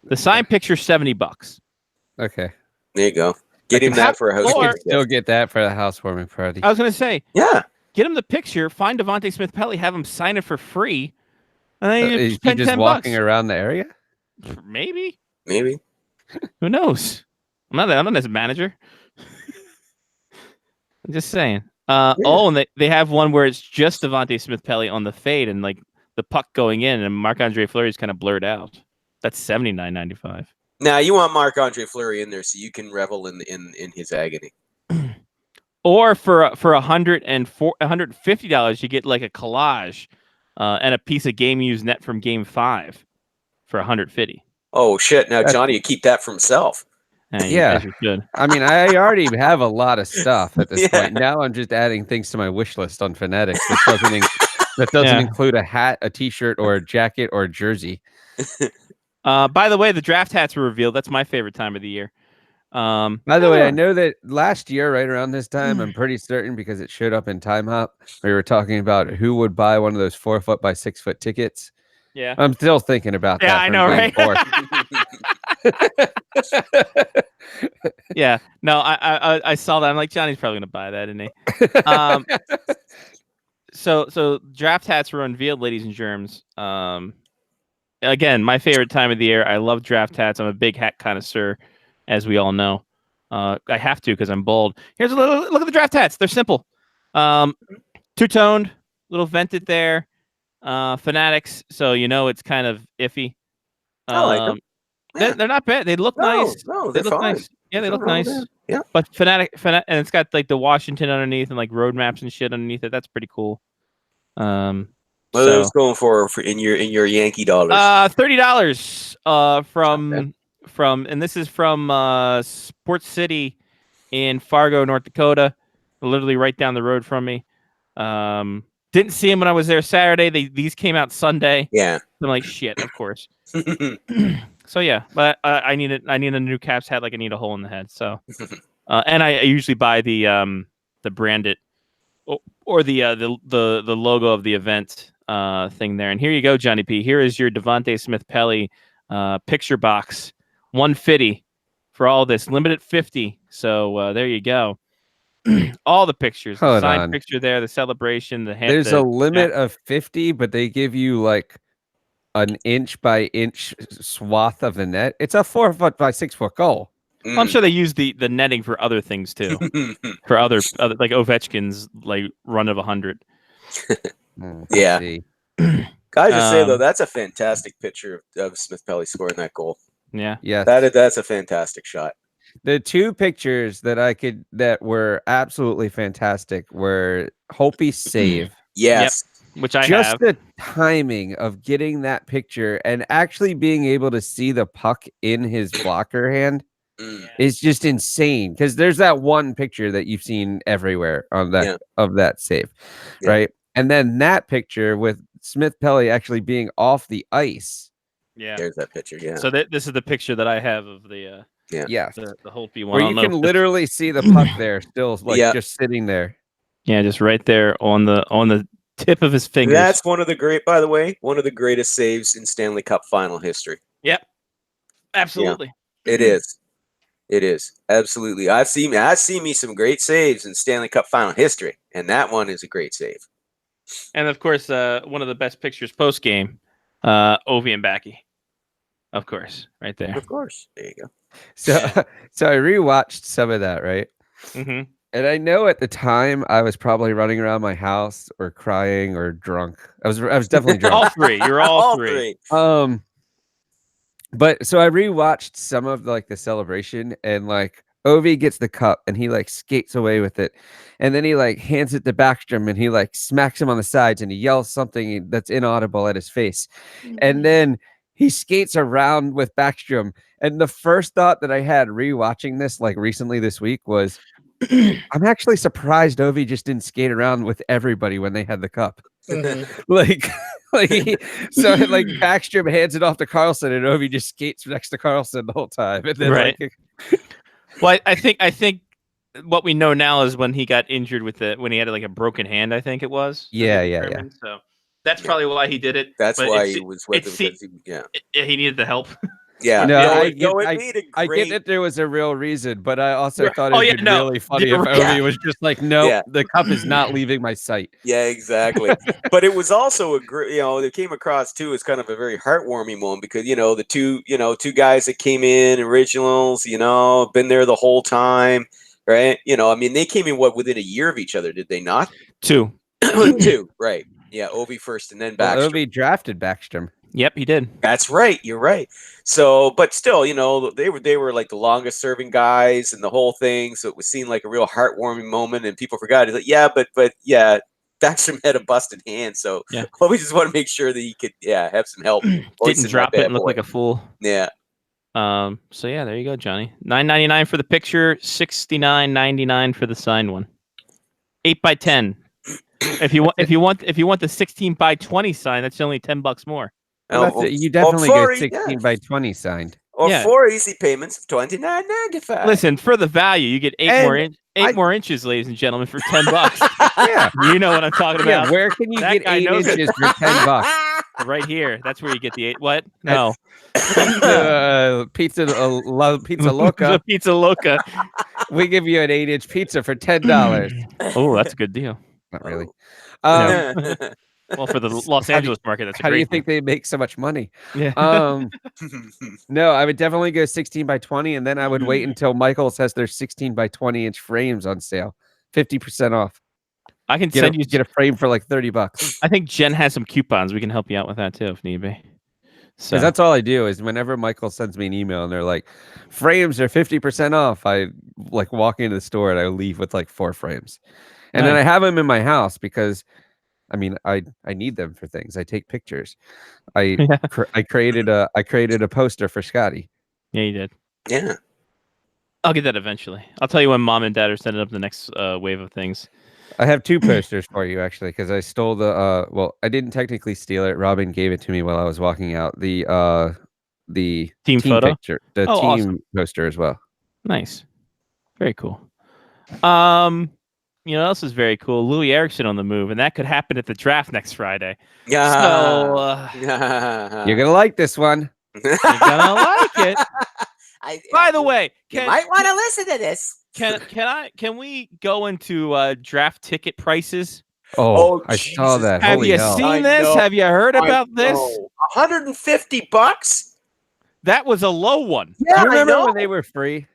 Speaker 1: The signed picture, $70.
Speaker 7: Okay.
Speaker 8: There you go. Get him that for a house.
Speaker 7: Still get that for the housewarming party.
Speaker 1: I was going to say,
Speaker 8: yeah.
Speaker 1: Get him the picture, find Devontae Smith-Pelly, have him sign it for free, and then you
Speaker 7: is
Speaker 1: spend
Speaker 7: he just
Speaker 1: $10.
Speaker 7: walking around the area?
Speaker 1: Maybe.
Speaker 8: Who
Speaker 1: knows? I'm not his manager. I'm just saying. Oh, and they have one where it's just Devontae Smith-Pelly on the fade and like the puck going in, and Marc-Andre Fleury is kind of blurred out. That's $79.95.
Speaker 8: Now you want Marc-Andre Fleury in there so you can revel in his agony.
Speaker 1: Or for $150, you get like a collage and a piece of game used net from Game 5 for $150.
Speaker 8: Oh shit! Now Johnny, you keep that for himself.
Speaker 7: Yeah, I mean, I already have a lot of stuff at this point. Now I'm just adding things to my wish list on Fanatics that doesn't include a hat, a T-shirt, or a jacket, or a jersey.
Speaker 1: By the way, the draft hats were revealed. That's my favorite time of the year.
Speaker 7: By the way, I know that last year, right around this time, I'm pretty certain because it showed up in Time Hop. We were talking about who would buy one of those 4 foot by 6 foot tickets.
Speaker 1: Yeah,
Speaker 7: I'm still thinking about that.
Speaker 1: Yeah, I know, right? Yeah, no, I saw that. I'm like, Johnny's probably gonna buy that, isn't he? So draft hats were unveiled, ladies and germs. Again, my favorite time of the year. I love draft hats. I'm a big hat connoisseur, as we all know. I have to because I'm bald. Here's a little look at the draft hats. They're simple. Two-toned, little vented there. Fanatics, so you know it's kind of iffy.
Speaker 8: I like them. Yeah.
Speaker 1: They're not bad. They look nice.
Speaker 8: No,
Speaker 1: they
Speaker 8: they're
Speaker 1: look
Speaker 8: fine.
Speaker 1: nice. Yeah, they look nice.
Speaker 8: Yeah.
Speaker 1: But Fanatic, and it's got like the Washington underneath and like road maps and shit underneath it. That's pretty cool.
Speaker 8: What are those going for in your Yankee dollars?
Speaker 1: $30. From and this is from Sports City in Fargo, North Dakota, literally right down the road from me. Didn't see him when I was there Saturday. These came out Sunday.
Speaker 8: Yeah.
Speaker 1: I'm like, shit, of course. So yeah, but I need a new Caps hat like I need a hole in the head. So, and I usually buy the branded or the logo of the event thing there. And here you go, Johnny P. Here is your Devontae Smith-Pelly picture box, 150 for all this, limited 50. So there you go. All the pictures, the signed picture there, the celebration,
Speaker 7: There's a limit of 50, but they give you like an inch by inch swath of the net. It's a 4 foot by 6 foot goal.
Speaker 1: Well, I'm sure they use the netting for other things too, for other like Ovechkin's like run of 100.
Speaker 8: Yeah. Gotta just say though, that's a fantastic picture of Smith-Pelly scoring that goal.
Speaker 1: Yeah.
Speaker 8: That's a fantastic shot.
Speaker 7: The two pictures that were absolutely fantastic were Holtby's save.
Speaker 8: Yes.
Speaker 1: Yep. Which I
Speaker 7: just
Speaker 1: have.
Speaker 7: The timing of getting that picture and actually being able to see the puck in his blocker hand is just insane. Because there's that one picture that you've seen everywhere on that of that save, right? And then that picture with Smith-Pelly actually being off the ice.
Speaker 1: Yeah,
Speaker 8: there's that picture. Yeah.
Speaker 1: So this is the picture that I have of the
Speaker 7: Yes.
Speaker 1: The whole P1.
Speaker 7: Where
Speaker 1: I
Speaker 7: you
Speaker 1: don't know
Speaker 7: can
Speaker 1: if
Speaker 7: literally see the puck there, still like
Speaker 8: Yeah.
Speaker 7: just sitting there.
Speaker 1: yeah, just right there on the tip of his fingers.
Speaker 8: That's one of the greatest saves in Stanley Cup final history.
Speaker 1: Yep. Absolutely.
Speaker 8: It is. It is. Absolutely. I've seen me some great saves in Stanley Cup final history, and that one is a great save.
Speaker 1: And of course, one of the best pictures post game, Ovi and Backy. Of course, right there.
Speaker 8: Of course. There you go.
Speaker 7: So I rewatched some of that, right?
Speaker 1: Mm-hmm.
Speaker 7: And I know at the time I was probably running around my house or crying or drunk. I was definitely drunk.
Speaker 1: All three. You're all three.
Speaker 7: But so I rewatched some of like the celebration, and like Ovi gets the cup and he like skates away with it, and then he like hands it to Backstrom and he like smacks him on the sides and he yells something that's inaudible at his face, and then he skates around with Backstrom. And the first thought that I had rewatching this like recently this week was, I'm actually surprised Ovi just didn't skate around with everybody when they had the cup. like Backstrom hands it off to Carlson and Ovi just skates next to Carlson the whole time. And then
Speaker 1: Right. Well, I think what we know now is when he got injured when he had like a broken hand, I think it was.
Speaker 7: Yeah.
Speaker 1: So that's probably why he did it.
Speaker 8: That's
Speaker 1: but
Speaker 8: why
Speaker 1: it's-
Speaker 8: he was with
Speaker 1: it's-
Speaker 8: him.
Speaker 1: he needed the help.
Speaker 8: Yeah.
Speaker 7: No, I
Speaker 8: I
Speaker 7: get that there was a real reason, but I also
Speaker 1: Right.
Speaker 7: thought
Speaker 1: Oh,
Speaker 7: it'd
Speaker 1: yeah,
Speaker 7: be
Speaker 1: no.
Speaker 7: really funny
Speaker 1: You're
Speaker 7: if
Speaker 1: right.
Speaker 7: Ovi was just like, no,
Speaker 8: Yeah.
Speaker 7: the cup is not leaving my sight.
Speaker 8: Yeah, exactly. But it was also it came across too as kind of a very heartwarming moment because the two guys that came in originals, been there the whole time, right? They came in within a year of each other, did they not?
Speaker 1: 2.
Speaker 8: 2, right? Yeah, Ovi first and then
Speaker 7: Well,
Speaker 8: Backstrom.
Speaker 7: Ovi drafted Backstrom.
Speaker 1: Yep, he did.
Speaker 8: That's right. You're right. So, but still, they were like the longest serving guys and the whole thing. So it was seen like a real heartwarming moment, and people forgot. It's like, but Backstrom had a busted hand, so
Speaker 1: Yeah.
Speaker 8: we just want to make sure that he could, have some help.
Speaker 1: Didn't drop it and look like a fool.
Speaker 8: Yeah.
Speaker 1: So yeah, there you go, Johnny. $9.99 for the picture, $69.99 for the signed one. 8x10. If you want the 16x20 sign, that's only $10 more.
Speaker 7: You definitely go 16x20 signed.
Speaker 8: Or
Speaker 1: Yeah.
Speaker 8: 4 easy payments of $29.95.
Speaker 1: Listen, for the value, you get eight
Speaker 7: And
Speaker 1: more inches, ladies and gentlemen, for $10.
Speaker 7: Yeah.
Speaker 1: You know what I'm talking about.
Speaker 7: Yeah, where can you
Speaker 1: That
Speaker 7: get
Speaker 1: guy
Speaker 7: 8
Speaker 1: knows it.
Speaker 7: inches for $10?
Speaker 1: Right here. That's where you get the 8. What? No.
Speaker 7: Pizza Loca.
Speaker 1: The Pizza Loca.
Speaker 7: We give you an 8-inch pizza for $10.
Speaker 1: Oh, that's a good deal.
Speaker 7: Not really.
Speaker 1: Well, for the Los Angeles market, that's a
Speaker 7: How
Speaker 1: great
Speaker 7: do you think they make so much money?
Speaker 1: Yeah.
Speaker 7: No, I would definitely go 16x20, and then I would wait until Michaels has their 16x20 inch frames on sale, 50% off.
Speaker 1: I can
Speaker 7: Get
Speaker 1: send you.
Speaker 7: a frame for like $30.
Speaker 1: I think Jen has some coupons. We can help you out with that too, if need be. So
Speaker 7: Because that's all I do is whenever Michael sends me an email and they're like, frames are 50% off, I like walk into the store and I leave with like 4 frames. And then I have them in my house because I need them for things. I take pictures. I created a poster for Scotty.
Speaker 1: Yeah, you did.
Speaker 8: Yeah.
Speaker 1: I'll get that eventually. I'll tell you when Mom and Dad are setting up the next wave of things.
Speaker 7: I have 2 posters for you actually because I stole the well, I didn't technically steal it. Robin gave it to me while I was walking out. The
Speaker 1: Team photo?
Speaker 7: picture, the
Speaker 1: Oh,
Speaker 7: team
Speaker 1: awesome.
Speaker 7: poster as well.
Speaker 1: Nice. Very cool. You know what else is very cool? Louis Erickson on the move, and that could happen at the draft next Friday.
Speaker 8: Yeah.
Speaker 1: So
Speaker 7: You're gonna like this one.
Speaker 1: you're gonna like it. By the way,
Speaker 9: You might want to listen to this.
Speaker 1: can we go into draft ticket prices?
Speaker 7: Oh,
Speaker 8: Oh,
Speaker 7: I saw
Speaker 8: Jesus.
Speaker 7: that.
Speaker 1: Have
Speaker 7: Holy
Speaker 1: you
Speaker 7: hell.
Speaker 1: seen
Speaker 8: I
Speaker 1: this?
Speaker 8: know.
Speaker 1: Have you heard about this?
Speaker 8: $150?
Speaker 1: That was a low one.
Speaker 8: Yeah,
Speaker 7: you remember
Speaker 8: I know.
Speaker 7: when they were free?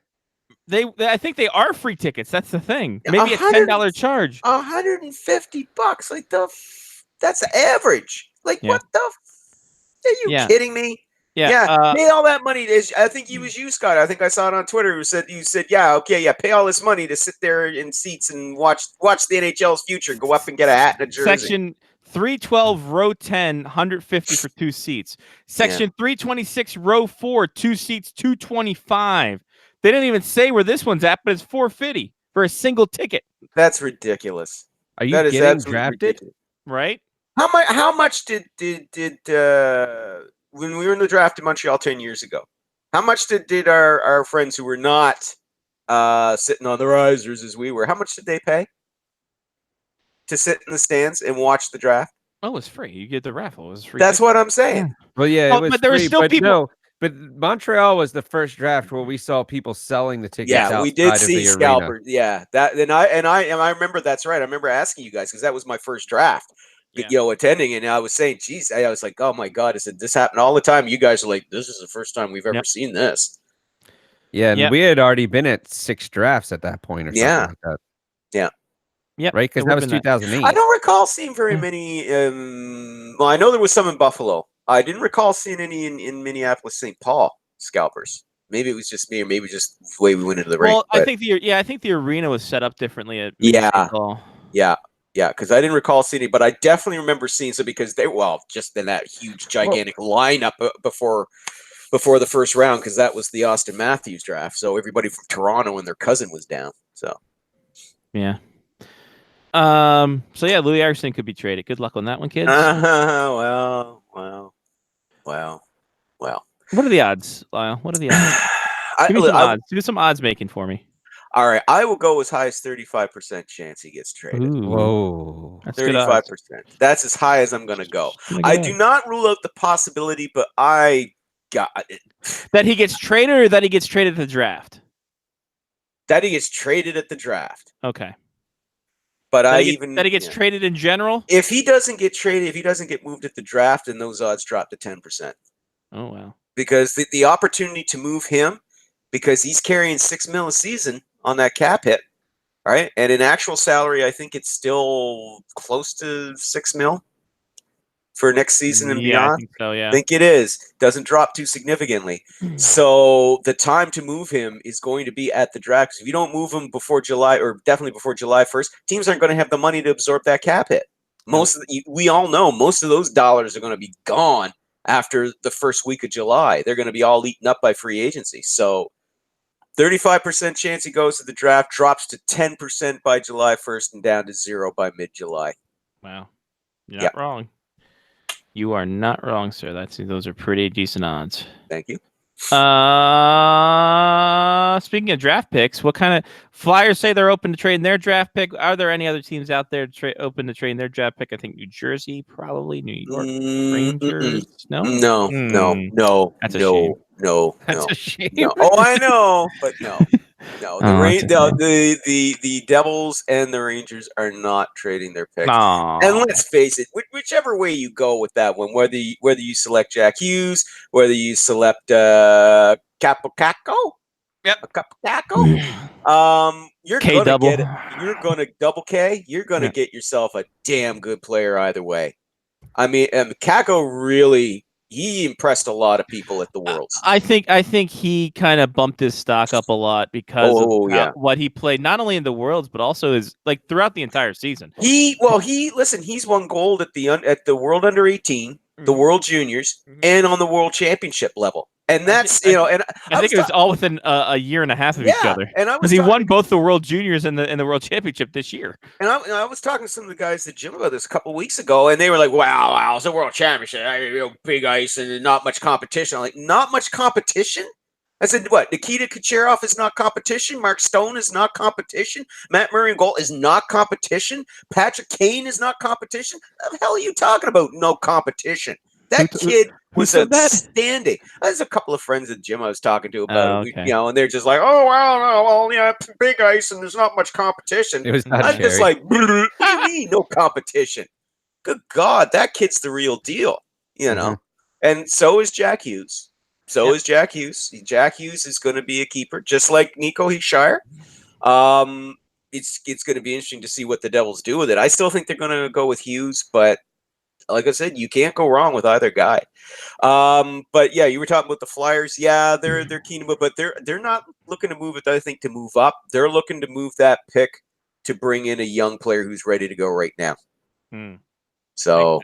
Speaker 1: I think they are free tickets. That's the thing. Maybe a $10 charge.
Speaker 8: $150. Like that's the average. Like
Speaker 1: Yeah.
Speaker 8: what the? Are you
Speaker 1: Yeah.
Speaker 8: kidding me?
Speaker 1: Yeah.
Speaker 8: Pay all that money. I think it was you, Scott. I think I saw it on Twitter. You said, pay all this money to sit there in seats and watch the NHL's future go up and get a hat and a jersey.
Speaker 1: Section 312, row 10, 150 for 2 seats. Section 326, row 4, 2 seats, 225. They didn't even say where this one's at, but it's $450 for a single ticket,
Speaker 8: That's ridiculous.
Speaker 7: Are you
Speaker 8: That is
Speaker 7: getting
Speaker 8: absolutely
Speaker 7: drafted?
Speaker 8: ridiculous.
Speaker 1: right?
Speaker 8: How much did when we were in the draft in Montreal 10 years ago? How much did our friends who were not sitting on the risers as we were, how much did they pay to sit in the stands and watch the draft?
Speaker 1: Oh, it was free. You get the raffle. It was free.
Speaker 8: That's
Speaker 1: ticket.
Speaker 8: what I'm saying.
Speaker 7: Well, yeah,
Speaker 1: Oh,
Speaker 7: it was
Speaker 1: but there were
Speaker 7: free,
Speaker 1: still
Speaker 7: but
Speaker 1: people-
Speaker 7: No, but Montreal was the first draft where we saw people selling the tickets.
Speaker 8: Yeah, we did
Speaker 7: outside of
Speaker 8: see
Speaker 7: the arena.
Speaker 8: scalpers. Yeah, that and I remember. That's right. I remember asking you guys because that was my first draft.
Speaker 1: Yeah.
Speaker 8: Attending, and I was saying, geez, I was like, oh my god, I said this happened all the time. You guys are like, this is the first time we've ever
Speaker 1: Yep.
Speaker 8: seen this.
Speaker 7: Yeah, and
Speaker 1: Yep.
Speaker 7: we had already been at 6 drafts at that point, or something
Speaker 8: Yeah.
Speaker 7: like that.
Speaker 1: Yep.
Speaker 7: Right, because
Speaker 1: it
Speaker 7: that
Speaker 1: would've
Speaker 7: was
Speaker 1: been
Speaker 7: 2008.
Speaker 8: I don't recall seeing very
Speaker 1: Yeah.
Speaker 8: many. Well, I know there was some in Buffalo. I didn't recall seeing any in Minneapolis, St. Paul scalpers. Maybe it was just me, or maybe just the way we went into the ring.
Speaker 1: Well, I
Speaker 8: but-
Speaker 1: think the arena was set up differently at
Speaker 8: Yeah.
Speaker 1: St. Paul.
Speaker 8: Yeah, because I didn't recall seeing it, but I definitely remember seeing some because just in that huge, gigantic lineup before the first round, because that was the Austin Matthews draft. So everybody from Toronto and their cousin was down. So
Speaker 1: Yeah. So yeah, Louis Erickson could be traded. Good luck on that one, kids.
Speaker 8: well.
Speaker 1: What are the odds, Lyle? What are the odds? Give me some odds. Do some odds making for me.
Speaker 8: All right, I will go as high as 35% chance he gets traded.
Speaker 1: Ooh,
Speaker 7: Whoa.
Speaker 1: that's good odds.
Speaker 8: 35%. That's as high as I'm going to go.
Speaker 1: Look at
Speaker 8: I
Speaker 1: that.
Speaker 8: do not rule out the possibility, but I got it.
Speaker 1: That he gets traded or that he gets traded at the draft.
Speaker 8: That he gets traded at the draft.
Speaker 1: Okay.
Speaker 8: But
Speaker 1: That
Speaker 8: I
Speaker 1: he gets,
Speaker 8: even
Speaker 1: that he gets
Speaker 8: yeah.
Speaker 1: traded in general.
Speaker 8: If he doesn't get traded, if he doesn't get moved at the draft, then those odds drop to 10%.
Speaker 1: Oh wow.
Speaker 8: Because the opportunity to move him, because he's carrying $6 million a season on that cap hit, right? And in actual salary, I think it's still close to $6 million for next season and
Speaker 1: Yeah, I
Speaker 8: beyond.
Speaker 1: think so. Yeah.
Speaker 8: I think it is. Doesn't drop too significantly. So the time to move him is going to be at the draft. 'Cause if you don't move him before July, or definitely before July 1st, teams aren't going to have the money to absorb that cap hit. We all know most of those dollars are going to be gone after the first week of July. They're going to be all eaten up by free agency. So 35% chance he goes to the draft, drops to 10% by July 1st, and down to 0 by mid-July.
Speaker 1: Wow. You're not wrong. You are not wrong, sir. Those are pretty decent odds.
Speaker 8: Thank you.
Speaker 1: Speaking of draft picks, what kind of Flyers say they're open to trading their draft pick? Are there any other teams out there open to trading their draft pick? I think New Jersey, probably New York Rangers. No,
Speaker 8: No.
Speaker 1: That's a shame.
Speaker 8: No.
Speaker 7: That's a shame.
Speaker 8: No. Oh, I know, but no. No,
Speaker 1: that's
Speaker 8: the Devils and the Rangers are not trading their picks.
Speaker 1: Aw.
Speaker 8: And let's face it, whichever way you go with that one, whether you select Jack Hughes, whether you select Capocaco, you're
Speaker 1: K
Speaker 8: gonna
Speaker 1: double.
Speaker 8: get it. You're gonna double K. You're gonna get yourself a damn good player either way. I mean, Kako really. He impressed a lot of people at the Worlds.
Speaker 1: I think he kind of bumped his stock up a lot because of what he played, not only in the Worlds but also his throughout the entire season.
Speaker 8: He's won gold at the World Under 18, the World Juniors, and on the World Championship level. And that's I
Speaker 1: think it was all within a year and a half of each other.
Speaker 8: And
Speaker 1: because he won both the World Juniors and the World Championship this year.
Speaker 8: And I was talking to some of the guys at the gym about this a couple of weeks ago, and they were like, "Wow, it's a World Championship, big ice and not much competition." I'm like, not much competition? I said, what? Nikita Kucherov is not competition. Mark Stone is not competition. Matt Murray in goal is not competition. Patrick Kane is not competition. What the hell are you talking about? No competition. That kid was outstanding. There's a couple of friends at the gym I was talking to about it, and they're just like, "Oh, well, big ice and there's not much competition."
Speaker 7: It was not
Speaker 8: I'm just like, what do you mean, no competition? Good God, that kid's the real deal, And so is Jack Hughes. Jack Hughes. Jack Hughes is going to be a keeper, just like Nico Hischier. It's going to be interesting to see what the Devils do with it. I still think they're going to go with Hughes, but like I said, you can't go wrong with either guy. But yeah, you were talking about the Flyers. Yeah, they're keen to move, but they're not looking to move it. I think to move up. They're looking to move that pick to bring in a young player who's ready to go right now. So,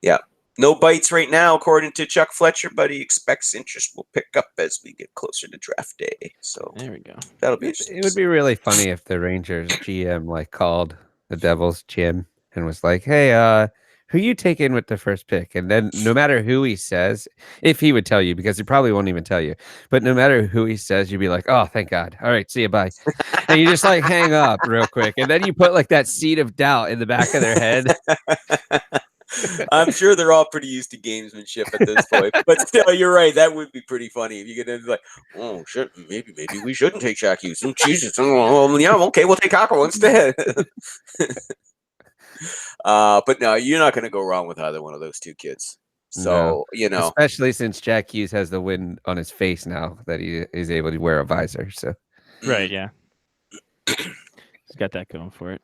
Speaker 8: yeah, no bites right now, according to Chuck Fletcher, but he expects interest will pick up as we get closer to draft day. So
Speaker 1: there we go.
Speaker 8: That'll be interesting.
Speaker 7: It would be really funny if the Rangers GM called the Devils gym and was like, "Hey, who you take in with the first pick, and then no matter who he says, if he would tell you, because he probably won't even tell you, but no matter who he says, you'd be like, oh, thank God. All right, see you, bye. And you just like hang up real quick, and then you put like that seed of doubt in the back of their head.
Speaker 8: I'm sure they're all pretty used to gamesmanship at this point, but still, you're right. That would be pretty funny if you could be like, "Oh shit, maybe we shouldn't take Shaq Hughes. Oh, Jesus, oh, yeah, okay, we'll take Kako instead." But no, you're not going to go wrong with either one of those two kids. So
Speaker 7: No. Especially since Jack Hughes has the wind on his face now that he is able to wear a visor. So
Speaker 1: Right, yeah. He's got that going for it.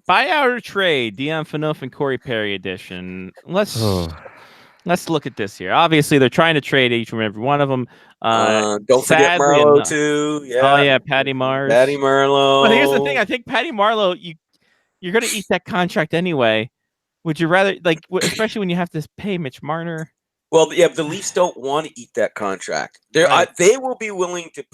Speaker 1: Buyout or trade, Dion Phaneuf and Corey Perry edition. Let's look at this here. Obviously, they're trying to trade each and every one of them.
Speaker 8: Don't forget Marlowe too. Yeah.
Speaker 1: Oh yeah, Patty Mars.
Speaker 8: Patty Marlowe.
Speaker 1: But here's the thing: I think Patty Marlowe, you're going to eat that contract anyway. Would you rather, like, especially when you have to pay Mitch Marner?
Speaker 8: Well, yeah, the Leafs don't want to eat that contract. They will be willing to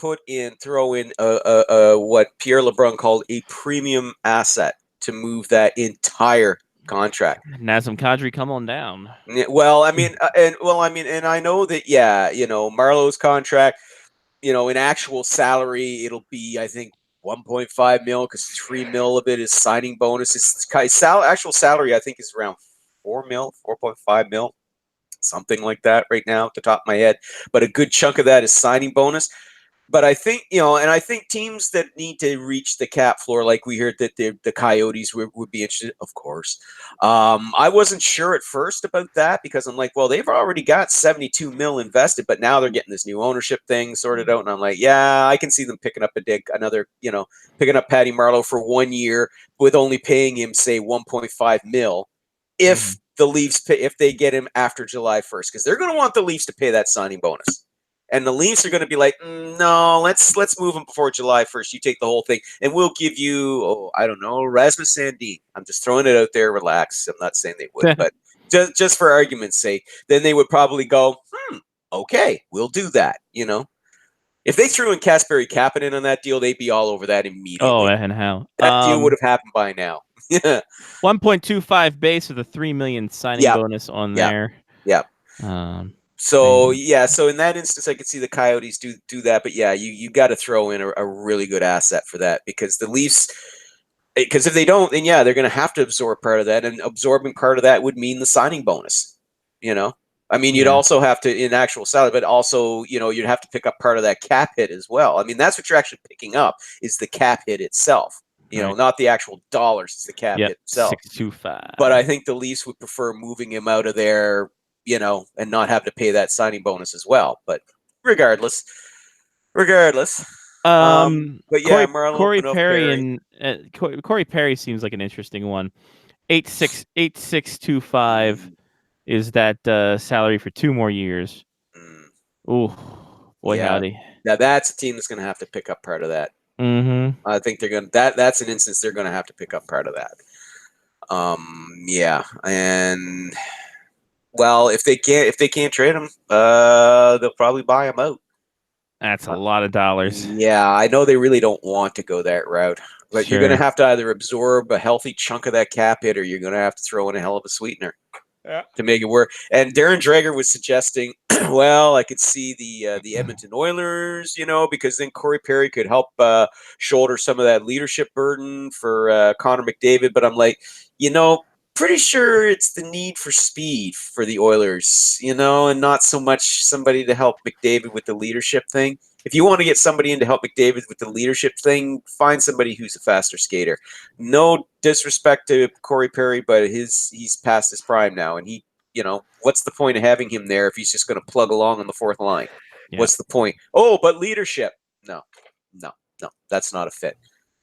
Speaker 8: throw in what Pierre LeBrun called a premium asset to move that entire contract.
Speaker 1: Nazem Kadri, come on down.
Speaker 8: Yeah, well, I mean, and I know that, Marlowe's contract, in actual salary, it'll be, I think, 1.5 mil because 3 mil of it is signing bonuses. Actual salary, I think, is around 4 mil, 4.5 mil. Something like that right now at the top of my head, but a good chunk of that is signing bonus. But I think, and I think teams that need to reach the cap floor, like we heard that the Coyotes would be interested, of course. I wasn't sure at first about that because I'm like, well, they've already got 72 mil invested, but now they're getting this new ownership thing sorted out. And I'm like, yeah, I can see them picking up picking up Patty Marlowe for 1 year with only paying him, say, 1.5 mil. If the Leafs if they get him after July 1st, because they're going to want the Leafs to pay that signing bonus. And the Leafs are going to be like, no, let's move him before July 1st. You take the whole thing, and we'll give you, I don't know, Rasmus Sandin. I'm just throwing it out there. Relax. I'm not saying they would, but just for argument's sake, then they would probably go, okay, we'll do that. If they threw in Kasperi Kapanen on that deal, they'd be all over that immediately.
Speaker 1: Oh, and how
Speaker 8: that deal would have happened by now.
Speaker 1: 1.25 base with a $3 million signing bonus on there.
Speaker 8: Yeah. So in that instance, I could see the Coyotes do that, but yeah, you got to throw in a really good asset for that because the Leafs, because if they don't, then they're going to have to absorb part of that, and absorbing part of that would mean the signing bonus. I mean, you'd also have to in actual salary, but also you'd have to pick up part of that cap hit as well. I mean, that's what you're actually picking up is the cap hit itself. Not the actual dollars, it's the cap hit itself.
Speaker 1: 625.
Speaker 8: But I think the Leafs would prefer moving him out of there, and not have to pay that signing bonus as well. But regardless. But yeah,
Speaker 1: Corey Perry and Corey Perry seems like an interesting one. 8625 is that salary for 2 more years. Ooh, boy, howdy.
Speaker 8: Now that's a team that's going to have to pick up part of that.
Speaker 1: Mm-hmm.
Speaker 8: I think they're going to. That's an instance they're going to have to pick up part of that. And well, if they can't trade him, they'll probably buy him out.
Speaker 1: That's a lot of dollars.
Speaker 8: Yeah, I know they really don't want to go that route, but you're going to have to either absorb a healthy chunk of that cap hit, or you're going to have to throw in a hell of a sweetener to make it work. And Darren Dreger was suggesting, well, I could see the Edmonton Oilers, because then Corey Perry could help shoulder some of that leadership burden for Connor McDavid. But I'm like, pretty sure it's the need for speed for the Oilers, and not so much somebody to help McDavid with the leadership thing. If you want to get somebody in to help McDavid with the leadership thing, find somebody who's a faster skater. No disrespect to Corey Perry, but he's past his prime now, and he, what's the point of having him there if he's just going to plug along on the fourth line? Yeah. What's the point? Oh, but leadership. No, that's not a fit.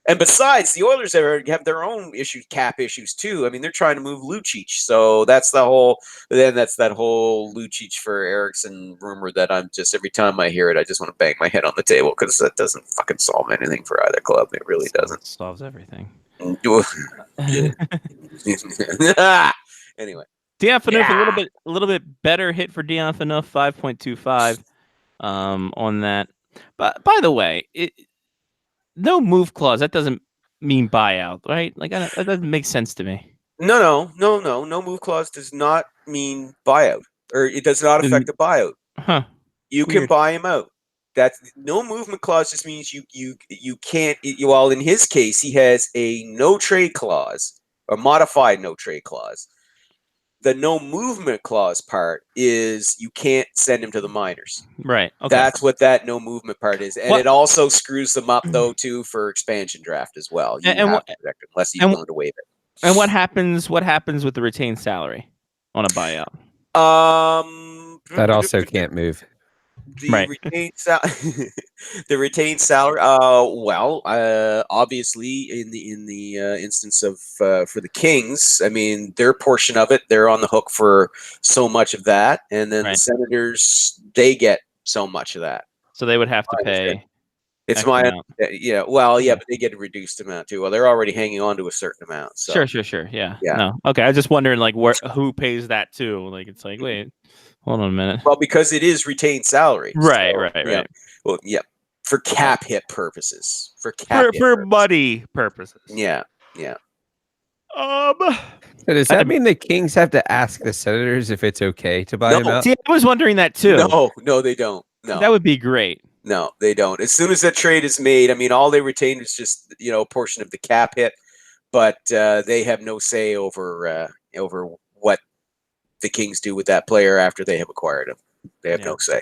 Speaker 8: And besides, the Oilers have their own cap issues too. I mean, they're trying to move Lucic, so that's that whole Lucic for Eriksson rumor that I'm just every time I hear it, I just want to bang my head on the table because that doesn't fucking solve anything for either club. It really doesn't.
Speaker 1: It solves everything.
Speaker 8: Anyway,
Speaker 1: Dion Phaneuf, a little bit better hit for Dion Phaneuf, 5.25 on that. But by the way, no move clause. That doesn't mean buyout, right? Like that doesn't make sense to me.
Speaker 8: No move clause does not mean buyout, or it does not affect the buyout.
Speaker 1: Huh?
Speaker 8: You can
Speaker 1: Weird.
Speaker 8: buy him out. That's no movement clause. Just means you can't. Well, in his case, he has a no trade clause, a modified no trade clause. The no movement clause part is you can't send him to the minors.
Speaker 1: Right. Okay.
Speaker 8: That's what that no movement part is, and it also screws them up though too for expansion draft as well. You have to protect him unless he's willing to waive it.
Speaker 1: And what happens with the retained salary on a buyout?
Speaker 7: That also can't move.
Speaker 8: The retained salary. Obviously, in the instance of for the Kings, I mean, their portion of it, they're on the hook for so much of that, and then the Senators, they get so much of that.
Speaker 1: So they would have to pay.
Speaker 8: It's
Speaker 1: X
Speaker 8: my
Speaker 1: amount.
Speaker 8: but they get a reduced amount too. Well, they're already hanging on to a certain amount. So.
Speaker 1: Sure. Yeah.
Speaker 8: Yeah.
Speaker 1: No. Okay. I was just wondering, like, who pays that too? Like, it's like, wait, hold on a minute.
Speaker 8: Well, because it is retained salary.
Speaker 1: Right.
Speaker 8: Well, yeah, for cap hit purposes. For
Speaker 1: money purposes.
Speaker 8: Yeah.
Speaker 7: So does that mean the Kings have to ask the Senators if it's okay to buy him out?
Speaker 1: See, I was wondering that too.
Speaker 8: No, they don't. No,
Speaker 1: that would be great.
Speaker 8: No, they don't. As soon as that trade is made, I mean, all they retain is just a portion of the cap hit, but they have no say over what the Kings do with that player after they have acquired him. They have no say.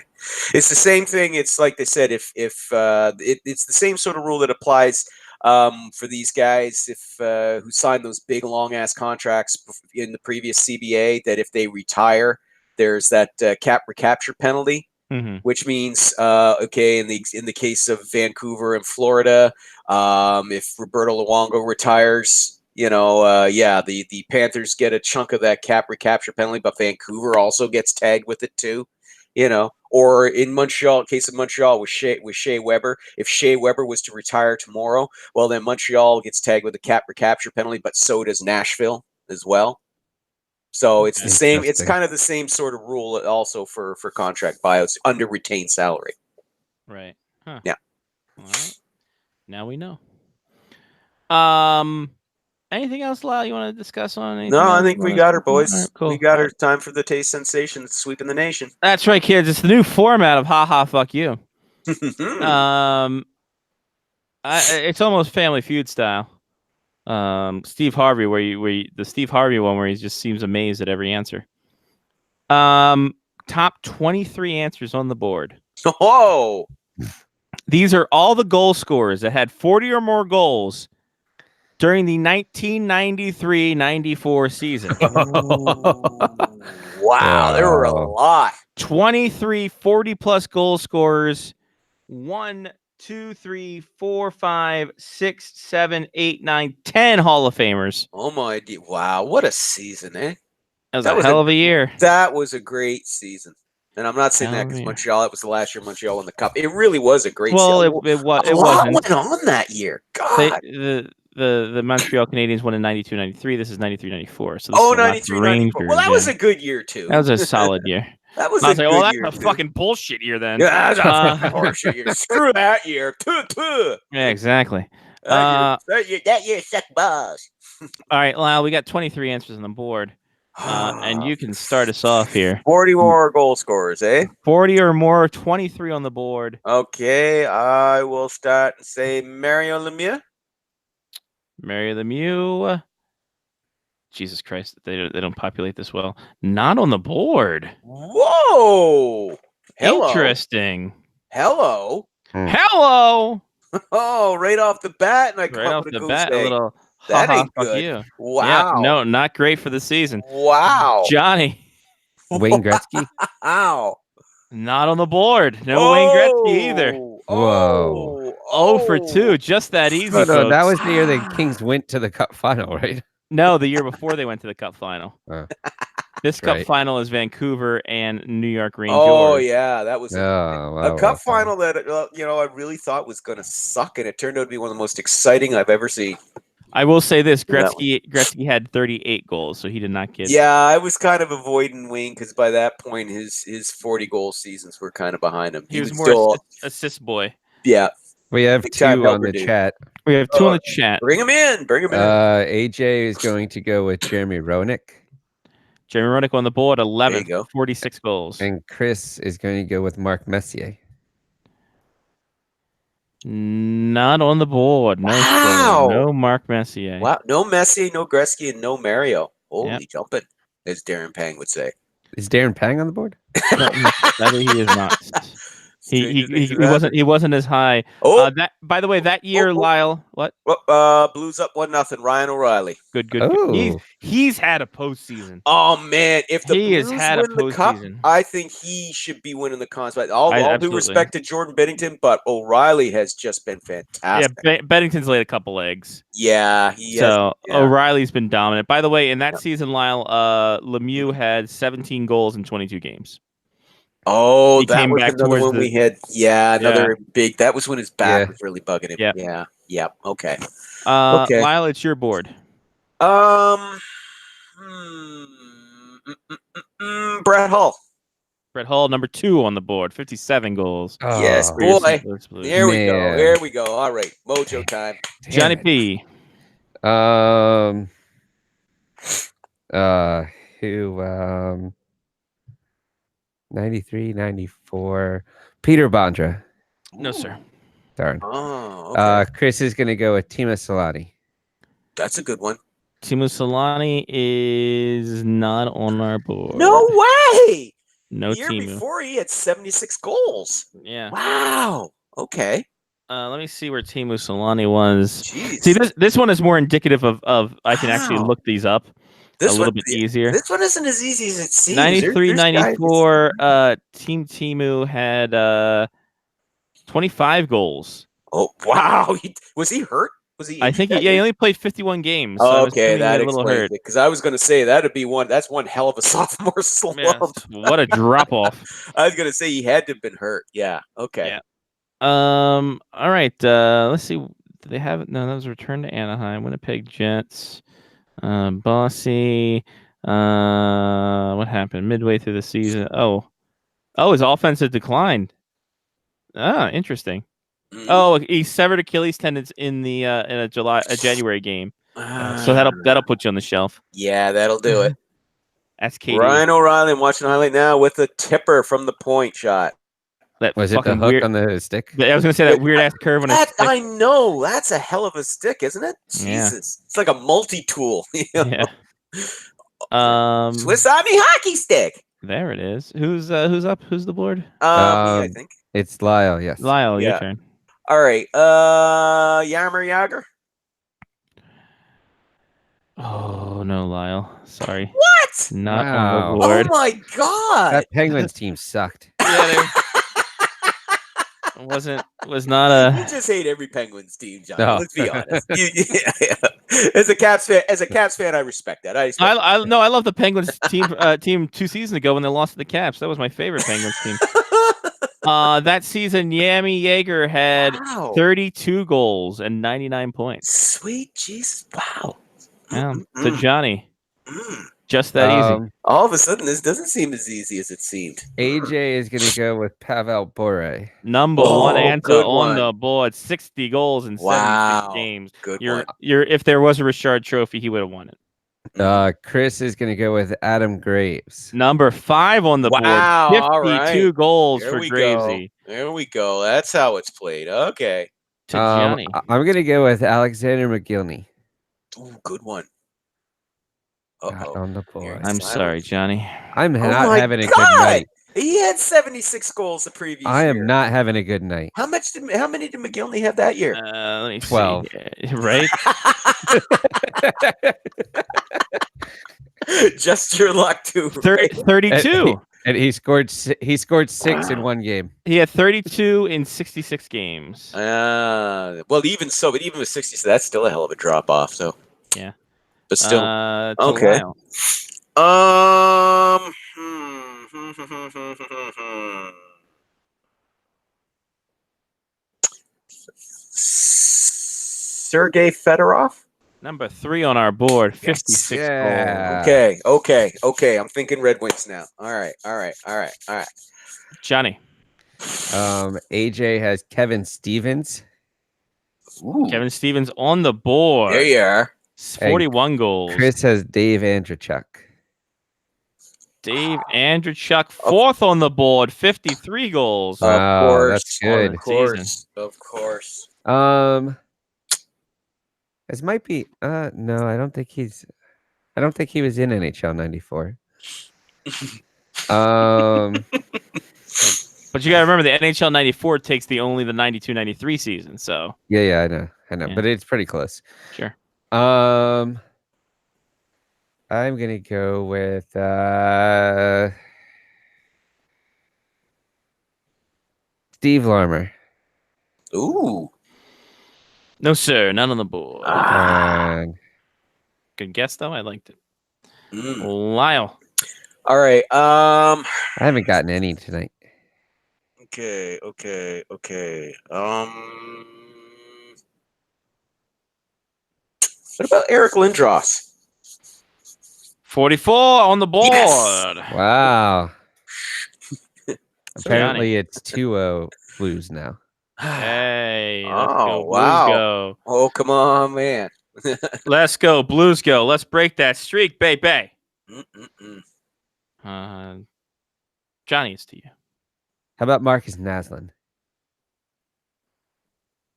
Speaker 8: It's the same thing. It's like they said. If it's the same sort of rule that applies for these guys who signed those big long ass contracts in the previous CBA. That if they retire, there's that cap recapture penalty.
Speaker 1: Mm-hmm.
Speaker 8: Which means, in the case of Vancouver and Florida, if Roberto Luongo retires, the Panthers get a chunk of that cap recapture penalty, but Vancouver also gets tagged with it too. Or in Montreal, case of Montreal with Shea Weber, if Shea Weber was to retire tomorrow, well, then Montreal gets tagged with a cap recapture penalty, but so does Nashville as well. So it's the same. It's kind of the same sort of rule also for contract buyouts under retained salary.
Speaker 1: Right. Huh.
Speaker 8: Yeah.
Speaker 1: All right. Now we know. Anything else, Lyle, you want to discuss on anything?
Speaker 8: No, I think we got her, boys.
Speaker 1: Right, cool.
Speaker 8: We got her. Time for the taste sensation sweeping the nation.
Speaker 1: That's right, kids. It's the new format of Ha Ha Fuck You. It's almost Family Feud style. Steve Harvey, the Steve Harvey one where he just seems amazed at every answer. Top 23 answers on the board.
Speaker 8: Oh,
Speaker 1: these are all the goal scorers that had 40 or more goals during the 1993-94 season.
Speaker 8: Wow, there were a lot.
Speaker 1: 23 40-plus goal scorers. 1, 2, 3, 4, 5, 6, 7, 8, 9, 10 Hall of Famers.
Speaker 8: Oh my! Wow, what a season, eh?
Speaker 1: That was a hell of a year.
Speaker 8: That was a great season. And I'm not saying that because Montreal, it was the last year Montreal won the Cup. It really was a great season.
Speaker 1: Well, it wasn't.
Speaker 8: What went on that year? God.
Speaker 1: The Montreal Canadiens won in 92-93. This is 93-94. So
Speaker 8: 93-94. Well, that was a good year, too.
Speaker 1: That was a solid year.
Speaker 8: That was a good year.
Speaker 1: That's a fucking bullshit year then.
Speaker 8: Yeah, that's a bullshit year. Screw that year.
Speaker 1: Yeah, exactly.
Speaker 8: That year sucked balls.
Speaker 1: All right, Lyle, we got 23 answers on the board. And you can start us off here.
Speaker 8: 40 more goal scorers, eh?
Speaker 1: 40 or more, 23 on the board.
Speaker 8: Okay, I will start and say Mario Lemieux.
Speaker 1: Mario Lemieux. Jesus Christ, they don't populate this well. Not on the board.
Speaker 8: Whoa! Hello.
Speaker 1: Interesting.
Speaker 8: Hello.
Speaker 1: Hello.
Speaker 8: Oh, right off the bat, and I come
Speaker 1: right
Speaker 8: up
Speaker 1: off
Speaker 8: with
Speaker 1: the
Speaker 8: a
Speaker 1: bat,
Speaker 8: egg.
Speaker 1: a little.
Speaker 8: That
Speaker 1: Ha-ha,
Speaker 8: ain't
Speaker 1: fuck
Speaker 8: good.
Speaker 1: you.
Speaker 8: Wow.
Speaker 1: Yeah, no, not great for the season.
Speaker 8: Wow.
Speaker 1: Johnny.
Speaker 7: Wayne Gretzky.
Speaker 8: Ow.
Speaker 1: Not on the board. No Wayne Gretzky either.
Speaker 7: Whoa.
Speaker 1: 0 for 2. Just that easy.
Speaker 7: No,
Speaker 1: folks.
Speaker 7: that was the year the Kings went to the Cup final, right?
Speaker 1: No, the year before they went to the Cup final. This Cup
Speaker 7: right.
Speaker 1: final is Vancouver and New York Rangers.
Speaker 8: Oh yeah, that was
Speaker 7: a
Speaker 8: Cup final that I really thought was going to suck, and it turned out to be one of the most exciting I've ever seen.
Speaker 1: I will say this: Gretzky had 38 goals, so he did not get.
Speaker 8: Yeah, I was kind of avoiding Wayne because by that point his 40 goal seasons were kind of behind him.
Speaker 1: He was more assist boy.
Speaker 8: Yeah.
Speaker 7: We have 2 on the chat.
Speaker 1: We have two in the chat.
Speaker 8: Bring him in. Bring him in.
Speaker 7: AJ is going to go with Jeremy Roenick,
Speaker 1: Jeremy Roenick on the board,
Speaker 8: There
Speaker 1: 11,
Speaker 8: you go.
Speaker 1: 46 goals.
Speaker 7: and Chris is going to go with Mark Messier.
Speaker 1: Not on the board. No,
Speaker 8: Wow.
Speaker 1: sir. No Mark Messier.
Speaker 8: Wow. No Messi, no Gretzky, and no Mario. Holy
Speaker 1: Yep.
Speaker 8: jumping, as Darren Pang would say.
Speaker 7: Is Darren Pang on the board?
Speaker 1: No, he is not.
Speaker 8: Stranger things have
Speaker 1: He
Speaker 8: happened.
Speaker 1: wasn't as high.
Speaker 8: Oh,
Speaker 1: That, by the way, that year,
Speaker 8: oh.
Speaker 1: Lyle. What?
Speaker 8: Blues up 1-0. Ryan O'Reilly.
Speaker 1: Good.
Speaker 7: Oh.
Speaker 1: He's had a postseason.
Speaker 8: Oh man, if the
Speaker 1: He has
Speaker 8: Blues
Speaker 1: had a
Speaker 8: win the cup,
Speaker 1: postseason.
Speaker 8: I think he should be winning the Conn. All due
Speaker 1: Absolutely.
Speaker 8: respect to Jordan Bennington, but O'Reilly has just been fantastic.
Speaker 1: Yeah, Bennington's laid a couple eggs.
Speaker 8: Yeah, he has.
Speaker 1: So
Speaker 8: Yeah.
Speaker 1: O'Reilly's been dominant. By the way, in that season, Lyle, Lemieux had 17 goals in 22 games.
Speaker 8: Oh,
Speaker 1: He
Speaker 8: that
Speaker 1: came
Speaker 8: was
Speaker 1: back
Speaker 8: another
Speaker 1: towards
Speaker 8: one
Speaker 1: the-
Speaker 8: we had. Yeah, another big. That was when his back
Speaker 7: Yeah.
Speaker 8: was really bugging him.
Speaker 1: Yep.
Speaker 8: Yeah. Yep. Okay.
Speaker 1: Okay.
Speaker 8: Okay.
Speaker 1: Lyle, it's your board.
Speaker 8: Brett Hull.
Speaker 1: Brett Hull, number 2 on the board, 57 goals.
Speaker 8: Yes,
Speaker 7: Oh,
Speaker 8: boy.
Speaker 1: St. Louis Blues.
Speaker 8: There we go.
Speaker 7: Man.
Speaker 8: There we go. All right, mojo time.
Speaker 7: damn
Speaker 1: Johnny
Speaker 7: it.
Speaker 1: P.
Speaker 7: Who 93, 94. Peter Bondra.
Speaker 1: No, sir.
Speaker 7: Darn.
Speaker 8: Oh, okay.
Speaker 7: Chris is going to go with Timo Solani.
Speaker 8: That's a good one.
Speaker 1: Timo Solani is not on our board.
Speaker 8: No way.
Speaker 1: No
Speaker 8: The year
Speaker 1: Timu.
Speaker 8: before, he had 76 goals.
Speaker 1: Yeah.
Speaker 8: Wow. Okay.
Speaker 1: Let me see where Timo Solani was.
Speaker 8: Jeez.
Speaker 1: See, this one is more indicative of I can actually
Speaker 8: Wow.
Speaker 1: look these up a little bit easier.
Speaker 8: This one isn't as easy as it seems.
Speaker 1: 93,
Speaker 8: There's guys-
Speaker 1: 94, Team Timu had 25 goals.
Speaker 8: Oh wow. Was he hurt? Was he?
Speaker 1: I think
Speaker 8: injured that
Speaker 1: he
Speaker 8: year?
Speaker 1: only played 51 games. So I'm
Speaker 8: Okay,
Speaker 1: assuming he
Speaker 8: that
Speaker 1: had a little
Speaker 8: explains
Speaker 1: hurt.
Speaker 8: it. Because I was going to say that'd be one. That's one hell of a sophomore slump.
Speaker 1: Yeah, what a drop off.
Speaker 8: I was going to say he had to have been hurt. Yeah. Okay.
Speaker 1: Yeah. All right. Let's see. Do they have it? No, that was returned to Anaheim. Winnipeg Jets. Bossy. What happened midway through the season? Oh, his offense had declined. Ah, interesting.
Speaker 8: Mm.
Speaker 1: Oh, he severed Achilles tendons in the in a January game. So that'll put you on the shelf.
Speaker 8: Yeah, that'll do it.
Speaker 1: That's Katie.
Speaker 8: Ryan O'Reilly. I'm watching the highlight now with a tipper from the point shot.
Speaker 1: That
Speaker 7: Was it the
Speaker 1: fucking
Speaker 7: hook
Speaker 1: weird,
Speaker 7: on the stick?
Speaker 1: I was gonna say that weird ass curve on his
Speaker 8: That,
Speaker 1: stick.
Speaker 8: I know. That's a hell of a stick, isn't it?
Speaker 1: Yeah.
Speaker 8: Jesus. It's like a multi-tool. you know?
Speaker 1: Yeah.
Speaker 8: Swiss Army hockey stick.
Speaker 1: There it is. Who's up? Who's the board?
Speaker 8: Me, I think.
Speaker 7: It's Lyle, yes.
Speaker 1: Lyle, your
Speaker 8: Yeah.
Speaker 1: turn.
Speaker 8: All right. Yarmer Yager.
Speaker 1: Oh no, Lyle. Sorry.
Speaker 8: What?
Speaker 1: Not on
Speaker 7: Wow.
Speaker 1: the board.
Speaker 8: Oh my god.
Speaker 7: That Penguins team sucked.
Speaker 1: Was not a
Speaker 8: You just hate every Penguins team, John.
Speaker 7: No.
Speaker 8: Let's be honest. As a Caps fan, I respect that.
Speaker 1: I love the Penguins team 2 seasons ago when they lost to the Caps. That was my favorite Penguins team. That season, Yami Yeager had
Speaker 8: Wow.
Speaker 1: 32 goals and 99 points.
Speaker 8: Sweet Jesus. Wow.
Speaker 1: Yeah. So Johnny,
Speaker 8: Mm.
Speaker 1: just that easy.
Speaker 8: All of a sudden, this doesn't seem as easy as it seemed.
Speaker 7: AJ is going to go with Pavel Bure.
Speaker 1: Number
Speaker 8: Oh,
Speaker 1: one answer
Speaker 8: good
Speaker 1: on
Speaker 8: one.
Speaker 1: the board. 60 goals in 76
Speaker 8: Wow.
Speaker 1: games.
Speaker 8: Good
Speaker 1: You're
Speaker 8: one.
Speaker 1: if there was a Richard Trophy, he would have won it.
Speaker 7: Chris is going to go with Adam Graves.
Speaker 1: Number 5 on the
Speaker 8: Wow,
Speaker 1: board.
Speaker 8: all
Speaker 1: 52
Speaker 8: right.
Speaker 1: goals
Speaker 8: There
Speaker 1: for
Speaker 8: we go.
Speaker 1: Gravesy.
Speaker 8: There we go. That's how it's played. Okay.
Speaker 1: To Johnny.
Speaker 7: I'm going to go with Alexander McGillney.
Speaker 8: Ooh, good one.
Speaker 7: Not
Speaker 8: Uh-oh.
Speaker 7: on the board.
Speaker 1: I'm sorry, Johnny.
Speaker 7: I'm
Speaker 8: Oh
Speaker 7: not
Speaker 8: my
Speaker 7: having a
Speaker 8: God!
Speaker 7: good night.
Speaker 8: He had 76 goals the previous
Speaker 7: I
Speaker 8: year.
Speaker 7: am not having a good night.
Speaker 8: How many did McGillney have that year?
Speaker 1: Let me
Speaker 7: 12.
Speaker 1: see. Right?
Speaker 8: Just your luck, too.
Speaker 1: 32.
Speaker 7: And he scored 6 in one game.
Speaker 1: He had 32 in 66 games.
Speaker 8: Well, even so, but even with 60, so that's still a hell of a drop off. So
Speaker 1: Yeah.
Speaker 8: but still,
Speaker 1: To
Speaker 8: okay.
Speaker 1: Lyle.
Speaker 8: Sergei Fedorov.
Speaker 1: Number 3 on our board. 56
Speaker 7: Yeah.
Speaker 1: goals.
Speaker 8: Okay. I'm thinking Red Wings now. All right.
Speaker 1: Johnny.
Speaker 7: AJ has Kevin Stevens.
Speaker 8: Ooh,
Speaker 1: Kevin Stevens on the board.
Speaker 8: there you are.
Speaker 1: 41 goals.
Speaker 7: Chris has Dave Andrechuk.
Speaker 1: Dave Andrechuk, fourth on the board, 53 goals.
Speaker 7: Wow,
Speaker 8: Of course,
Speaker 7: that's good.
Speaker 8: Of course, of course.
Speaker 7: This might be. No, I don't think he was in NHL '94.
Speaker 1: But you got to remember the NHL 94 takes only the 92-93 season. So
Speaker 7: Yeah, I know,
Speaker 1: Yeah.
Speaker 7: but it's pretty close.
Speaker 1: Sure.
Speaker 7: I'm gonna go with Steve Larmer.
Speaker 8: Ooh.
Speaker 1: no, sir, none on the board.
Speaker 7: And
Speaker 1: Good guess, though. I liked it.
Speaker 8: Mm.
Speaker 1: Lyle.
Speaker 8: All right.
Speaker 7: I haven't gotten any tonight.
Speaker 8: Okay. What about Eric Lindros?
Speaker 1: 44 on the board.
Speaker 8: Yes!
Speaker 7: Wow. Apparently,
Speaker 1: Johnny.
Speaker 7: it's 2-0 Blues now.
Speaker 1: Hey, let's
Speaker 8: Oh,
Speaker 1: go. Blues
Speaker 8: wow.
Speaker 1: go.
Speaker 8: Oh, come on, man.
Speaker 1: Let's go. Blues go. Let's break that streak, baby. Johnny, it's to you.
Speaker 7: How about Marcus Naslund?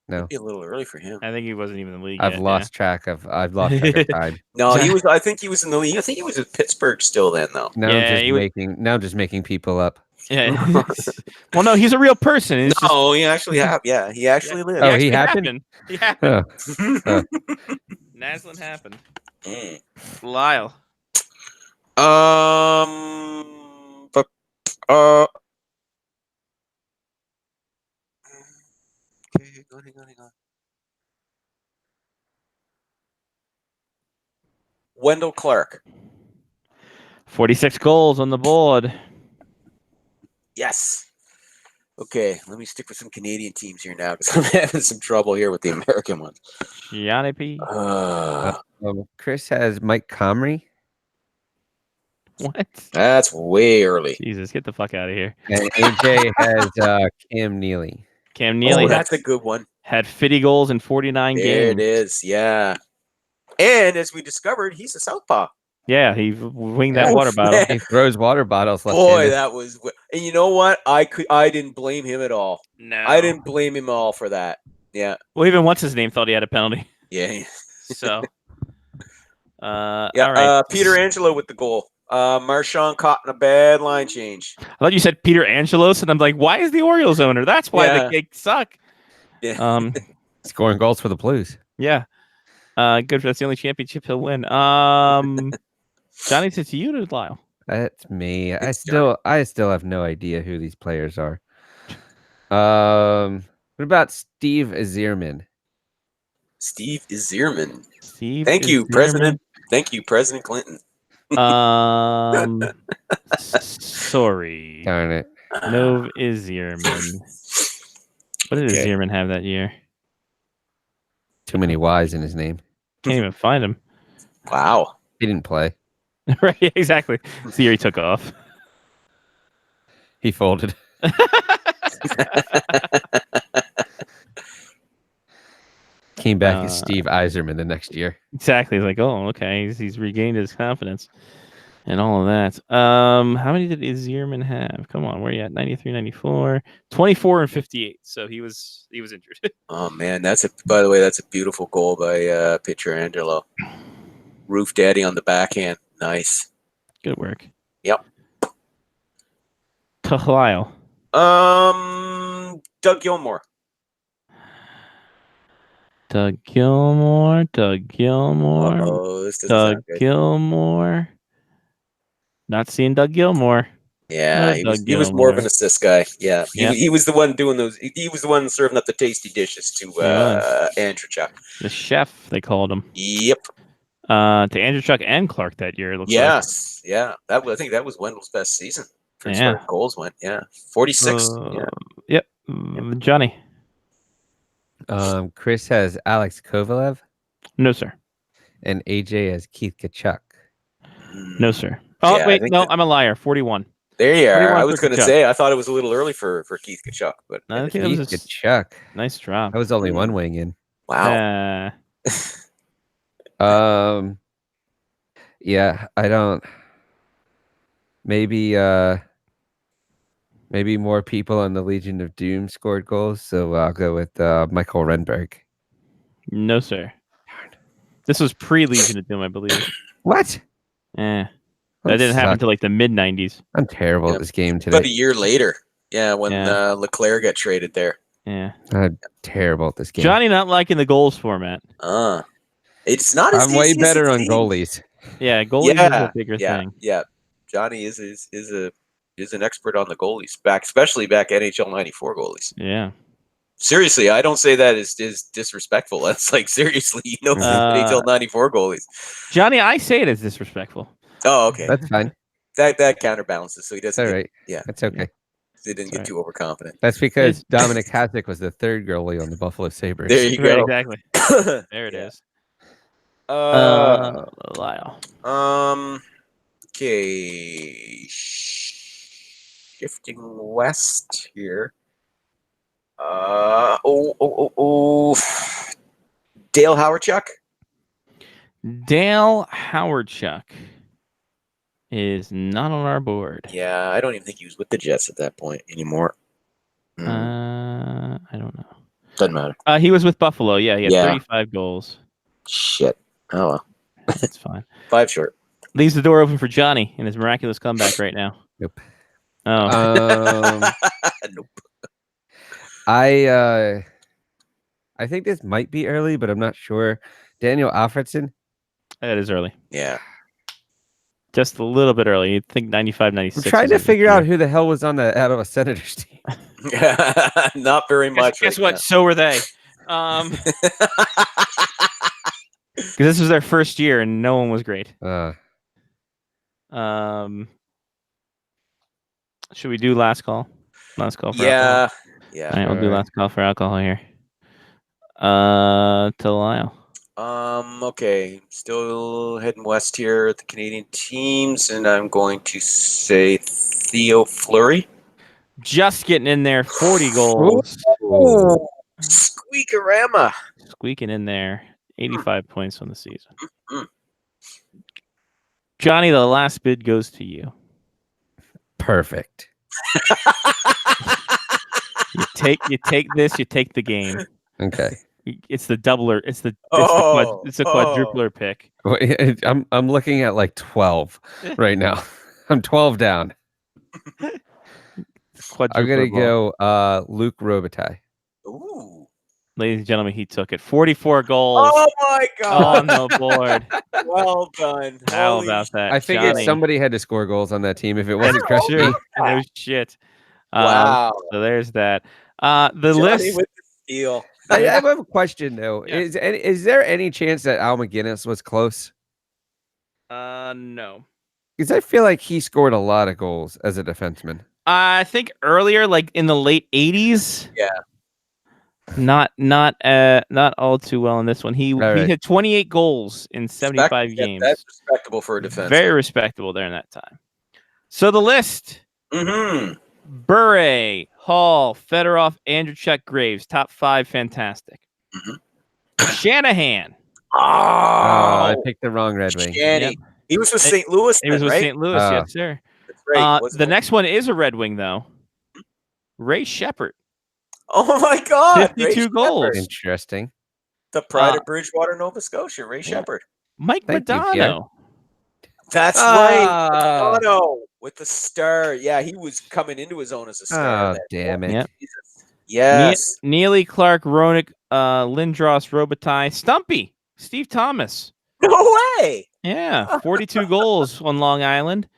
Speaker 7: No,
Speaker 8: Be a little early for him.
Speaker 1: I think he wasn't even in the league
Speaker 7: I've
Speaker 1: yet,
Speaker 7: lost track of time.
Speaker 8: No, he was. I think he was in the league. I think he was at Pittsburgh still then, though.
Speaker 7: Now
Speaker 1: Yeah, he was-
Speaker 7: now I'm just making people up.
Speaker 1: Yeah. Well, no, he's a real person. It's just-
Speaker 8: No, he actually have. Yeah, he actually lived.
Speaker 7: Oh,
Speaker 1: actually
Speaker 7: he happened?
Speaker 1: He happened.
Speaker 7: Oh.
Speaker 1: Naslin happened.
Speaker 8: Mm.
Speaker 1: Lyle.
Speaker 8: But okay, hang on. Wendell Clark.
Speaker 1: 46 goals on the board.
Speaker 8: Yes. Okay, let me stick with some Canadian teams here now because I'm having some trouble here with the American ones.
Speaker 1: Gianni P.
Speaker 7: Chris has Mike Comrie,
Speaker 1: What?
Speaker 8: That's way early.
Speaker 1: Jesus, get the fuck out of here.
Speaker 7: and AJ has Cam Neely.
Speaker 1: Cam Neely
Speaker 8: Oh,
Speaker 1: had,
Speaker 8: that's a good one.
Speaker 1: had 50 goals in 49
Speaker 8: There
Speaker 1: games.
Speaker 8: it is. Yeah. And as we discovered, he's a southpaw.
Speaker 1: Yeah, he winged that
Speaker 8: Oh,
Speaker 1: water bottle.
Speaker 8: man.
Speaker 7: He throws water bottles left.
Speaker 8: Boy, that was. And you know what? I didn't blame him at all.
Speaker 1: No.
Speaker 8: I didn't blame him at all for that. Yeah.
Speaker 1: Well, even what's his name thought he had a penalty.
Speaker 8: Yeah.
Speaker 1: So,
Speaker 8: Yeah.
Speaker 1: all right.
Speaker 8: Peter Angelo with the goal. Marchand caught in a bad line change.
Speaker 1: I thought you said Peter Angelos, and I'm like, why is the Orioles owner? That's why
Speaker 8: Yeah.
Speaker 1: they suck.
Speaker 8: Yeah.
Speaker 7: Scoring goals for the Blues.
Speaker 1: Yeah. Good. That's the only championship he'll win. Johnny, it's you to Lyle.
Speaker 7: That's me. I
Speaker 8: It's
Speaker 7: still have no idea who these players are. What about Steve Azirman?
Speaker 8: Steve Zierman.
Speaker 1: Steve.
Speaker 8: Thank you,
Speaker 1: Zierman.
Speaker 8: President. Thank you, President Clinton.
Speaker 1: Sorry.
Speaker 7: Darn it.
Speaker 1: No Izierman. What did
Speaker 8: Okay.
Speaker 1: Izierman have that year?
Speaker 7: Too many Y's in his name.
Speaker 1: Can't even find him.
Speaker 8: Wow.
Speaker 7: He didn't play.
Speaker 1: Right, exactly. It's the year he took off.
Speaker 7: He folded. Came back as Steve Yzerman the next year.
Speaker 1: Exactly. It's like, oh, okay. He's regained his confidence and all of that. How many did Izierman have? Come on, where are you at? 93, 94, 24, and 58. So he was injured.
Speaker 8: Oh man, by the way, that's a beautiful goal by pitcher Angelo. Roof Daddy on the backhand. Nice.
Speaker 1: Good work.
Speaker 8: Yep.
Speaker 1: To Lyle.
Speaker 8: Doug Gilmore.
Speaker 1: Doug Gilmore.
Speaker 8: Oh, this doesn't
Speaker 1: Doug
Speaker 8: sound good.
Speaker 1: Gilmore. Not seeing Doug Gilmore.
Speaker 8: Yeah, he
Speaker 1: Doug
Speaker 8: was more of
Speaker 1: Gilmore.
Speaker 8: an assist guy. Yeah,
Speaker 1: Yep.
Speaker 8: he was the one doing those. He was the one serving up the tasty dishes to Andrechuk.
Speaker 1: The chef, they called him.
Speaker 8: Yep.
Speaker 1: To Andrechuk and Clark that year. It looks
Speaker 8: Yes. Yeah. I think that was Wendell's best season. For as far
Speaker 1: Yeah.
Speaker 8: as goals went. Yeah. 46.
Speaker 1: like.
Speaker 8: Yeah.
Speaker 1: Yep. Johnny.
Speaker 7: Chris has Alex Kovalev,
Speaker 1: No, sir.
Speaker 7: and AJ has Keith Kachuk.
Speaker 1: No, sir. Oh,
Speaker 8: Yeah, I
Speaker 1: wait.
Speaker 8: think
Speaker 1: No,
Speaker 8: that-
Speaker 1: I'm a liar. 41.
Speaker 8: There you are.
Speaker 1: 41
Speaker 8: I was
Speaker 1: for
Speaker 8: going to
Speaker 1: Kachuk.
Speaker 8: say I thought it was a little early for Keith Kachuk, but
Speaker 1: I think that
Speaker 7: Keith
Speaker 1: was a
Speaker 7: Kachuk.
Speaker 1: nice drop.
Speaker 7: That was only one wing in.
Speaker 8: Wow.
Speaker 7: Yeah, I don't. Maybe maybe more people on the Legion of Doom scored goals, so I'll go with Michael Renberg.
Speaker 1: No, sir. This was pre-Legion of Doom, I believe.
Speaker 7: What?
Speaker 1: That didn't happen until like the mid-90s.
Speaker 7: I'm terrible at this game
Speaker 8: About a
Speaker 7: today.
Speaker 8: year later. Yeah, when Leclerc got traded there.
Speaker 1: Yeah.
Speaker 7: I'm terrible at this game.
Speaker 1: Johnny not liking the goals format.
Speaker 8: It's not as
Speaker 7: I'm way
Speaker 8: easy as
Speaker 7: better
Speaker 8: it
Speaker 7: on
Speaker 8: seems.
Speaker 7: goalies.
Speaker 1: Yeah, goalies is a bigger thing.
Speaker 8: Yeah. Johnny is an expert on the goalies, especially back NHL 94 goalies.
Speaker 1: Yeah.
Speaker 8: Seriously, I don't say that as disrespectful. That's like seriously, NHL 94 goalies.
Speaker 1: Johnny, I say it as disrespectful.
Speaker 8: Oh, okay.
Speaker 7: That's fine.
Speaker 8: That counterbalances, so he doesn't.
Speaker 7: All right.
Speaker 8: Yeah,
Speaker 7: that's okay.
Speaker 8: They didn't get too overconfident.
Speaker 7: That's because Dominic Hasek was the third goalie on the Buffalo Sabres.
Speaker 8: There you go.
Speaker 1: Exactly. There it is. Lyle.
Speaker 8: Okay. Shifting west here. Dale Hawerchuk.
Speaker 1: Dale Hawerchuk is not on our board.
Speaker 8: Yeah, I don't even think he was with the Jets at that point anymore.
Speaker 1: I don't know.
Speaker 8: Doesn't matter.
Speaker 1: He was with Buffalo. Yeah, he had 35 goals.
Speaker 8: Shit. Oh well.
Speaker 1: That's fine.
Speaker 8: 5 short.
Speaker 1: Leaves the door open for Johnny in his miraculous comeback right now.
Speaker 7: Nope.
Speaker 1: Oh.
Speaker 8: Nope.
Speaker 7: I think this might be early, but I'm not sure. Daniel Alfredson.
Speaker 1: That is early.
Speaker 8: Yeah.
Speaker 1: Just a little bit early. You'd think 95, 96.
Speaker 7: I'm trying to figure out who the hell was on the Ottawa Senators team.
Speaker 8: Not very much.
Speaker 1: Guess what? So were they. Because this was their first year and no one was great. Should we do last call? Last call for alcohol?
Speaker 8: Yeah.
Speaker 1: All right, we'll do last call for alcohol here. To Lyle.
Speaker 8: Okay. Still heading west here at the Canadian teams, and I'm going to say Theo Fleury.
Speaker 1: Just getting in there, 40 goals.
Speaker 8: Ooh, Squeakerama.
Speaker 1: Squeaking in there, 85 points on the season. Johnny, the last bid goes to you.
Speaker 7: Perfect.
Speaker 1: You take this, you take the game.
Speaker 7: Okay.
Speaker 1: It's the doubler. It's the quadrupler pick.
Speaker 7: I'm looking at like 12 right now. I'm 12 down. I'm gonna go Luke Robitaille.
Speaker 8: Ooh.
Speaker 1: Ladies and gentlemen, he took it. 44 goals.
Speaker 8: Oh my god.
Speaker 1: On the board.
Speaker 8: Well done.
Speaker 1: How about that?
Speaker 7: I figured
Speaker 1: Johnny?
Speaker 7: somebody had to score goals on that team if it wasn't Cressy.
Speaker 1: No shit.
Speaker 8: Wow.
Speaker 1: So there's that. The
Speaker 8: Johnny
Speaker 1: list.
Speaker 8: with the steal.
Speaker 7: I have a question though.
Speaker 1: Yeah.
Speaker 7: Is there any chance that Al McGinnis was close?
Speaker 1: No.
Speaker 7: Because I feel like he scored a lot of goals as a defenseman.
Speaker 1: I think earlier, like in the late 80s.
Speaker 8: Yeah.
Speaker 1: Not all too well in this one. He had 28 goals in 75 games.
Speaker 8: That's respectable for a defense.
Speaker 1: Very respectable there in that time. So the list.
Speaker 8: Mm-hmm.
Speaker 1: Bure, Hall, Fedorov, Andreychuk, Graves. Top 5, fantastic.
Speaker 8: Mm-hmm.
Speaker 1: Shanahan.
Speaker 7: I picked the wrong Red Wing.
Speaker 8: Yep. He was with St. Louis.
Speaker 1: He was with
Speaker 8: right?
Speaker 1: St. Louis, yes, sir.
Speaker 8: That's right.
Speaker 1: The next one is a Red Wing, though. Ray Shepard.
Speaker 8: Oh my God!
Speaker 1: 52 goals.
Speaker 7: Interesting.
Speaker 8: The pride of Bridgewater, Nova Scotia. Ray Shepard.
Speaker 1: Mike Modano.
Speaker 8: That's right. Modano with the star. Yeah, he was coming into his own as a star.
Speaker 7: Oh, damn it.
Speaker 1: Yep.
Speaker 8: Yes.
Speaker 1: Neely, Clark, Ronick, Lindros, Robitaille, Stumpy, Steve Thomas.
Speaker 8: No way.
Speaker 1: Yeah, 42 goals on Long Island.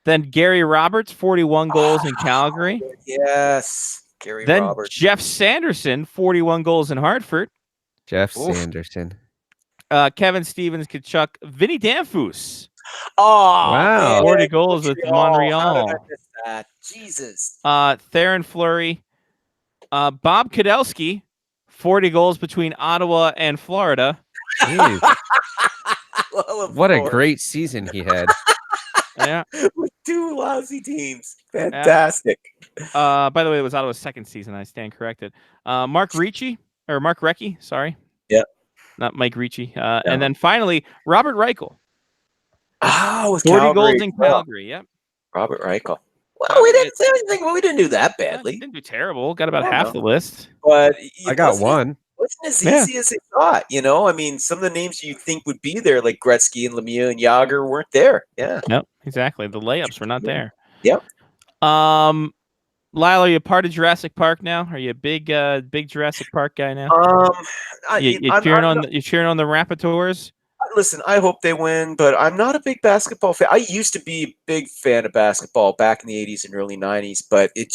Speaker 1: Then Gary Roberts, 41 goals in Calgary.
Speaker 8: Yes. Gary
Speaker 1: then
Speaker 8: Roberts.
Speaker 1: Jeff Sanderson, 41 goals in Hartford.
Speaker 7: Jeff Sanderson.
Speaker 1: Kevin Stevens, Kachuk, Vinny Danfus.
Speaker 8: Oh,
Speaker 7: wow.
Speaker 8: Man.
Speaker 1: 40 goals with Montreal.
Speaker 8: How did I miss that? Jesus.
Speaker 1: Theron Fleury. Bob Kudelski, 40 goals between Ottawa and Florida.
Speaker 8: Well,
Speaker 7: what a
Speaker 8: course.
Speaker 7: great season he had.
Speaker 1: Yeah.
Speaker 8: With 2 lousy teams. Fantastic.
Speaker 1: By the way, it was Ottawa's second season. I stand corrected. Mark Recchi, sorry. Not Mike Ricci. And then finally, Robert Reichel.
Speaker 8: With
Speaker 1: 40
Speaker 8: Calgary.
Speaker 1: goals in Calgary. Yep.
Speaker 8: Robert Reichel. Well, we didn't say anything. Well, we didn't do that badly.
Speaker 1: Didn't do terrible. Got about half the list.
Speaker 8: But
Speaker 7: I got one.
Speaker 8: Wasn't as easy as they thought. I mean, some of the names you think would be there, like Gretzky and Lemieux and Yager, weren't there. Yeah.
Speaker 1: Nope. Exactly. The layups were not there.
Speaker 8: Yep.
Speaker 1: Lyle, are you a part of Jurassic Park now? Are you a big Jurassic Park guy now? You're cheering on the Raptors.
Speaker 8: Listen, I hope they win, but I'm not a big basketball fan. I used to be a big fan of basketball back in the 80s and early 90s, but it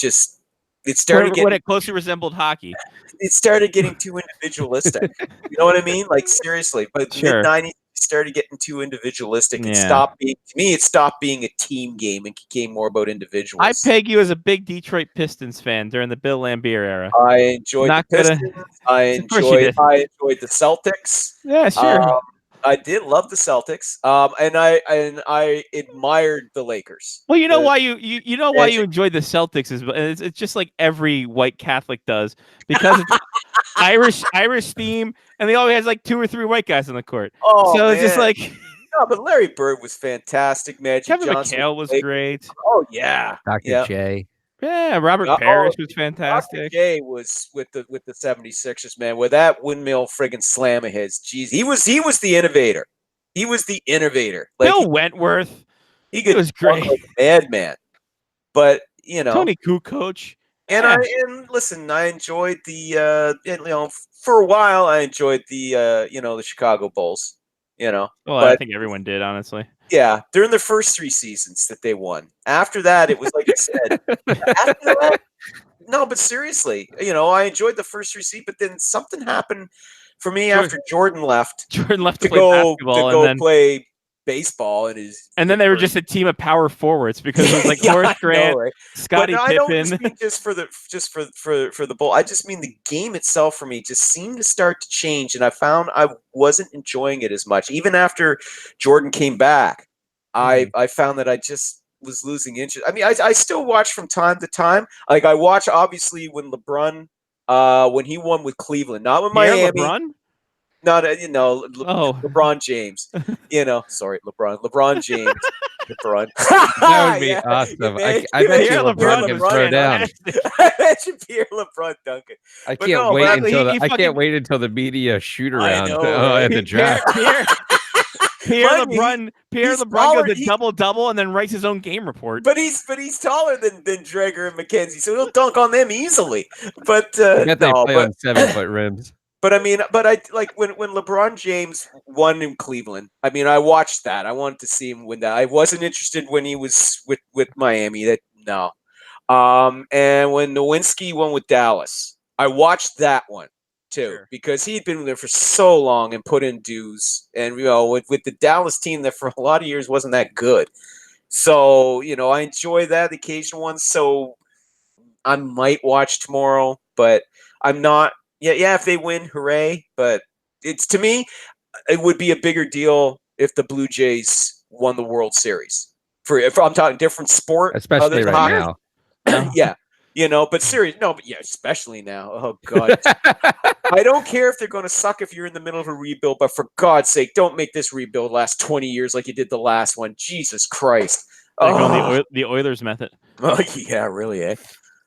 Speaker 8: started
Speaker 1: when it closely resembled hockey.
Speaker 8: It started getting too individualistic. You know what I mean? Like, seriously. But
Speaker 1: Sure.
Speaker 8: mid-90s started getting too individualistic. It
Speaker 1: Yeah.
Speaker 8: stopped being a team game and became more about individuals.
Speaker 1: I peg you as a big Detroit Pistons fan during the Bill Lambier era.
Speaker 8: I enjoyed
Speaker 1: Not
Speaker 8: the
Speaker 1: gonna-
Speaker 8: Pistons. I
Speaker 1: Of course you did.
Speaker 8: enjoyed the Celtics.
Speaker 1: Yeah, sure.
Speaker 8: I did love the Celtics. And I admired the Lakers.
Speaker 1: Well, you know
Speaker 8: The-
Speaker 1: why you know why you enjoy the Celtics is it's just like every white Catholic does because it's Irish theme, and they always has like 2 or 3 white guys on the court.
Speaker 8: Oh,
Speaker 1: So it's just
Speaker 8: man.
Speaker 1: like
Speaker 8: No, but Larry Bird was fantastic. Magic
Speaker 1: Kevin
Speaker 8: Johnson
Speaker 1: McHale was
Speaker 8: great.
Speaker 1: great.
Speaker 8: Oh yeah,
Speaker 7: Dr.
Speaker 8: yeah.
Speaker 7: J.
Speaker 1: Yeah, Robert
Speaker 8: Oh,
Speaker 1: Parrish was
Speaker 8: Dr.
Speaker 1: fantastic.
Speaker 8: J was with the 76ers, man. With that windmill friggin' slam of his, jeez, he was the innovator. He was the innovator. Like
Speaker 1: Bill Wentworth,
Speaker 8: he could
Speaker 1: was
Speaker 8: talk
Speaker 1: great.
Speaker 8: like a madman. But
Speaker 1: Tony Kukoc.
Speaker 8: and
Speaker 1: yeah.
Speaker 8: and listen, I enjoyed the for a while I enjoyed the the Chicago Bulls.
Speaker 1: Well, I
Speaker 8: but
Speaker 1: think everyone did, honestly.
Speaker 8: yeah, during the first 3 seasons that they won. After that, it was like I said. After that, no, but seriously, I enjoyed the first 3 seasons, but then something happened for me after Jordan left
Speaker 1: Jordan left to
Speaker 8: to
Speaker 1: play basketball, and then
Speaker 8: play baseball,
Speaker 1: and then they were just a team of power forwards because it was like
Speaker 8: Yeah, I
Speaker 1: Horace
Speaker 8: know,
Speaker 1: Grant,
Speaker 8: right?
Speaker 1: Scottie
Speaker 8: But I don't just
Speaker 1: Pippen.
Speaker 8: mean just for the Bull. I just mean the game itself for me just seemed to start to change, and I found I wasn't enjoying it as much. Even after Jordan came back, I found that I just was losing interest. I mean, I still watch from time to time. Like I watch obviously when LeBron, when he won with Cleveland, not with
Speaker 1: Pierre
Speaker 8: Miami.
Speaker 1: LeBron?
Speaker 8: Not
Speaker 1: Oh.
Speaker 8: LeBron James. Sorry, LeBron James. LeBron.
Speaker 7: That would be
Speaker 8: Yeah.
Speaker 7: awesome. I
Speaker 8: Imagine
Speaker 7: bet you
Speaker 1: Pierre
Speaker 7: LeBron can
Speaker 1: was
Speaker 7: throw down.
Speaker 1: fantastic.
Speaker 8: Imagine Pierre LeBron Duncan.
Speaker 7: I
Speaker 8: But
Speaker 7: can't
Speaker 8: no,
Speaker 7: wait
Speaker 8: but
Speaker 1: he
Speaker 7: until I
Speaker 1: fucking-
Speaker 7: can't wait until the media shoot
Speaker 8: I
Speaker 7: around
Speaker 8: know,
Speaker 7: at the
Speaker 8: right?
Speaker 7: draft.
Speaker 1: Pierre
Speaker 8: Mind you,
Speaker 1: Pierre
Speaker 8: he's
Speaker 1: LeBron
Speaker 8: taller-
Speaker 1: goes a double and then writes his own game report.
Speaker 8: But he's taller than Drager and McKenzie, so he'll dunk on them easily. But
Speaker 7: I bet they play
Speaker 8: but,
Speaker 7: on 7-foot rims.
Speaker 8: but I mean, but I like when LeBron James won in Cleveland. I mean, I watched that. I wanted to see him win that. I wasn't interested when he was with Miami. No. And when Nowinski won with Dallas, I watched that one too because he'd been there for so long and put in dues. And with the Dallas team that for a lot of years wasn't that good. So I enjoy that occasional one. So I might watch tomorrow, but I'm not. Yeah, if they win, hooray! But it's to me, it would be a bigger deal if the Blue Jays won the World Series. If I'm talking different sport,
Speaker 7: Especially
Speaker 8: other than
Speaker 7: right
Speaker 8: hockey.
Speaker 7: now.
Speaker 8: Yeah, but serious. No, but yeah, especially now. Oh God, I don't care if they're going to suck if you're in the middle of a rebuild, but for God's sake, don't make this rebuild last 20 years like you did the last one. Jesus Christ!
Speaker 1: They're going the Oilers method.
Speaker 8: Oh yeah, really, eh?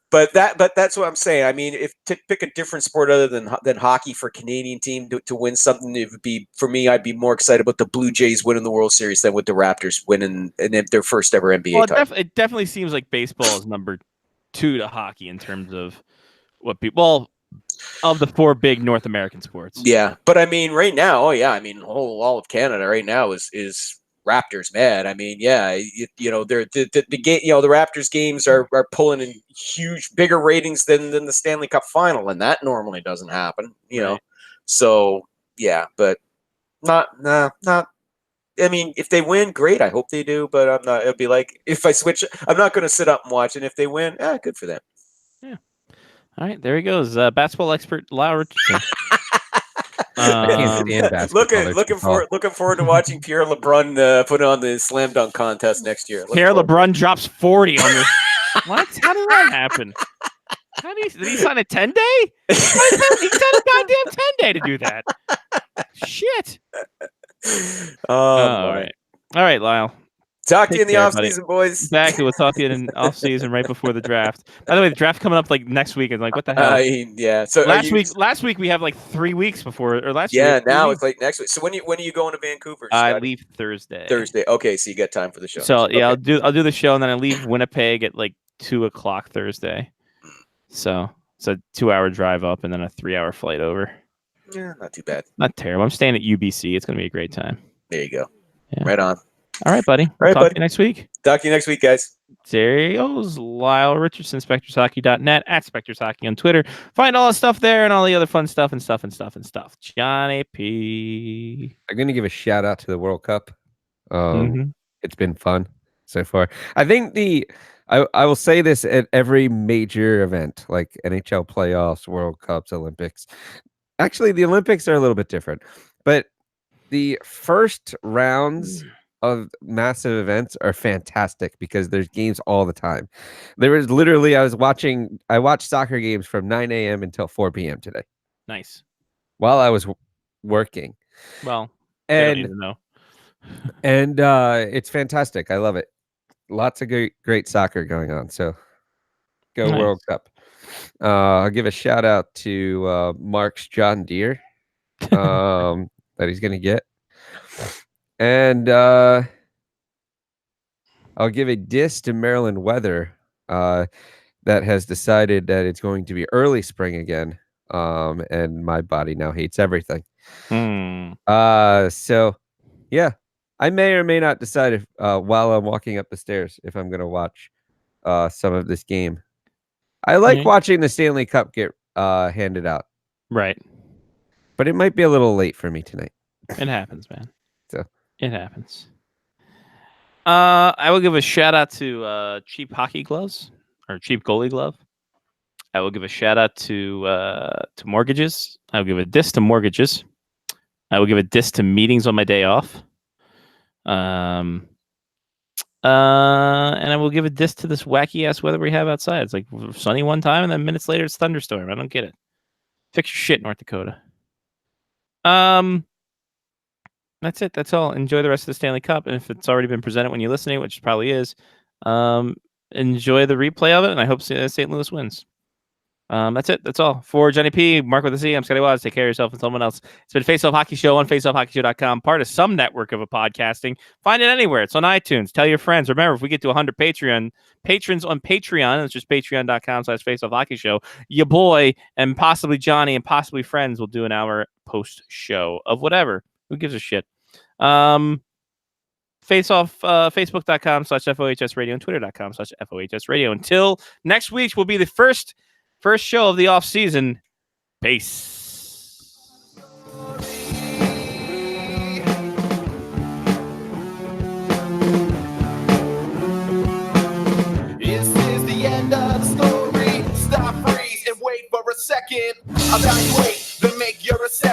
Speaker 8: But that's what I'm saying. I mean, if to pick a different sport other than hockey for a Canadian team to win something, it would be for me. I'd be more excited about the Blue Jays winning the World Series than with the Raptors winning their first ever NBA
Speaker 1: Well,
Speaker 8: title.
Speaker 1: it definitely seems like baseball is number 2 to hockey in terms of what people of the 4 big North American sports.
Speaker 8: Yeah, but I mean, right now, all of Canada right now is Raptors mad. I mean, yeah, they're the game. The Raptors games are pulling in bigger ratings than the Stanley Cup Final, and that normally doesn't happen.
Speaker 1: Right.
Speaker 8: So yeah, but not. I mean, if they win, great. I hope they do, but I'm not. It'll be like if I switch, I'm not going to sit up and watch. And if they win, good for them.
Speaker 1: Yeah. All right, there he goes, basketball expert Lyle Richardson.
Speaker 7: I can't stand basketball.
Speaker 8: Looking forward to watching Pierre LeBrun put on the slam dunk contest next year.
Speaker 1: Pierre LeBrun drops 40 on this. What? How did that happen? Did he sign a 10-day? He signed a goddamn 10-day to do that. Shit. All right. All right, Lyle.
Speaker 8: Talk to you
Speaker 1: Take
Speaker 8: in the
Speaker 1: care,
Speaker 8: off
Speaker 1: buddy.
Speaker 8: season, boys.
Speaker 1: Exactly. We'll talk to you in off season right before the draft. By the way, the draft coming up like next week. And like, what the hell?
Speaker 8: Yeah. So
Speaker 1: last week we have like 3 weeks before, or last
Speaker 8: Yeah,
Speaker 1: week.
Speaker 8: now it's like next week. So when are you going to Vancouver?
Speaker 1: I
Speaker 8: Scotty?
Speaker 1: leave Thursday.
Speaker 8: Thursday. Okay, so you got time for the show.
Speaker 1: So yeah,
Speaker 8: Okay.
Speaker 1: I'll do the show, and then I leave Winnipeg at like 2:00 Thursday. So it's a 2-hour drive up, and then a 3-hour flight over.
Speaker 8: Yeah, not too bad.
Speaker 1: Not terrible. I'm staying at UBC. It's gonna be a great time.
Speaker 8: There you go.
Speaker 1: Yeah.
Speaker 8: Right on.
Speaker 1: All right, buddy.
Speaker 8: All right,
Speaker 1: Talk
Speaker 8: buddy.
Speaker 1: to you next week.
Speaker 8: Talk to you next week, guys.
Speaker 1: There he goes, Lyle Richardson, SpectresHockey.net, at Spectres Hockey on Twitter. Find all the stuff there and all the other fun stuff and stuff. Johnny P.
Speaker 7: I'm going to give a shout out to the World Cup.
Speaker 1: Mhm.
Speaker 7: It's been fun so far. I think I will say this at every major event, like NHL playoffs, World Cups, Olympics. Actually, the Olympics are a little bit different, but the first rounds of massive events are fantastic because there's games all the time. There was literally, I watched soccer games from 9 a.m. until 4 p.m. today
Speaker 1: Nice.
Speaker 7: while I was working.
Speaker 1: Well, they don't
Speaker 7: And
Speaker 1: need to know.
Speaker 7: and it's fantastic. I love it. Lots of great soccer going on. So go
Speaker 1: Nice.
Speaker 7: World Cup. I'll give a shout out to Mark's John Deere that he's gonna get. And I'll give a diss to Maryland Weather that has decided that it's going to be early spring again. And my body now hates everything. So yeah, I may or may not decide if while I'm walking up the stairs if I'm gonna watch some of this game. I like watching the Stanley Cup get handed out.
Speaker 1: Right.
Speaker 7: But it might be a little late for me tonight.
Speaker 1: It happens, man.
Speaker 7: So
Speaker 1: it happens. I will give a shout out to Cheap Hockey Gloves or Cheap Goalie Glove. I will give a shout out to Mortgages. I will give a diss to Mortgages. I will give a diss to Meetings on my day off. And I will give a diss to this wacky ass weather we have outside. It's like sunny one time, and then minutes later it's thunderstorm. I don't get it. Fix your shit, North Dakota. That's it. That's all. Enjoy the rest of the Stanley Cup, and if it's already been presented when you're listening, which it probably is, enjoy the replay of it, and I hope St. Louis wins. That's it. That's all. For Johnny P, Mark with a C, I'm Scotty Waz. Take care of yourself and someone else. It's been Face Off Hockey Show on faceoffhockeyshow.com, part of some network of a podcasting. Find it anywhere. It's on iTunes. Tell your friends. Remember, if we get to 100 patrons on Patreon, it's just patreon.com/faceoffhockeyshow, your boy and possibly Johnny and possibly friends will do an hour post show of whatever. Who gives a shit? Face off facebook.com/FOHS radio and twitter.com/FOHS radio. Until next week will be the first show of the off season. Peace.